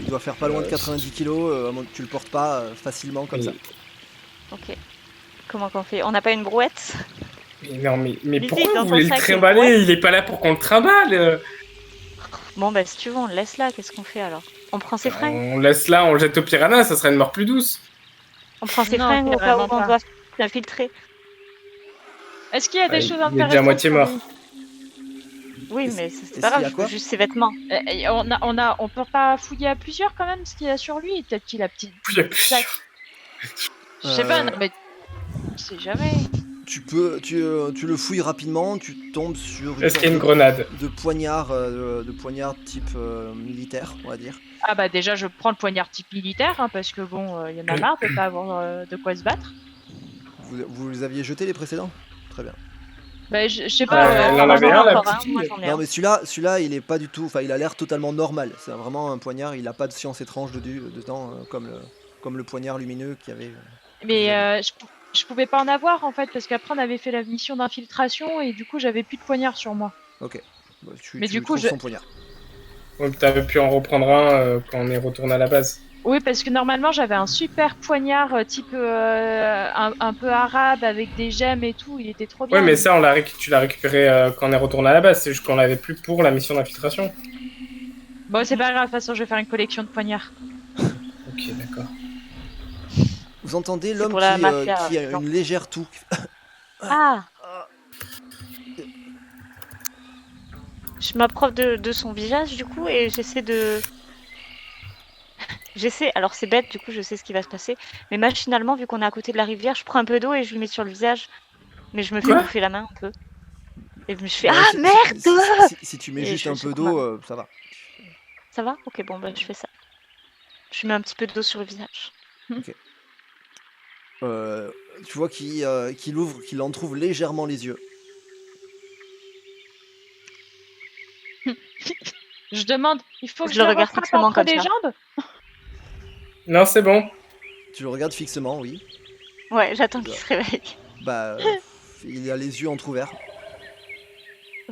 il doit faire pas loin de 90 kilos, à moins que tu le portes pas facilement comme ça. Ok. Comment qu'on fait? On n'a pas une brouette? Mais non, mais Lizzie, pourquoi dans vous ton voulez le sac, trimballer? ouais. Il est pas là pour qu'on le trimballe. Bon, bah si tu veux, on le laisse là. Qu'est-ce qu'on fait alors? On prend ses fringues? On laisse là, on le jette au piranha, ça serait une mort plus douce. On prend ses Non, fringues au cas où carrément on pas. doit s'infiltrer? Est-ce qu'il y a des Ouais, choses il est intéressantes déjà à moitié sur mort. lui Oui, Est-ce- mais est-ce c'est qu'il pas y a grave, je quoi veux juste ses vêtements. Et on peut pas fouiller à plusieurs quand même ce qu'il y a sur lui. Peut-être qu'il a petit. Il y a plus sac. Je sais pas, Euh, non, mais on sait jamais. Tu le fouilles rapidement, tu tombes sur Est-ce qu'il y a une sorte grenade? de poignard, type militaire, on va dire. Ah bah déjà je prends le poignard type militaire hein, parce que bon, y en a marre de pas avoir de quoi se battre. Vous les aviez jetés les précédents? Très bien. Bah je sais pas. elle en avait un, la encore, hein, petite moi fille. j'en ai Non un. mais celui-là, il est pas du tout, enfin il a l'air totalement normal. C'est vraiment un poignard, il a pas de science étrange dedans, comme le poignard lumineux qu'il y avait. Mais je pouvais pas en avoir en fait parce qu'après on avait fait la mission d'infiltration et du coup j'avais plus de poignard sur moi. Ok. Bah, Mais du coup, trouves son poignard. Donc t'avais pu en reprendre un quand on est retourné à la base. Oui parce que normalement j'avais un super poignard type un peu arabe avec des gemmes et tout, il était trop bien. Ouais, mais ça, tu l'as récupéré quand on est retourné à la base, c'est juste qu'on l'avait plus pour la mission d'infiltration. Bon c'est pas grave, de toute façon je vais faire une collection de poignards. Ok, d'accord. Vous entendez C'est l'homme pour la qui, mafia, qui a genre. une légère toux. Ah, Ah, je m'approche de son visage, du coup, et j'essaie de... alors c'est bête, du coup, je sais ce qui va se passer. Mais machinalement, vu qu'on est à côté de la rivière, je prends un peu d'eau et je lui mets sur le visage. Mais je me fais Quoi? bouffer la main un peu. Et je fais bah, «Ah merde!» si tu mets Et juste je un peu secoue ma d'eau, main. ça va. Ça va? Ok, bon, bah je fais ça. Je mets un petit peu d'eau sur le visage. Ok. Tu vois qu'il entrouvre légèrement les yeux. Je demande, il faut que Je je le le regarde rattrape fixement entre comme les ça. jambes? Non, c'est bon. Tu le regardes fixement, oui. Ouais, j'attends qu'il Bah, se réveille. bah, il a les yeux entr'ouverts.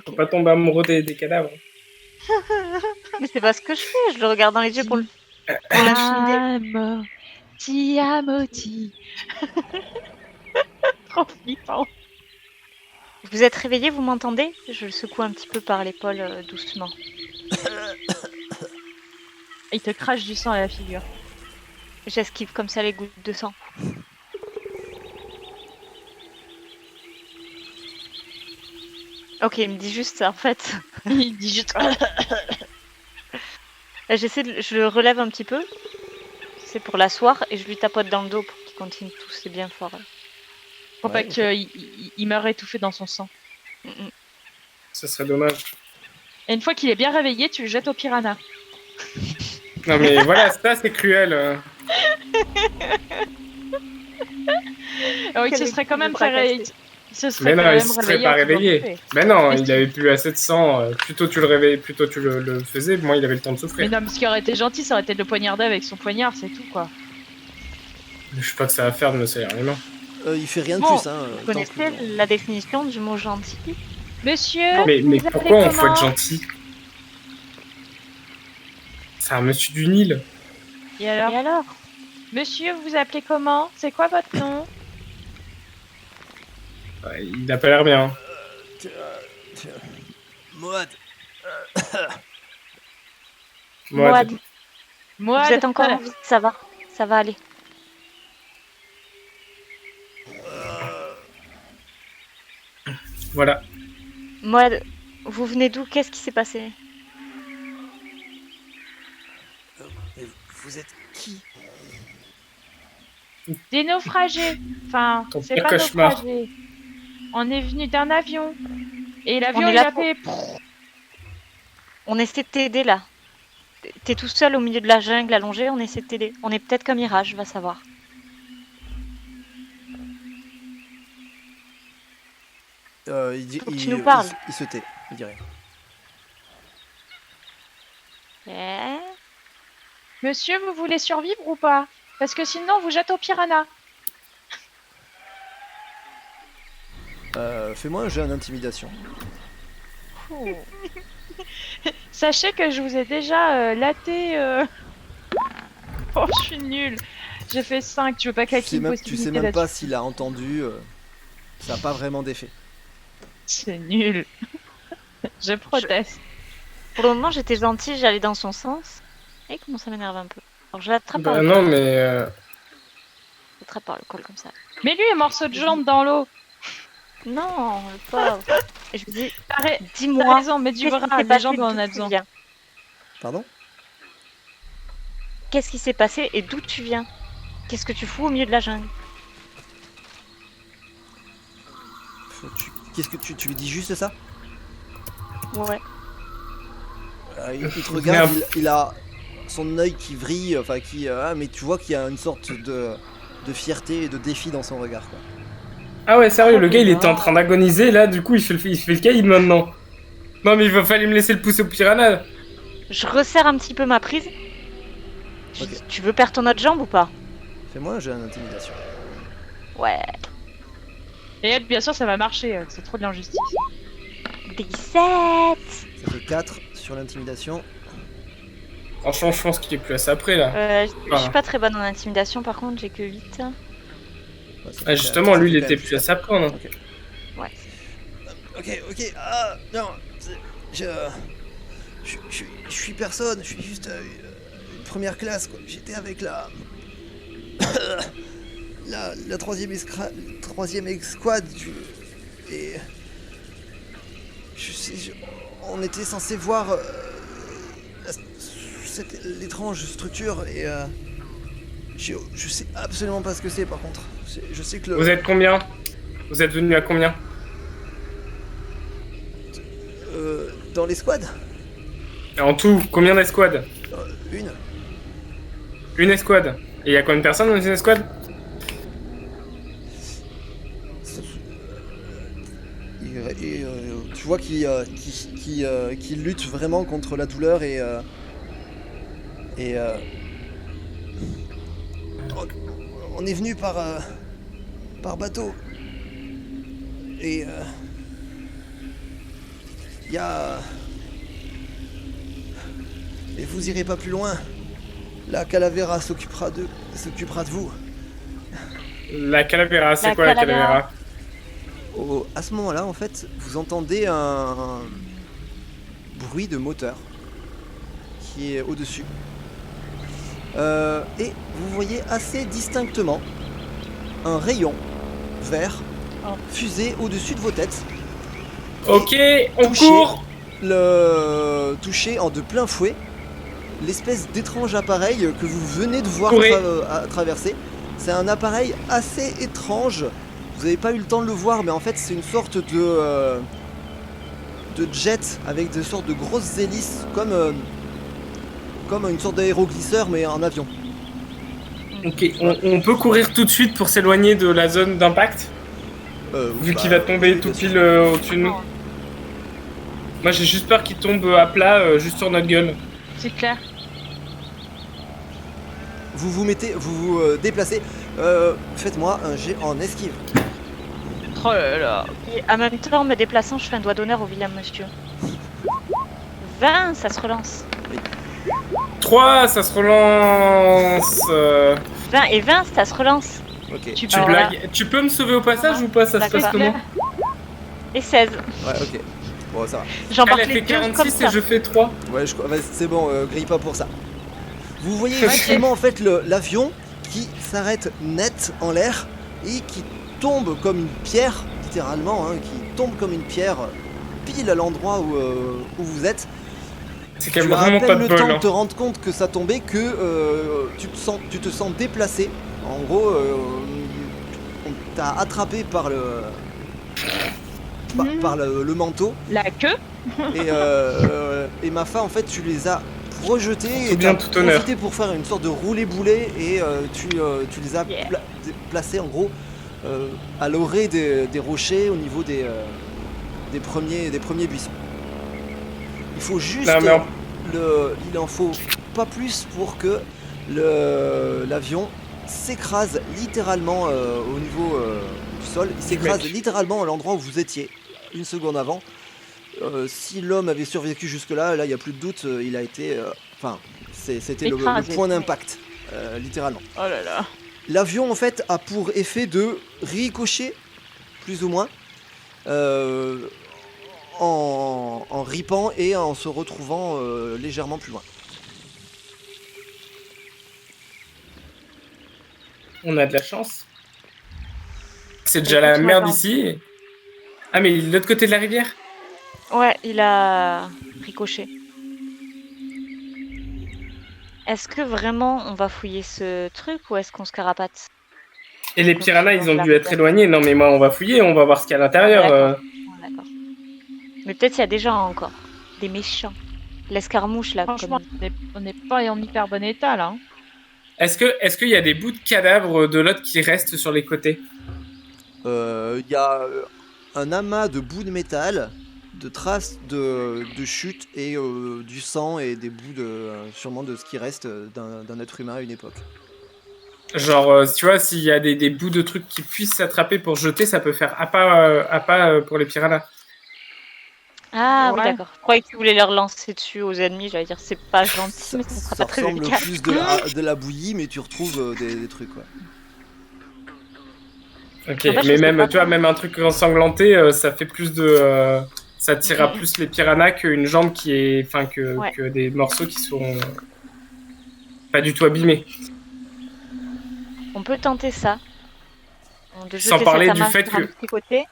Faut pas tomber amoureux des cadavres. Mais c'est pas ce que je fais, je le regarde dans les yeux pour l'intimider. Amo, ti amo, ti. Trop flippant. Vous êtes réveillé, vous m'entendez? Je le secoue un petit peu par l'épaule doucement. Il te crache du sang à la figure. J'esquive comme ça les gouttes de sang. Ok, il me dit juste ça en fait. Il dit juste... Je le relève un petit peu. C'est pour l'asseoir et je lui tapote dans le dos pour qu'il continue de tousser bien fort. Faut Ouais, pas ok. qu'il meure étouffé dans son sang. Mm, mm. Ce serait dommage. Et une fois qu'il est bien réveillé, tu le jettes au piranha. Non, mais voilà, ça, c'est cruel. Oh, il Quel se serait quand même bras fait cassé. il se serait Mais non, quand il même se serait réveillé pas en faisant réveillé. bouffer. Mais non, Mais il si- avait plus assez de sang. Plus tôt tu le réveillais, plus tôt tu le faisais, moins il avait le temps de Mais souffrir. non, mais ce qui aurait été gentil, ça aurait été de le poignarder avec son poignard, c'est tout, quoi. Je sais pas que ça va faire de me salir les mains. Il fait rien de Bon, plus, hein. vous connaissez la définition du mot gentil? Monsieur, Mais vous appelez pourquoi on faut comment être gentil? C'est un monsieur du Nil. Et alors, Et alors? monsieur, vous vous appelez comment? C'est quoi votre nom? Ouais, il a pas l'air bien. Moad. Moi, Moi, Vous êtes encore en vie, ça va aller. voilà. Moad, vous venez d'où? Qu'est-ce qui s'est passé? Mais vous êtes qui? des naufragés. Enfin, Ton c'est pire pas cauchemar. naufragés. On est venu d'un avion. Et l'avion, On est il là a pour- fait... On essaie de t'aider là. T'es tout seul au milieu de la jungle allongée, on essaie de t'aider. On est peut-être comme Mirage, va savoir. Faut que tu nous parles. Il se tait, il dit rien. Eh, Monsieur, vous voulez survivre ou pas? Parce que sinon, on vous jette au piranha. Fais-moi un jeu d'intimidation. ouh. Sachez que je vous ai déjà laté... Oh, je suis nulle. J'ai fait 5, tu veux pas Tu sais claquer une même, tu possibilité sais même pas là-dessus. s'il a entendu. Ça n'a pas vraiment d'effet. C'est nul. Je proteste. Pour le moment, j'étais gentille, j'allais dans son sens. Et comment ça m'énerve un peu. Alors je l'attrape par Bah le non, col. mais... Je l'attrape par le col comme ça. Mais lui, un morceau de jambe dans l'eau. Non, le pauvre. Et je lui dis, T'as dis-moi, raison, mets du qu'est-ce qui bras, s'est les passé, jambes, on en d'où a tu besoin. viens? Pardon? Qu'est-ce qui s'est passé et d'où tu viens? Qu'est-ce que tu fous au milieu de la jungle? Qu'est-ce que tu lui dis juste ça? Ouais. Il te regarde, il a son œil qui vrille, enfin mais tu vois qu'il y a une sorte de fierté et de défi dans son regard, quoi. Ah ouais, sérieux, Oh, le gars, il était en non. train d'agoniser, là, du coup, il fait le caïd maintenant. Non, mais il va falloir me laisser le pousser au piranha. Je resserre un petit peu ma prise. Je Ok. dis, tu veux perdre ton autre jambe ou pas? Fais-moi un jeu d'intimidation. Ouais. Et elle, bien sûr, ça va marcher. C'est trop de l'injustice. 17. Ça fait 4 sur l'intimidation. Franchement, je pense qu'il est plus à ça près, là. Je suis pas très bonne en intimidation, par contre, j'ai que 8. Ouais, ça fait Ah, justement, ça lui, fait il quand était même plus à 4. sa prendre. Ok. Ouais. Ok. Ah, non. Je suis personne. Je suis juste une première classe, quoi. J'étais avec la troisième escouade et on était censé voir l'étrange structure et je sais absolument pas ce que c'est par contre. Je sais que Vous êtes combien? Vous êtes venu à combien? dans l'escouade, En tout, combien d'escouades? une. Une escouade. Et il y a combien de personnes dans une escouade? Tu vois qu'il lutte vraiment contre la douleur et on est venu par bateau et il y a et vous irez pas plus loin. La Calavera s'occupera de vous. La Calavera, c'est La quoi la Calavera? Calavera? À ce moment-là, en fait, vous entendez un bruit de moteur qui est au-dessus. Et vous voyez assez distinctement un rayon vert fuser au-dessus de vos têtes. Ok, on toucher court. toucher en de plein fouet l'espèce d'étrange appareil que vous venez de voir Courez. traverser. C'est un appareil assez étrange. Vous n'avez pas eu le temps de le voir, mais en fait c'est une sorte de jet avec des sortes de grosses hélices, comme une sorte d'aéroglisseur mais en avion. Ok, on peut courir tout de suite pour s'éloigner de la zone d'impact, vu qu'il va tomber tout pile au-dessus de nous. Moi j'ai juste peur qu'il tombe à plat juste sur notre gueule. C'est clair. Vous vous déplacez. Faites-moi un jet en esquive. Oh là là. Et en même temps, en me déplaçant, je fais un doigt d'honneur au vilain monsieur. 20, ça se relance. 3, ça se relance. 20 et 20, ça se relance. Ok. Tu Alors là- blagues. Tu peux me sauver au passage ou pas? Ça se passe D'accord. comment? Et 16. Ouais, ok. Bon, ça va. Elle J'embarque a les fait deux comme 46 ça. et je fais 3. Ouais, c'est bon, grille pas pour ça. Vous voyez effectivement en fait l'avion qui s'arrête net en l'air et qui tombe comme une pierre, littéralement, hein, qui tombe comme une pierre pile à l'endroit où vous êtes. C'est quand Tu même as à vraiment peine pas de le bol. temps de Hein. te rendre compte que ça tombait que tu te sens déplacé. En gros, on t'a attrapé par le manteau La queue. et Mafa en fait tu les as rejetés Tout et bien, t'as tout honneur. profité pour faire une sorte de roulé-boulé et tu les as Yeah. placés en gros à l'orée des rochers au niveau des premiers buissons. Il faut juste Non, mais il en faut pas plus pour que l'avion s'écrase littéralement au niveau du sol. Il s'écrase mec. littéralement à l'endroit où vous étiez une seconde avant. Si l'homme avait survécu jusque-là, là il n'y a plus de doute, il a été. C'était le Écrasé. point d'impact, littéralement. Oh là là. L'avion en fait a pour effet de ricocher, plus ou moins, en ripant et en se retrouvant légèrement plus loin. On a de la chance. C'est déjà la Écoute, merde attends. ici. Ah, mais de l'autre côté de la rivière? Ouais, il a ricoché. Est-ce que vraiment on va fouiller ce truc ou est-ce qu'on se carapate? Et les piranhas, ils ont dû être éloignés. Non, mais moi, on va fouiller, on va voir ce qu'il y a à l'intérieur. D'accord. D'accord. Mais peut-être il y a des gens encore. Des méchants. L'escarmouche là. Franchement, comme- on n'est pas en hyper bon état là. Hein. Est-ce qu'il y a des bouts de cadavres de l'autre qui restent sur les côtés? Il y a un amas de bouts de métal, de traces de chute et du sang et des bouts sûrement de ce qui reste d'un être humain à une époque. Genre, tu vois, s'il y a des bouts de trucs qui puissent s'attraper pour jeter, ça peut faire appât pour les piranhas. Ah oui Ouais. d'accord. Je croyais que tu voulais leur lancer dessus aux ennemis. J'allais dire c'est pas gentil mais ça sera Ça pas très ressemble efficace. plus de la bouillie, mais tu retrouves des trucs. Ouais. Ok, En fait, je mais sais même, pas tu vois, trop. même un truc ensanglanté, ça fait plus de... ça attirera Mhm. plus les piranhas qu'une jambe qui est... Enfin, Ouais. que des morceaux qui sont... pas du tout abîmé. On peut tenter ça. De Sans jeter parler cet du amas fait sur un que petit côté.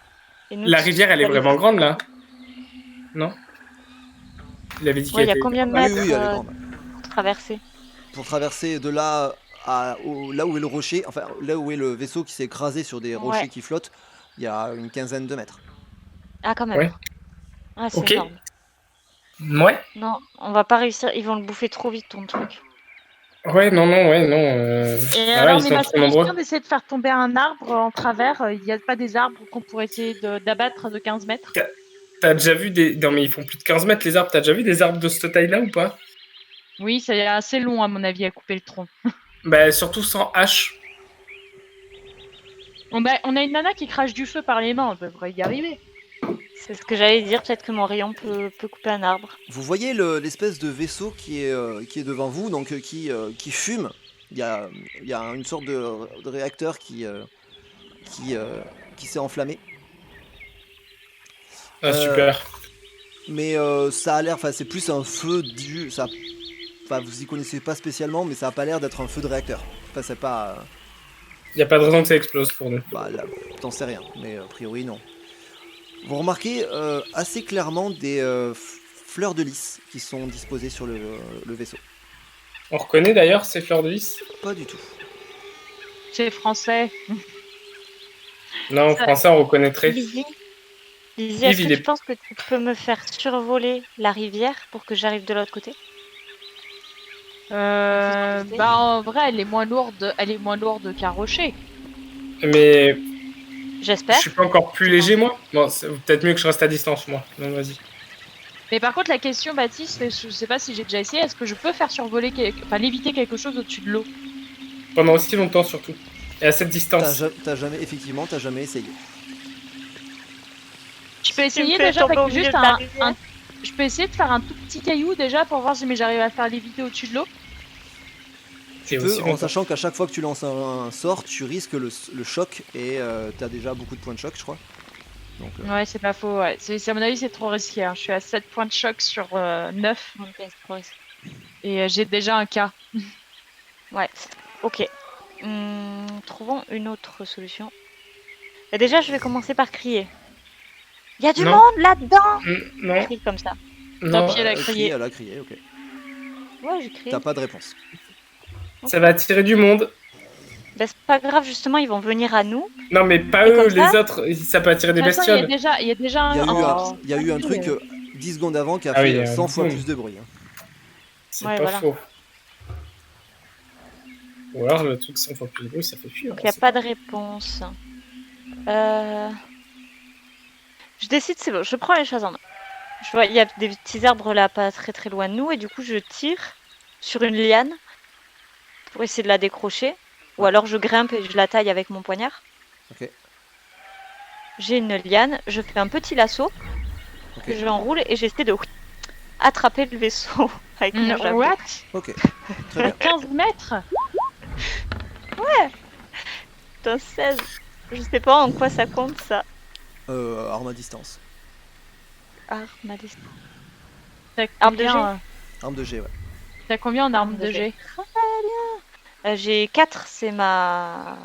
Et nous, la rivière, elle est d'aller- vraiment grande, là. Non? Il avait dit Ouais, il qu'elle y a était... combien de Ah oui, mètres oui, elle est grande. pour traverser? Pour traverser de là là où est le rocher, enfin là où est le vaisseau qui s'est écrasé sur des rochers Ouais. qui flottent, il y a une quinzaine de mètres. Ah, quand même. Ouais. Ah, c'est Ok. énorme. Ouais. Non, on va pas réussir. Ils vont le bouffer trop vite, ton truc. Ouais, non. Et Bah, alors, ils mais sont ma trop nombreux. solution d'essayer de faire tomber un arbre en travers, il n'y a pas des arbres qu'on pourrait essayer d'abattre de 15 mètres? T'as déjà vu des... Non, mais ils font plus de 15 mètres, les arbres. T'as déjà vu des arbres de cette taille-là ou pas? Oui, c'est assez long, à mon avis, à couper le tronc. Bah, surtout sans hache. On a une nana qui crache du feu par les mains, on devrait y arriver. C'est ce que j'allais dire. Peut-être que mon rayon peut couper un arbre. Vous voyez l'espèce de vaisseau qui est devant vous, donc qui fume. Il y a une sorte de réacteur qui s'est enflammé. Ah, Euh, super. Mais ça a l'air, enfin c'est plus un feu enfin vous y connaissez pas spécialement, mais ça a pas l'air d'être un feu de réacteur. Enfin c'est pas, Y a pas de raison que ça explose pour nous. bah là, t'en sais rien, mais a priori non. Vous remarquez assez clairement des fleurs de lys qui sont disposées sur le vaisseau. On reconnaît d'ailleurs ces fleurs de lys? Pas du tout. C'est français. Non, en Ça- français, on reconnaîtrait. Lizzie, Yves, est-ce il que est- tu penses que tu peux me faire survoler la rivière pour que j'arrive de l'autre côté? Bah en vrai, elle est moins lourde qu'un rocher. Mais je J'espère. suis pas encore plus léger, moi? Bon, c'est peut-être mieux que je reste à distance, moi. Non, vas-y. Mais par contre, la question, Baptiste, je sais pas si j'ai déjà essayé, est-ce que je peux faire survoler, léviter quelque chose au-dessus de l'eau? Pendant aussi longtemps, surtout. Et à cette distance. T'as jamais essayé. Je peux Tu me essayer fais déjà tomber avec au milieu juste de la rivière. je peux essayer de faire un tout petit caillou déjà pour voir si j'arrive à faire léviter au-dessus de l'eau. Et Tu aussi peux, en longtemps. sachant qu'à chaque fois que tu lances un sort, tu risques le choc et t'as déjà beaucoup de points de choc, je crois. Donc, Ouais, c'est pas faux. Ouais. À mon avis, c'est trop risqué. Hein. Je suis à 7 points de choc sur 9 Ok, c'est trop risqué. et j'ai déjà un cas. Ouais, ok. Trouvons une autre solution. Et déjà, je vais commencer par crier. Il y a du Non. monde là-dedans! Non, Je crie comme ça. non, pis, elle a elle crié. elle a crié, ok. Ouais, j'ai crié. T'as pas de réponse. ça va attirer du monde. Ben, c'est pas grave, justement, ils vont venir à nous. Non, mais pas Et eux, comme les ça autres. Ça peut attirer des De toute façon, il y bestioles. a déjà Il y a un. eu Oh. il y a eu un truc 10 secondes avant qui a Ah oui, fait 100 fois boum. plus de bruit. Hein. C'est Ouais, pas voilà. faux. Ou alors le truc 100 fois plus de bruit, ça fait fuir. Donc, il n'y a pas de réponse. Je décide, c'est bon, je prends les choses en main. Je vois, il y a des petits arbres là, pas très très loin de nous, et du coup, je tire sur une liane pour essayer de la décrocher. Ou alors, je grimpe et je la taille avec mon poignard. Ok. J'ai une liane, je fais un petit lasso, Ok. que je l'enroule et j'essaie de attraper le vaisseau avec mon javelot. What? Ok. Très bien. 15 mètres? Putain, 16. Je sais pas en quoi ça compte ça. Arme à distance. Arme à distance. T'as Arme de combien, Arme de G, ouais. T'as combien en armes Arme de de G? J'ai 4, c'est ma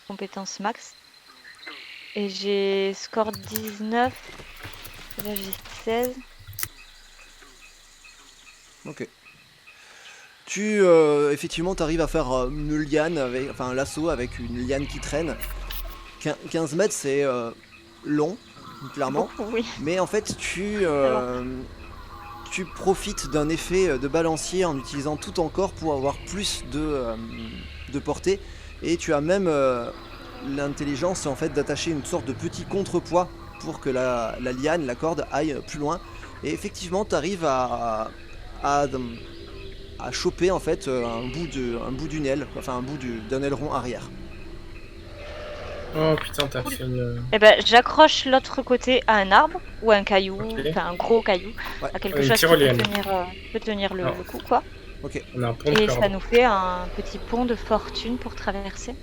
compétence max. Et j'ai score 19. Et là j'ai 16. Ok. Effectivement, t'arrives à faire une liane, enfin un lasso avec une liane qui traîne. 15 mètres, c'est long, clairement. Beaucoup, oui. Mais en fait, tu profites d'un effet de balancier en utilisant tout ton corps pour avoir plus de portée. Et tu as même l'intelligence en fait d'attacher une sorte de petit contrepoids pour que la liane, la corde aille plus loin. Et effectivement, tu arrives à choper en fait un bout d'une aile, enfin un bout d'un aileron arrière. Oh putain, t'as fait une. Et ben j'accroche l'autre côté à un arbre ou à un caillou, Ok. enfin un gros caillou, Ouais. à quelque Une chose qui tyrolienne. peut tenir Non. le coup quoi. Ok. On a un pont de Et ça corde. nous fait un petit pont de fortune pour traverser.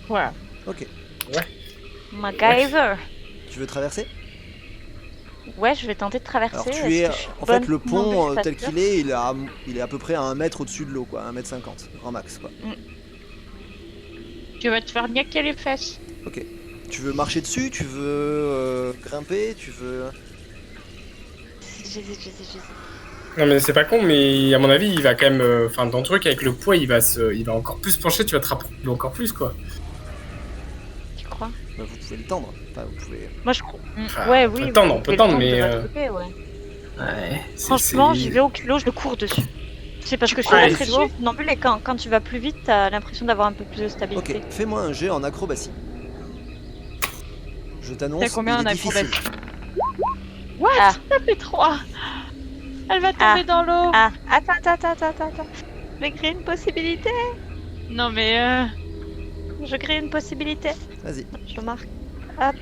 Voilà. Ok. MacGyver. Tu veux traverser? Ouais, je vais tenter de traverser. Alors tu Est-ce es... que je suis En fait, bonne le Non, mais je pont suis pas tel sûre. qu'il est, il est à peu près à 1 mètre au-dessus de l'eau, quoi. 1,50 m, grand max, quoi. Tu vas te faire niaquer les fesses. Ok. Tu veux marcher dessus? Tu veux grimper? Tu veux... J'hésite. Non, mais c'est pas con, mais à mon avis, il va quand même. Enfin, dans le truc, avec le poids, il va encore plus pencher, tu vas te rapprocher encore plus, quoi. Tu crois Bah, vous pouvez le tendre. Enfin, vous pouvez... Moi, je crois. Enfin, Ouais, on oui. peut tendre, vous on peut pouvez le tendre, tendre mais. de votre côté, ouais. Ouais. Franchement, j'y vais au culot, je le cours dessus. C'est parce que je suis Ouais. pas très douée non plus, et quand tu vas plus vite, t'as l'impression d'avoir un peu plus de Ok, stabilité. fais-moi un jet en acrobatie. Je t'annonce, T'as combien il est en difficile. acrobatie What Ah. Ça fait 3. Elle va tomber dans l'eau. Ah, attends. Je vais créer une possibilité. Non mais Je crée une possibilité. Vas-y. Je marque. Hop.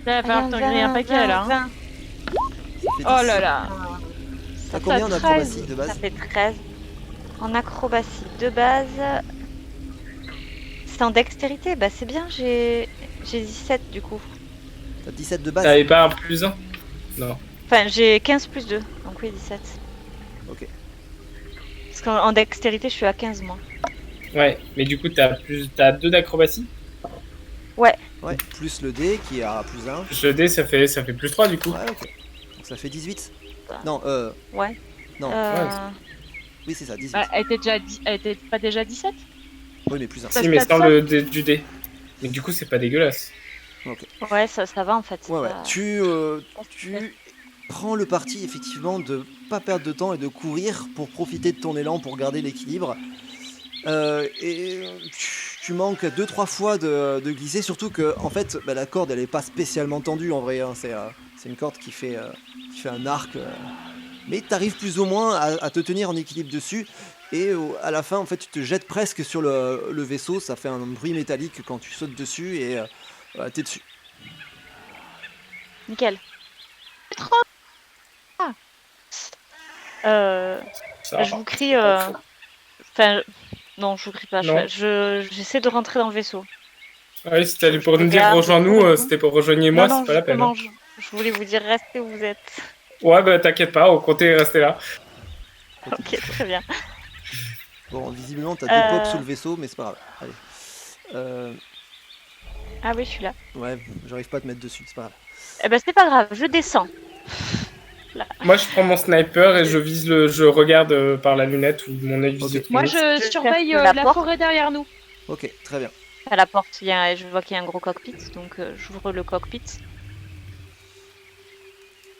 là, il va falloir t'en griller un paquet là. Hein. 20. Ça fait Oh 10. là là. T'as Ça combien en fait acrobatie 13. de base? Ça fait 13. En acrobatie de base. C'est en dextérité. Bah c'est bien, j'ai 17 du coup. T'as 17 de base? T'avais pas un plus 1? Non. Enfin, j'ai 15 plus 2. Donc oui, 17. Ok. Parce qu'en dextérité, je suis à 15 moi. Ouais, mais du coup, t'as 2 d'acrobatie? Ouais, plus le dé qui est à plus 1. Le dé, ça fait plus 3 du coup. Ouais, ok. Donc ça fait 18. Bah. Non, Ouais. non. Oui, c'est ça, 18. Bah, elle était pas déjà 17 Oui, mais plus 1. Ça Si, mais se sans tape le dé du dé. Mais du coup, c'est pas dégueulasse. Ouais, ça va en fait. c'est Ouais. pas- Tu prends le parti, effectivement, de pas perdre de temps et de courir pour profiter de ton élan, pour garder l'équilibre. Et tu manques 2-3 fois de glisser, surtout que en fait la corde elle est pas spécialement tendue en vrai, hein. C'est une corde qui fait un arc, mais tu arrives plus ou moins à te tenir en équilibre dessus, et à la fin en fait tu te jettes presque sur le vaisseau, ça fait un bruit métallique quand tu sautes dessus, et voilà, t'es dessus. Nickel. Ah. Ça Je va. vous crie. Enfin, non, je vous crie pas. Non. J'essaie de rentrer dans le vaisseau. Ah oui, si t'allais pour Je nous dire regarde, rejoins-nous, et tout. c'était pour rejoignez-moi, non, c'est pas la peine. justement, Hein. je voulais vous dire restez où vous êtes. Ouais, bah t'inquiète pas, on comptait rester là. Ok, très bien. Bon, visiblement t'as des pops sous le vaisseau, mais c'est pas grave. Allez. Ah oui, je suis là. Ouais, j'arrive pas à te mettre dessus, c'est pas grave. Eh ben, c'est pas grave, je descends. Moi, je prends mon sniper et je vise je regarde par la lunette ou mon œil vise Ok. le truc. Moi je Je surveille ferme la la porte. forêt derrière nous. Ok, très bien. À la porte, je vois qu'il y a un gros cockpit, donc j'ouvre le cockpit.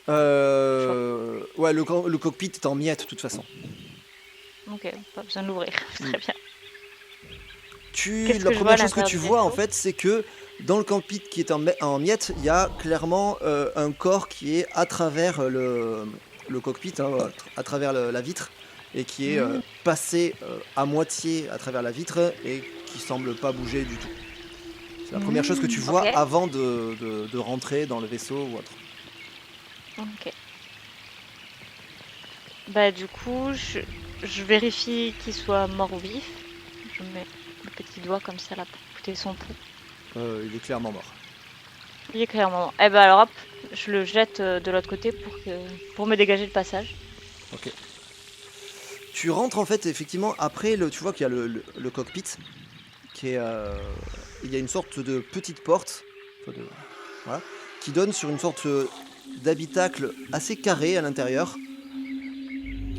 Ouais, le cockpit est en miettes de toute façon. Ok, pas besoin de l'ouvrir. Très bien. Qu'est-ce La que je vois première à chose que tu l'intérieur du vois en vaisseau fait, c'est que dans le cockpit qui est en miettes, il y a clairement un corps qui est à travers le cockpit, hein, à travers la vitre, et qui est passé à moitié à travers la vitre et qui semble pas bouger du tout. C'est la première chose que tu vois ok. avant de rentrer dans le vaisseau ou autre. Ok. Bah du coup, je vérifie qu'il soit mort ou vif. Je mets le petit doigt comme ça là pour écouter son pouls. Il est clairement mort. Il est clairement mort. Eh ben alors hop, je le jette de l'autre côté pour me dégager le passage. Ok. Tu rentres en fait effectivement après tu vois qu'il y a le cockpit qui est il y a une sorte de petite porte, voilà, qui donne sur une sorte d'habitacle assez carré à l'intérieur.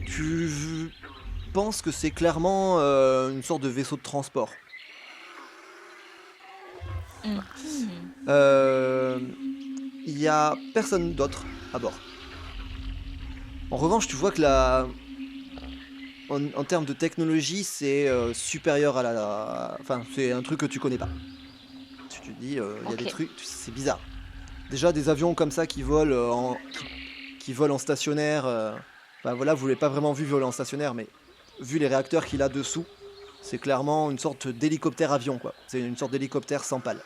Tu penses que c'est clairement une sorte de vaisseau de transport. Il y a personne d'autre à bord. En revanche, tu vois que en termes de technologie, c'est supérieur à enfin, c'est un truc que tu connais pas. Tu te dis, il y a des trucs, c'est bizarre. Déjà, des avions comme ça qui volent qui volent en stationnaire. Bah voilà, vous l'avez pas vraiment vu voler en stationnaire, mais vu les réacteurs qu'il a dessous, c'est clairement une sorte d'hélicoptère avion, quoi. C'est une sorte d'hélicoptère sans pale.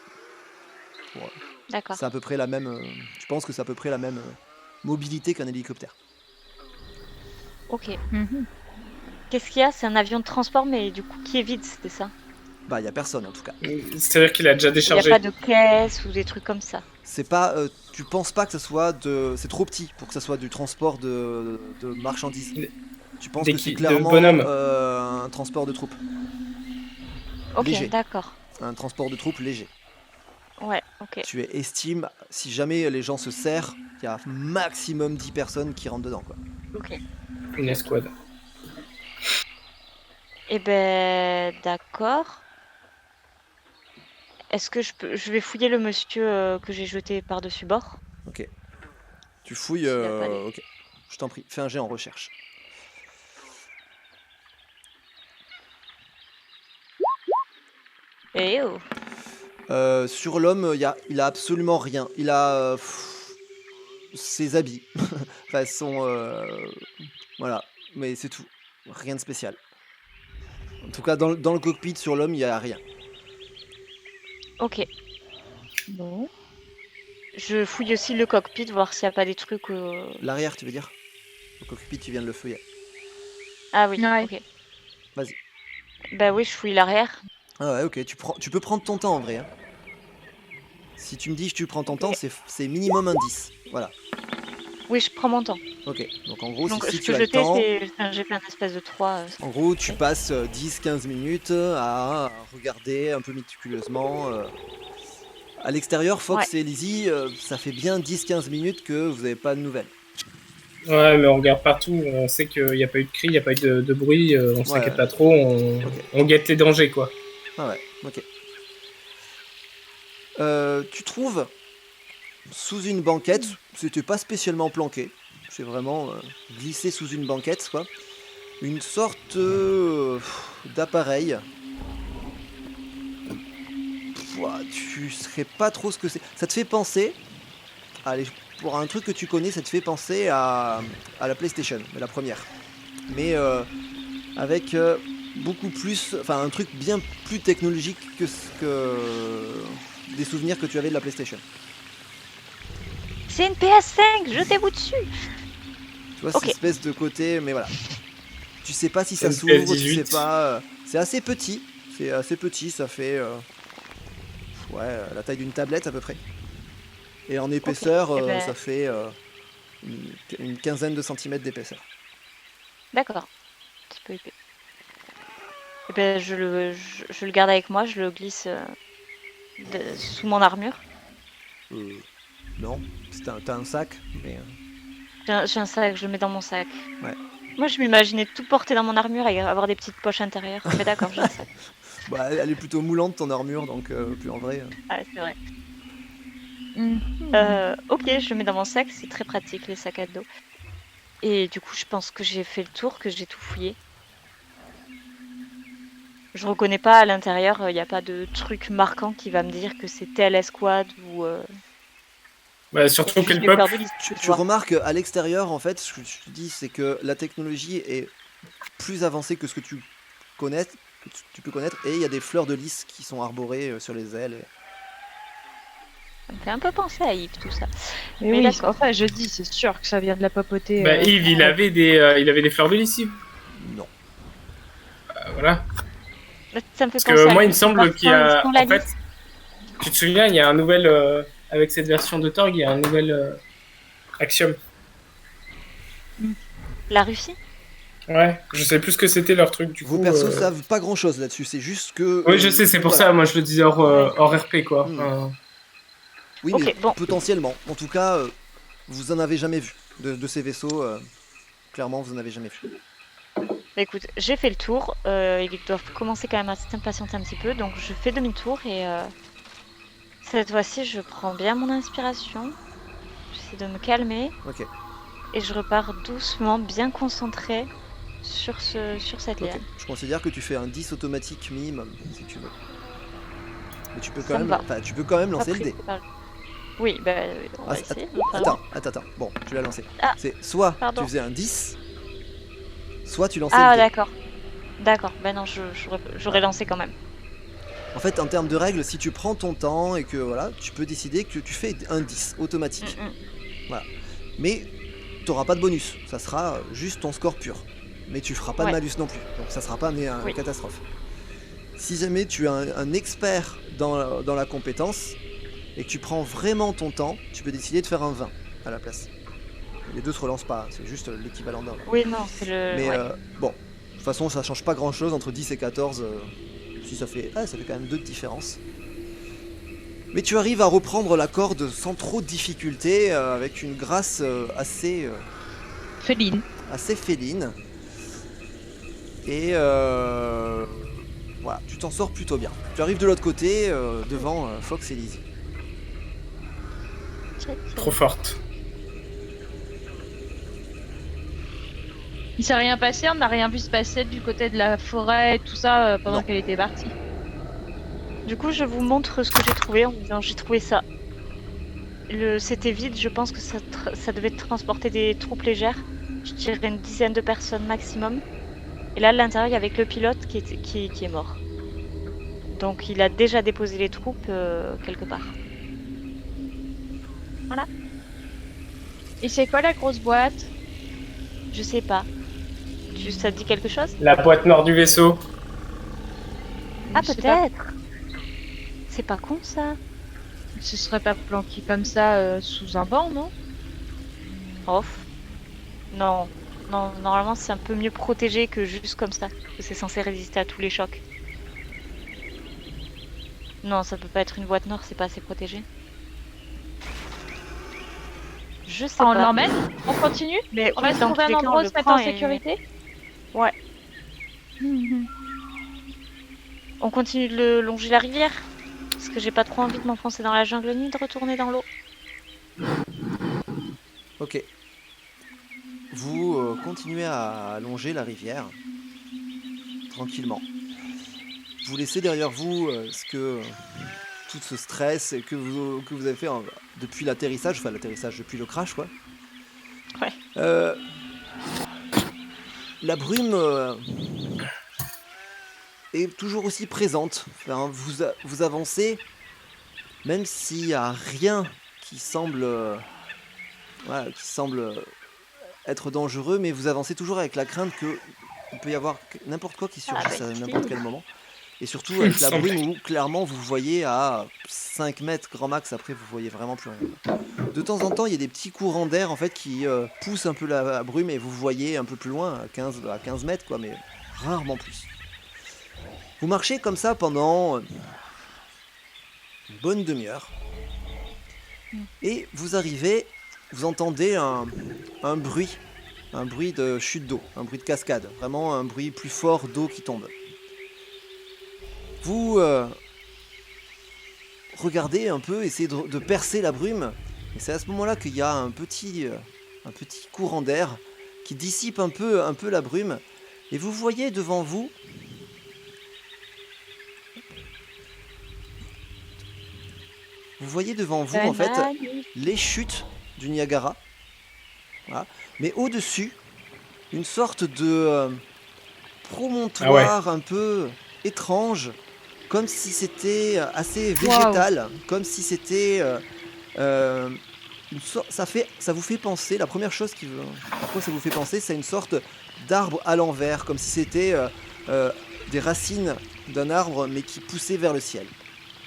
D'accord. C'est à peu près la même. Je pense que c'est à peu près la même mobilité qu'un hélicoptère. Ok. Qu'est-ce qu'il y a? C'est un avion de transport, mais du coup qui est vide, c'était ça? Bah, il y a personne en tout cas. C'est-à-dire qu'il a déjà Il n'y a déchargé. pas de caisse ou des trucs comme ça. C'est pas, tu penses pas que ça soit c'est trop petit pour que ça soit du transport de marchandises. Tu penses que c'est De clairement bonhomme. un transport de troupes. Ok, Léger. d'accord. Un transport de troupes léger. Ouais, ok. Tu estimes, si jamais les gens se serrent, il y a maximum 10 personnes qui rentrent dedans, quoi. Ok. Une escouade. Eh ben, d'accord. Est-ce que je vais fouiller le monsieur que j'ai jeté par-dessus bord? Ok. Tu fouilles, S'il a pas les- ok. Je t'en prie, fais un jet en recherche. Eh oh. Sur l'homme, il a absolument rien. Il a ses habits. Enfin, voilà, mais c'est tout. Rien de spécial. En tout cas, dans le cockpit, sur l'homme, il n'y a rien. Ok. Bon. Je fouille aussi le cockpit, voir s'il n'y a pas des trucs. L'arrière, tu veux dire? Le cockpit, tu viens de le fouiller. Ah oui, Ouais. ok. Vas-y. Bah oui, je fouille l'arrière. Ah ouais, ok, tu peux prendre ton temps en vrai, hein. Si tu me dis que tu prends ton temps, c'est minimum un 10. Voilà. Oui, je prends mon temps. Ok, donc en gros, Donc si ce tu que as le je jeter, temps, j'ai fait un espèce de 3. en gros, tu passes 10-15 minutes à regarder un peu méticuleusement. À l'extérieur, Fox Ouais. et Lizzie, ça fait bien 10-15 minutes que vous n'avez pas de nouvelles. Ouais, mais on regarde partout. On sait qu'il n'y a pas eu de cri, il n'y a pas eu de bruit. On s'inquiète pas trop. On guette les dangers, quoi. Ah ouais, ok. Tu trouves sous une banquette, c'était pas spécialement planqué, c'est vraiment glissé sous une banquette, quoi, une sorte d'appareil. Tu sais pas trop ce que c'est. Ça te fait penser, allez, pour un truc que tu connais, ça te fait penser à la PlayStation, la première. Mais avec beaucoup plus, enfin un truc bien plus technologique que des souvenirs que tu avais de la PlayStation. C'est une PS5, jetez-vous dessus. Tu vois, Ok. cette espèce de côté, mais voilà. Tu sais pas si ça Une s'ouvre, tu sais PS18. pas. C'est assez petit. C'est assez petit, ça fait la taille d'une tablette à peu près. Et en épaisseur, Eh ben- ça fait une quinzaine de centimètres d'épaisseur. D'accord. Un petit peu épais. Et ben, je le garde avec moi, je le glisse sous mon armure. Non, t'as un sac, mais J'ai un sac, je le mets dans mon sac. Ouais. Moi, je m'imaginais tout porter dans mon armure et avoir des petites poches intérieures. Mais d'accord, j'ai un sac. bah, elle est plutôt moulante ton armure, donc plus en vrai. Ah, c'est vrai. Mhm. Ok, je le mets dans mon sac, c'est très pratique les sacs à dos. Et du coup, je pense que j'ai fait le tour, que j'ai tout fouillé. Je reconnais pas à l'intérieur, il n'y a pas de truc marquant qui va me dire que c'est telle escouade ou. Bah, surtout juste quel les peuple. fleurs de lys, Tu vois. remarques à l'extérieur, en fait, ce que je te dis, c'est que la technologie est plus avancée que ce que tu connais, tu peux connaître, et il y a des fleurs de lys qui sont arborées sur les ailes. Ça me fait un peu penser à Yves, tout ça. Mais Mais oui, d'accord. enfin, je dis, c'est sûr que ça vient de la papauté. Bah, Yves, il avait des fleurs de lys, Yves. Non. Voilà. Ça me fait Parce penser que à moi, il me Yves. semble qu'il y a. Sans la En fait, lys. tu te souviens, il y a un nouvel. Avec cette version de Torg, il y a un nouvel axiome. La Russie. Ouais, je sais plus ce que c'était leur truc du Vos coup. persos savent pas grand chose là-dessus, c'est juste que. Oui, je sais, c'est pour voilà. ça, moi je le disais hors RP quoi. Oui, Ok, mais bon. potentiellement. En tout cas, vous en avez jamais vu de ces vaisseaux. Clairement, vous en avez jamais vu. Bah, écoute, j'ai fait le tour. Ils doivent commencer quand même à s'impatienter un petit peu, donc je fais demi-tour et cette fois-ci, je prends bien mon inspiration. J'essaie de me calmer Ok. et je repars doucement, bien concentré sur cette Ok. liane. Je considère que tu fais un 10 automatique minimum, si tu veux. Mais tu peux Ça quand me même, va. enfin, tu peux quand même lancer Pas le dé. pris par- Oui, bah on va Ah, essayer. Attends. Bon, tu l'as lancé. Ah, C'est soit pardon. tu faisais un 10, soit tu lançais Ah, le dé. d'accord. D'accord, ben non, j'aurais lancé quand même. En fait, en termes de règles, si tu prends ton temps et que voilà, tu peux décider que tu fais un 10 automatique. Mais tu n'auras pas de bonus. Ça sera juste ton score pur. Mais tu feras pas de Ouais. malus non plus. Donc ça sera pas une Oui. catastrophe. Si jamais tu es un expert dans la compétence et que tu prends vraiment ton temps, tu peux décider de faire un 20 à la place. Les deux se relancent pas, c'est juste l'équivalent d'un 20. Oui, non, c'est le. Mais Ouais. bon, de toute façon, ça change pas grand chose entre 10 et 14. Si ça fait quand même 2 de différence. Mais tu arrives à reprendre la corde sans trop de difficulté, avec une grâce assez Féline. féline. Et voilà, tu t'en sors plutôt bien. Tu arrives de l'autre côté, devant Fox et Lizzie. Trop forte. Il s'est rien passé, on n'a rien vu se passer du côté de la forêt et tout ça pendant Non. qu'elle était partie. Du coup, je vous montre ce que j'ai trouvé en disant j'ai trouvé ça. C'était vide, je pense que ça devait transporter des troupes légères. Je dirais une dizaine de personnes maximum. Et là, à l'intérieur, il y avait que le pilote qui est mort. Donc, il a déjà déposé les troupes quelque part. Voilà, Et c'est quoi la grosse boîte? je sais pas. Ça te dit quelque chose? La boîte nord du vaisseau. Ah, Je sais pas. peut-être. C'est pas con, ça. Ce serait pas planqué comme ça sous un banc, non? Off. Non. Non, normalement, c'est un peu mieux protégé que juste comme ça. Parce que c'est censé résister à tous les chocs. Non, ça peut pas être une boîte noire, c'est pas assez protégé. Je sais On pas. l'emmène? On continue? Mais On va oui, se dans trouver tous les un cas, endroit on où se le mettre en prend et- sécurité? Ouais. Mhm. On continue de longer la rivière. Parce que j'ai pas trop envie de m'enfoncer dans la jungle ni de retourner dans l'eau. Ok. Vous continuez à longer la rivière tranquillement. Vous laissez derrière vous tout ce stress que vous avez fait depuis l'atterrissage, depuis le crash, quoi. Ouais. La brume est toujours aussi présente. Enfin, vous avancez, même s'il n'y a rien qui semble être dangereux, mais vous avancez toujours avec la crainte qu'il peut y avoir n'importe quoi qui surgisse à n'importe quel moment. Et surtout avec la brume où clairement vous voyez à 5 mètres grand max, après vous voyez vraiment plus rien. De temps en temps il y a des petits courants d'air en fait qui poussent un peu la brume et vous voyez un peu plus loin, à 15 mètres quoi, mais rarement plus. Vous marchez comme ça pendant une bonne demi-heure. Et vous entendez un bruit de chute d'eau, un bruit de cascade, vraiment un bruit plus fort d'eau qui tombe. Vous regardez un peu, essayez de percer la brume, et c'est à ce moment-là qu'il y a un petit courant d'air qui dissipe un peu la brume, et vous voyez devant vous en fait les chutes du Niagara, voilà. Mais au-dessus, une sorte de promontoire un peu étrange, comme si c'était assez végétal, comme si c'était ça vous fait penser, la première chose à quoi ça vous fait penser, c'est une sorte d'arbre à l'envers, comme si c'était des racines d'un arbre mais qui poussaient vers le ciel.